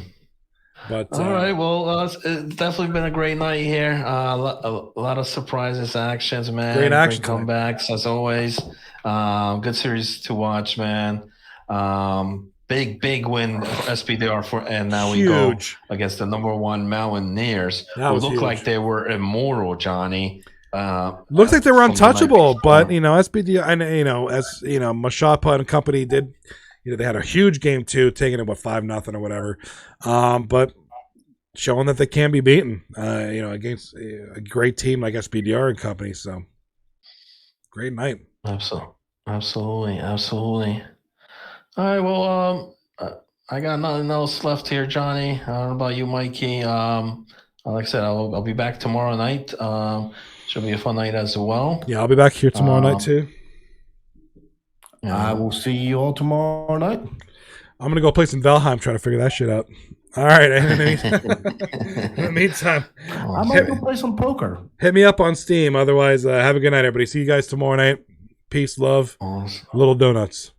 But All right. Well, it's definitely been a great night here. A lot of surprises, actions, man. Great action Great tonight. comebacks as always. Good series to watch, man. Big win for SPDR and now we go Huge. against the #1 Mountaineers, That who was look huge. like they were immortal, Johnny. Looks like they were from the night untouchable, but before. SBD and Mashapa and company did. They had a huge game too, taking it 5-0 or whatever. But showing that they can be beaten, against a great team like SBDR and company. So great night. Absolutely. All right. Well, I got nothing else left here, Johnny. I don't know about you, Mikey. Like I said, I'll be back tomorrow night. Should be a fun night as well. Yeah, I'll be back here tomorrow night too. I will see you all tomorrow night. I'm gonna go play some Valheim, trying to figure that shit out. All right. In the meantime, I might go play some poker. hit me up on Steam. Otherwise, have a good night, everybody. See you guys tomorrow night. Peace, love, Awesome. little donuts.